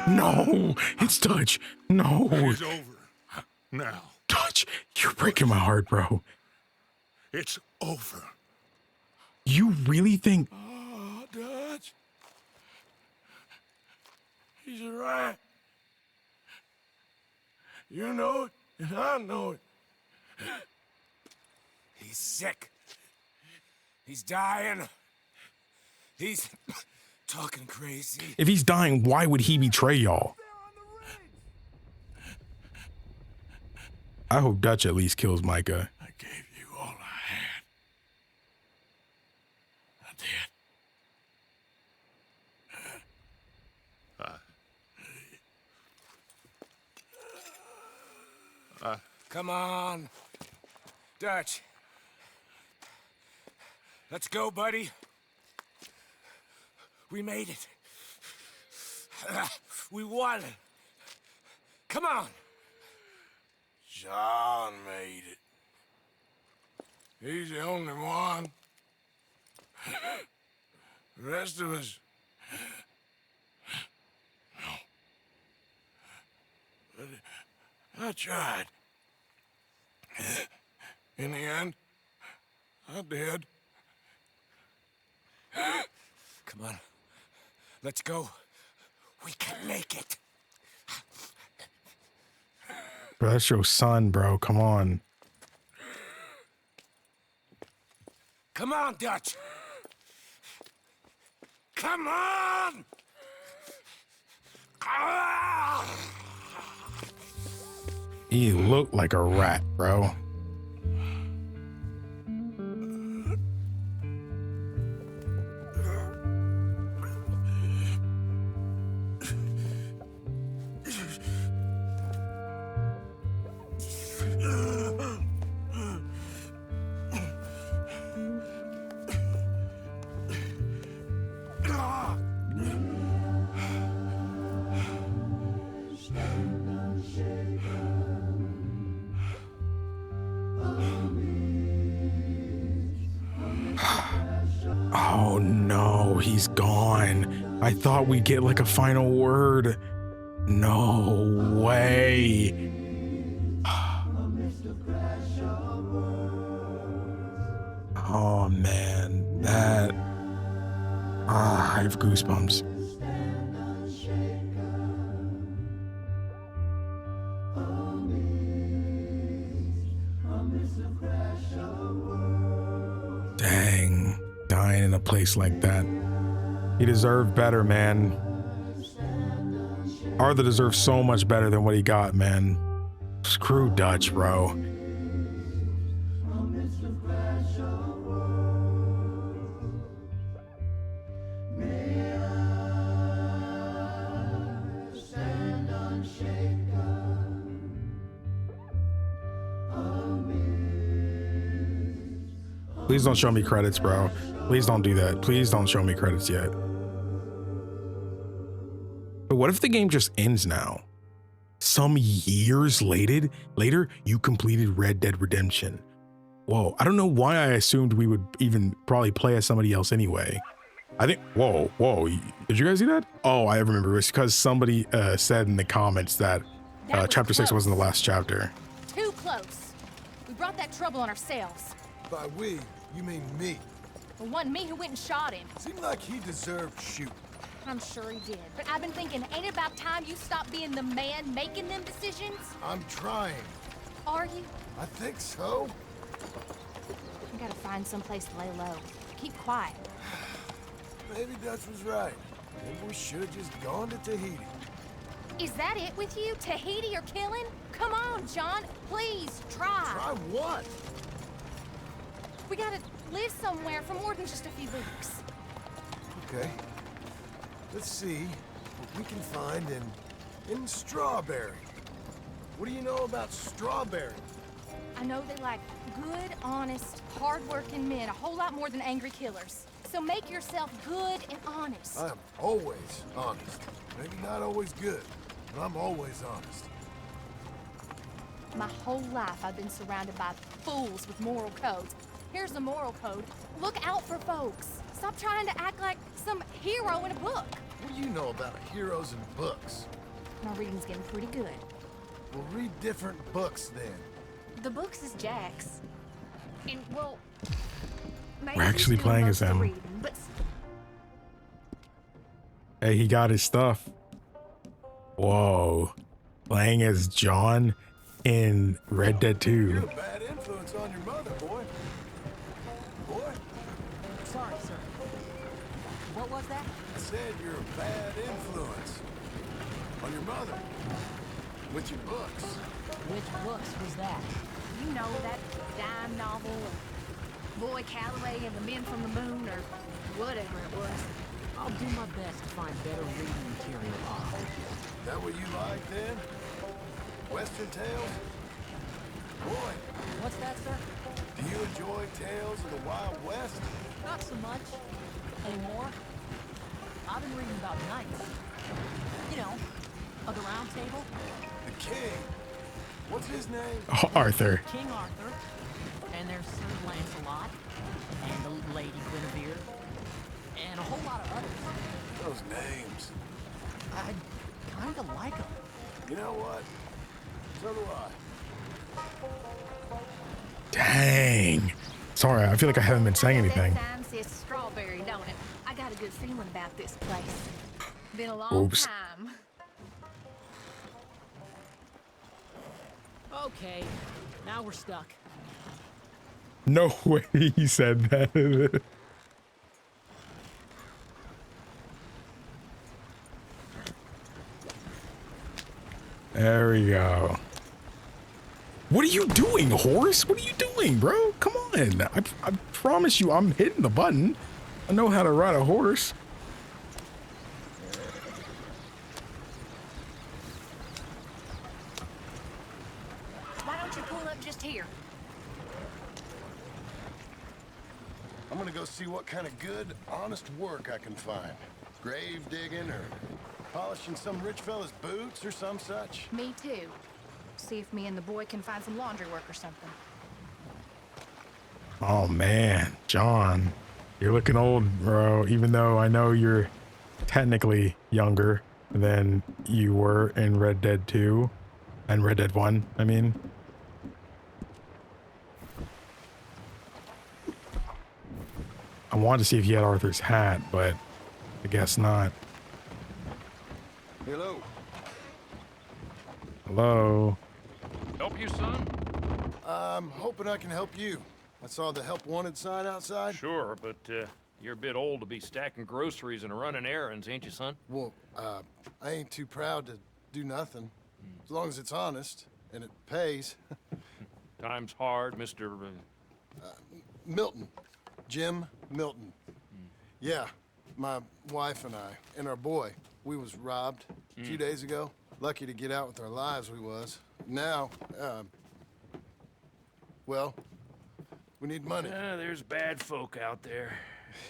No, it's Dutch. No. It's over. Now. Dutch, you're breaking my heart, bro. It's over. You really think... Oh, Dutch. He's right. You know it, and I know it. He's sick. He's dying. He's talking crazy. If he's dying, why would he betray y'all? I hope Dutch at least kills Micah. I gave you all I had. I did. Come on, Dutch. Let's go, buddy. We made it. We won. Come on. John made it. He's the only one. The rest of us... No. But I tried. In the end, I did. Come on. Let's go. We can make it. Bro, that's your son, bro. Come on. Come on, Dutch. Come on! He looked like a rat, bro. Oh no, he's gone. I thought we'd get like a final word. No way. Oh man, that I have goosebumps. Dang, dying in a place like that. He deserved better, man. Arthur deserves so much better than what he got, man. Screw Dutch, bro. Please don't show me credits, bro. Please don't do that. Please don't show me credits yet. But what if the game just ends now? Some years later, you completed Red Dead Redemption. Whoa, I don't know why I assumed we would even probably play as somebody else anyway. I think, whoa, did you guys see that? Oh, I remember. It's because somebody said in the comments that chapter 6 wasn't the last chapter. Too close. We brought that trouble on ourselves. By we, you mean me. It wasn't me who went and shot him. Seemed like he deserved shooting. I'm sure he did. But I've been thinking, ain't it about time you stop being the man making them decisions? I'm trying. Are you? I think so. We gotta find someplace to lay low. Keep quiet. Maybe Dutch was right. Maybe we should have just gone to Tahiti. Is that it with you? Tahiti or killing? Come on, John. Please, try. Try what? We gotta live somewhere for more than just a few weeks. Okay. Let's see what we can find in Strawberry. What do you know about Strawberry? I know they like good, honest, hard-working men a whole lot more than angry killers. So make yourself good and honest. I'm always honest. Maybe not always good, but I'm always honest. My whole life I've been surrounded by fools with moral codes. Here's the moral code. Look out for folks. Stop trying to act like some hero in a book. What do you know about heroes and books? My reading's getting pretty good. We'll read different books then. The books is Jack's. And, well, We're actually playing as him. reading, but Hey, he got his stuff. Whoa. Playing as John in Red Dead 2. You're a bad influence on your mother, boy. Boy? Sorry, sir. What was that? I said you're a bad influence on your mother. With your books. Which books was that? you know, that dime novel, or Boy Calloway and the Men from the Moon, or whatever it was. I'll do my best to find better reading material. That what you like, then? Western tales? Boy. What's that, sir? Do you enjoy tales of the Wild West? Not so much anymore. I've been reading about knights. You know, of the Round Table. The king. What's his name? Oh, Arthur. King Arthur. And there's Sir Lancelot. And the Lady Guinevere. And a whole lot of others. Those names. I kind of like them. You know what? So do I. Dang. Sorry, I feel like I haven't been saying anything. That sign says strawberry, don't it? I got a good feeling about this place. Been a long Oops. time. Okay, now we're stuck. No way he said that. There we go. What are you doing, horse? What are you doing, bro? Come on. I promise you I'm hitting the button. I know how to ride a horse. Why don't you pull up just here? I'm gonna go see what kind of good, honest work I can find. Grave digging or polishing some rich fella's boots or some such. Me too. See if me and the boy can find some laundry work or something. Oh man, John, you're looking old, bro, even though I know you're technically younger than you were in Red Dead 2 and Red Dead 1, I mean. I wanted to see if he had Arthur's hat, but I guess not. Hello. Hello. Help you, son? I'm hoping I can help you. I saw the help wanted sign outside. Sure, but you're a bit old to be stacking groceries and running errands, ain't you, son? Well, I ain't too proud to do nothing. As long as it's honest and it pays. Time's hard, Mr. Milton. Jim Milton. Yeah, my wife and I and our boy, we was robbed a few days ago. Lucky to get out with our lives, we was. Now, well, we need money. There's bad folk out there.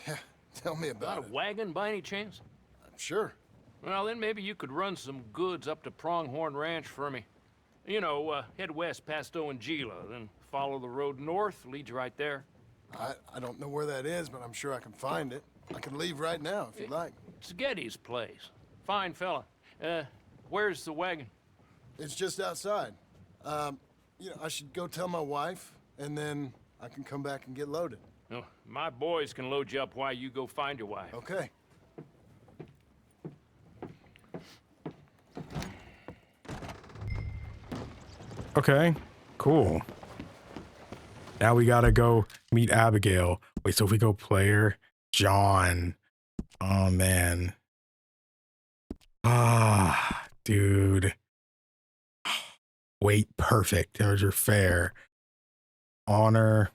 Yeah, tell me about Got a wagon by any chance? Sure. Well, then maybe you could run some goods up to Pronghorn Ranch for me. You know, head west past Owanjila, then follow the road north, leads you right there. I don't know where that is, but I'm sure I can find it. I can leave right now if you'd like. It's Getty's place. Fine fella. Where's the wagon? It's just outside. You know, I should go tell my wife, and then I can come back and get loaded. No, my boys can load you up while you go find your wife. Okay. Okay, cool. Now we gotta go meet Abigail. Wait, so if we go player, John. Oh man. Ah, dude. Wait, perfect. There's your fair. Honor.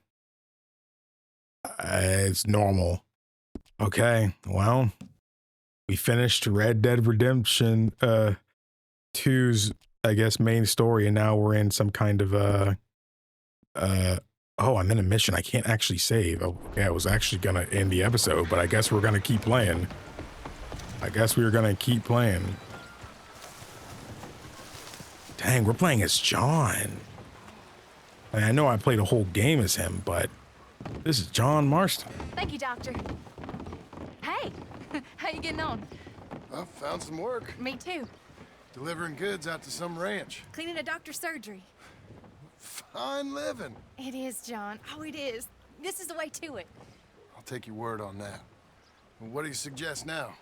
It's normal. Okay, well, we finished Red Dead Redemption 2's, I guess, main story, and now we're in some kind of oh, I'm in a mission. I can't actually save. Oh, okay, I was actually gonna end the episode, but I guess we're gonna keep playing. I guess we were gonna keep playing. Dang, we're playing as John. I mean, I know I played a whole game as him, but this is John Marston. Thank you, Doctor. Hey, how you getting on? I found some work. Me too. Delivering goods out to some ranch. Cleaning a doctor's surgery. Fine living. It is, John. Oh, it is. This is the way to it. I'll take your word on that. What do you suggest now?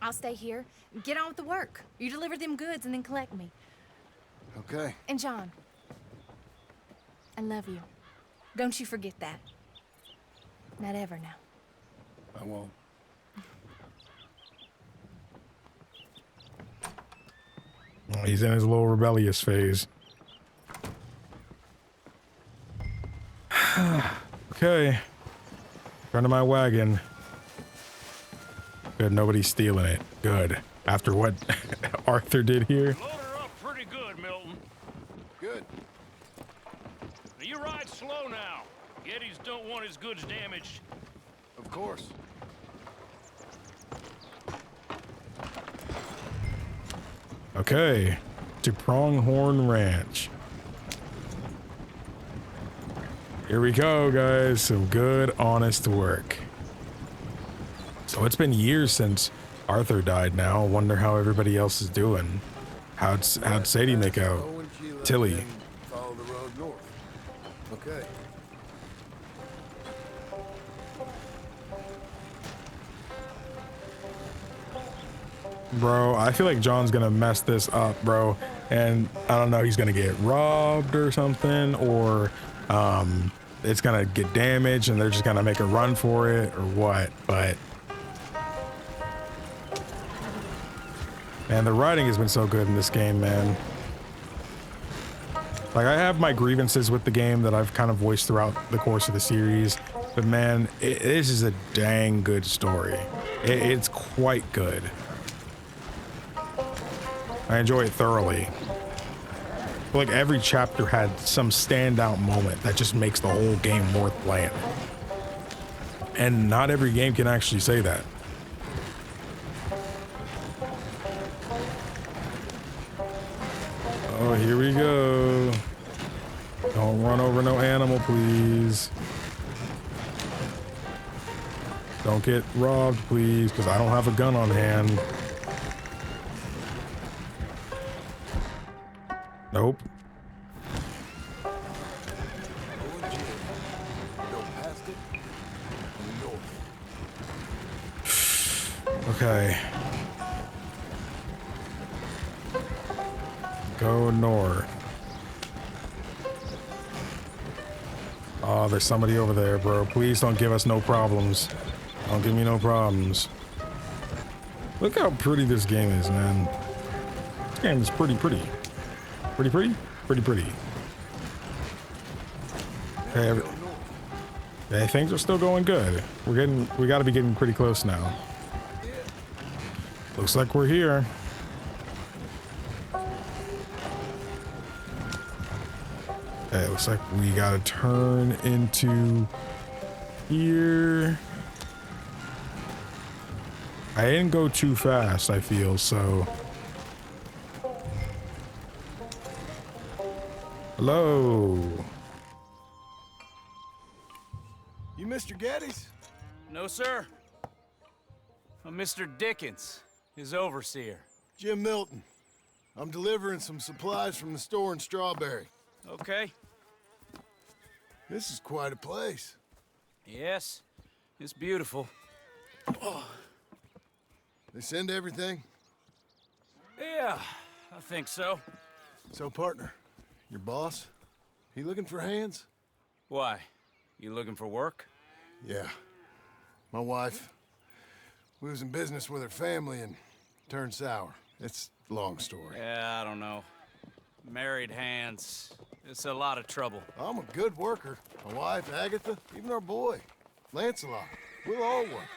I'll stay here. Get on with the work. You deliver them goods and then collect me. Okay. And John, I love you. Don't you forget that. Not ever now. I won't. Oh, he's in his little rebellious phase. Okay. Front of my wagon. Good, nobody's stealing it. Good. After what Arthur did here. Load her up pretty good, Milton. Good. Now you ride slow now. Gettys don't want his goods damaged. Of course. Okay. To Pronghorn Ranch. Here we go, guys. Some good, honest work. So it's been years since Arthur died now. I wonder how everybody else is doing. How'd Sadie make out? Tilly. Follow the road north. Okay. Bro, I feel like John's gonna mess this up, bro. And I don't know, he's gonna get robbed or something, or it's gonna get damaged and they're just gonna make a run for it or what, but man, the writing has been so good in this game, man. Like, I have my grievances with the game that I've kind of voiced throughout the course of the series, but man, this is a dang good story. It's quite good. I enjoy it thoroughly. Like, every chapter had some standout moment that just makes the whole game worth playing. And not every game can actually say that. Oh, here we go. Don't run over no animal, please. Don't get robbed, please, because I don't have a gun on hand. Nope. Okay. Go north. Oh, there's somebody over there, bro. Please don't give us no problems. Don't give me no problems. Look how pretty this game is, man. This game is pretty. Pretty. Okay, things are still going good. We gotta be getting pretty close now. Looks like we're here. Okay, looks like we gotta turn into here. I didn't go too fast, I feel, so. Hello. You Mr. Geddes? No, sir. I'm Mr. Dickens, his overseer. Jim Milton. I'm delivering some supplies from the store in Strawberry. Okay. This is quite a place. Yes, it's beautiful. Oh. They send everything? Yeah, I think so. So, partner, your boss, he looking for hands? Why? You looking for work? Yeah. My wife, we was in business with her family and turned sour. It's a long story. Yeah, I don't know. Married hands. It's a lot of trouble. I'm a good worker. My wife, Agatha, even our boy, Lancelot. We'll all work.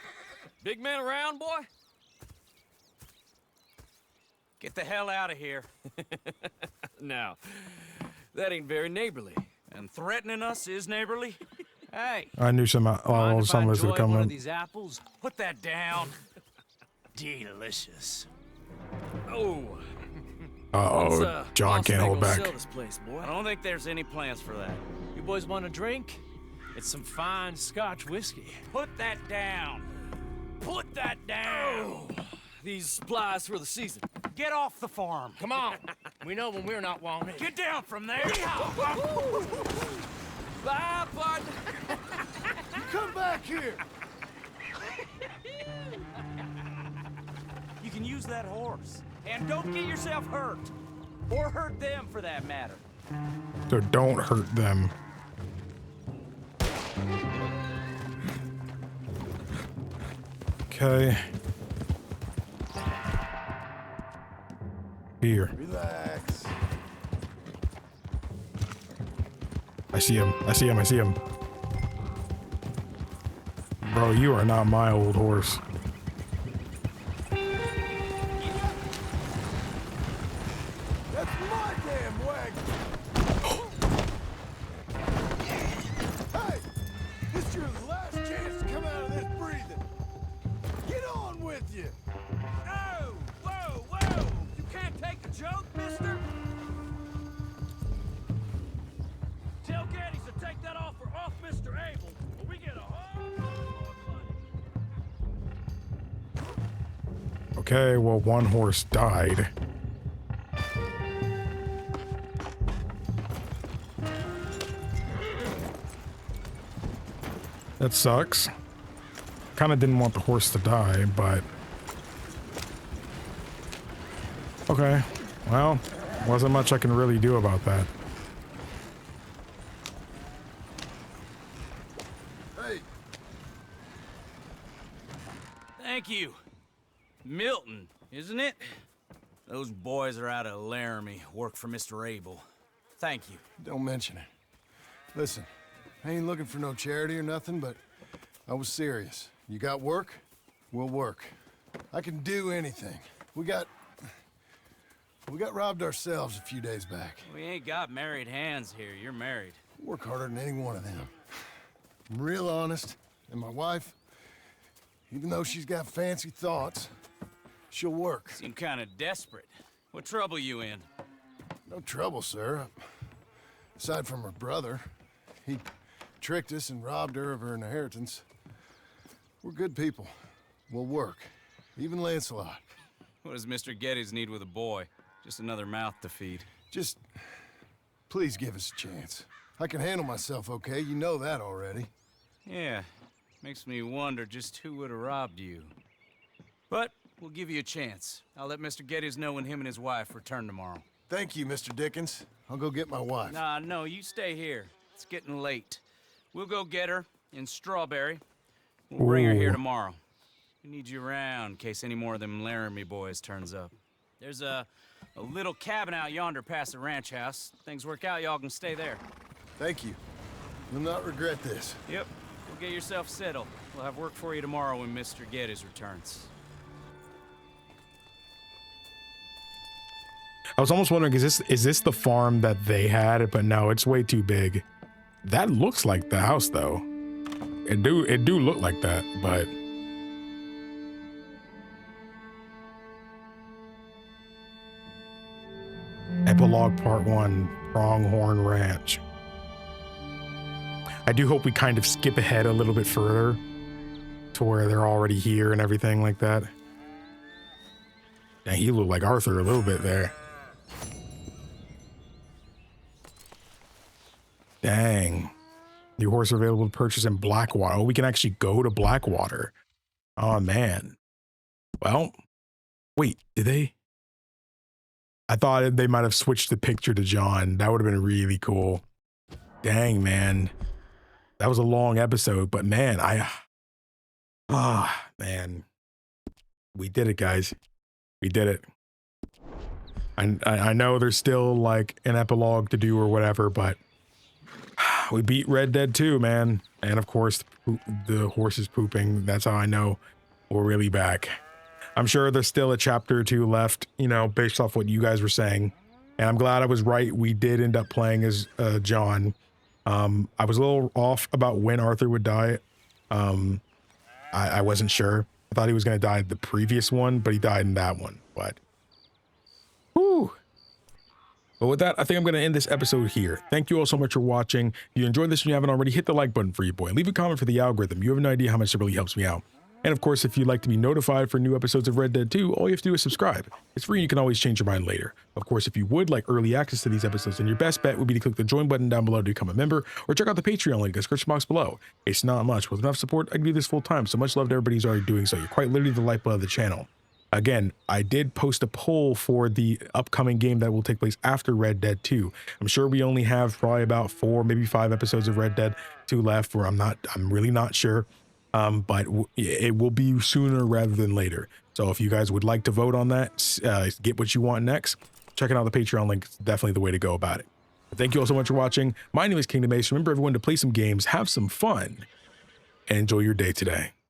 Big man around, boy? Get the hell out of here. Now, that ain't very neighborly. And threatening us is neighborly? Hey. I knew some of us would come in. These apples? Put that down. Delicious. Oh. Uh-oh, John can't hold back. This place, boy. I don't think there's any plans for that. You boys want a drink? It's some fine Scotch whiskey. Put that down. Put that down. Oh, these supplies for the season. Get off the farm. Come on. We know when we're not wanted. Get down from there. Bye, bud. Come back here. You can use that horse. And don't get yourself hurt. Or hurt them, for that matter. So don't hurt them. Okay. Here. Relax. I see him. Bro, you are not my old horse. That's my damn wagon. Hey, this is your last chance to come out of this breathing. Get on with you. Oh, whoa. You can't take a joke, mister. Tell Geddes to take that offer off Mr. Abel, or we get a whole lot of money. Okay, well, one horse died. That sucks. Kind of didn't want the horse to die, but... Okay, well, wasn't much I can really do about that. Thank you. Milton, isn't it? Those boys are out of Laramie, work for Mr. Abel. Thank you. Don't mention it. Listen, I ain't looking for no charity or nothing, but I was serious. You got work? We'll work. I can do anything. We got robbed ourselves a few days back. We ain't got married hands here. You're married. Work harder than any one of them. I'm real honest, and my wife, even though she's got fancy thoughts, she'll work. Seem kind of desperate. What trouble you in? No trouble, sir. Aside from her brother, he tricked us and robbed her of her inheritance. We're good people. We'll work. Even Lancelot. What does Mr. Geddes need with a boy? Just another mouth to feed. Just, please give us a chance. I can handle myself okay, you know that already. Yeah, makes me wonder just who would have robbed you. But we'll give you a chance. I'll let Mr. Geddes know when him and his wife return tomorrow. Thank you, Mr. Dickens. I'll go get my wife. Nah, no, you stay here. It's getting late. We'll go get her in Strawberry. We'll bring her here tomorrow. We need you around in case any more of them Laramie boys turns up. There's a little cabin out yonder past the ranch house. Things work out, y'all can stay there. Thank you. You'll not regret this. Yep. Go get yourself settled. We'll have work for you tomorrow when Mr. Geddes returns. I was almost wondering, is this the farm that they had? But no, it's way too big. That looks like the house, though. It do look like that, but Epilogue Part 1, Pronghorn Ranch. I do hope we kind of skip ahead a little bit further to where they're already here and everything like that. Dang, he looked like Arthur a little bit there. Dang. New horse available to purchase in Blackwater. Oh, we can actually go to Blackwater. Oh, man. Well, wait, did they? I thought they might have switched the picture to John. That would have been really cool. Dang, man. That was a long episode, but man, man. We did it, guys. We did it. I know there's still like an epilogue to do or whatever, but we beat Red Dead 2, man. And of course, the horse is pooping. That's how I know we're really back. I'm sure there's still a chapter or two left, you know, based off what you guys were saying. And I'm glad I was right. We did end up playing as John. I was a little off about when Arthur would die. I wasn't sure. I thought he was going to die in the previous one, but he died in that one. But, whew. But with that, I think I'm going to end this episode here. Thank you all so much for watching. If you enjoyed this and you haven't already, hit the like button for your boy. Leave a comment for the algorithm. You have no idea how much it really helps me out. And of course, if you'd like to be notified for new episodes of Red Dead 2, all you have to do is subscribe. It's free and you can always change your mind later. Of course, if you would like early access to these episodes, then your best bet would be to click the join button down below to become a member, or check out the Patreon link in the description box below. It's not much. With enough support, I can do this full time, so much love to everybody who's already doing so. You're quite literally the lifeblood of the channel. Again, I did post a poll for the upcoming game that will take place after Red Dead 2. I'm sure we only have probably about 4, maybe 5 episodes of Red Dead 2 left, where I'm really not sure. But it will be sooner rather than later. So if you guys would like to vote on that, get what you want next, checking out the Patreon link is definitely the way to go about it. But thank you all so much for watching. My name is KingdomAce. Remember everyone to play some games, have some fun, and enjoy your day today.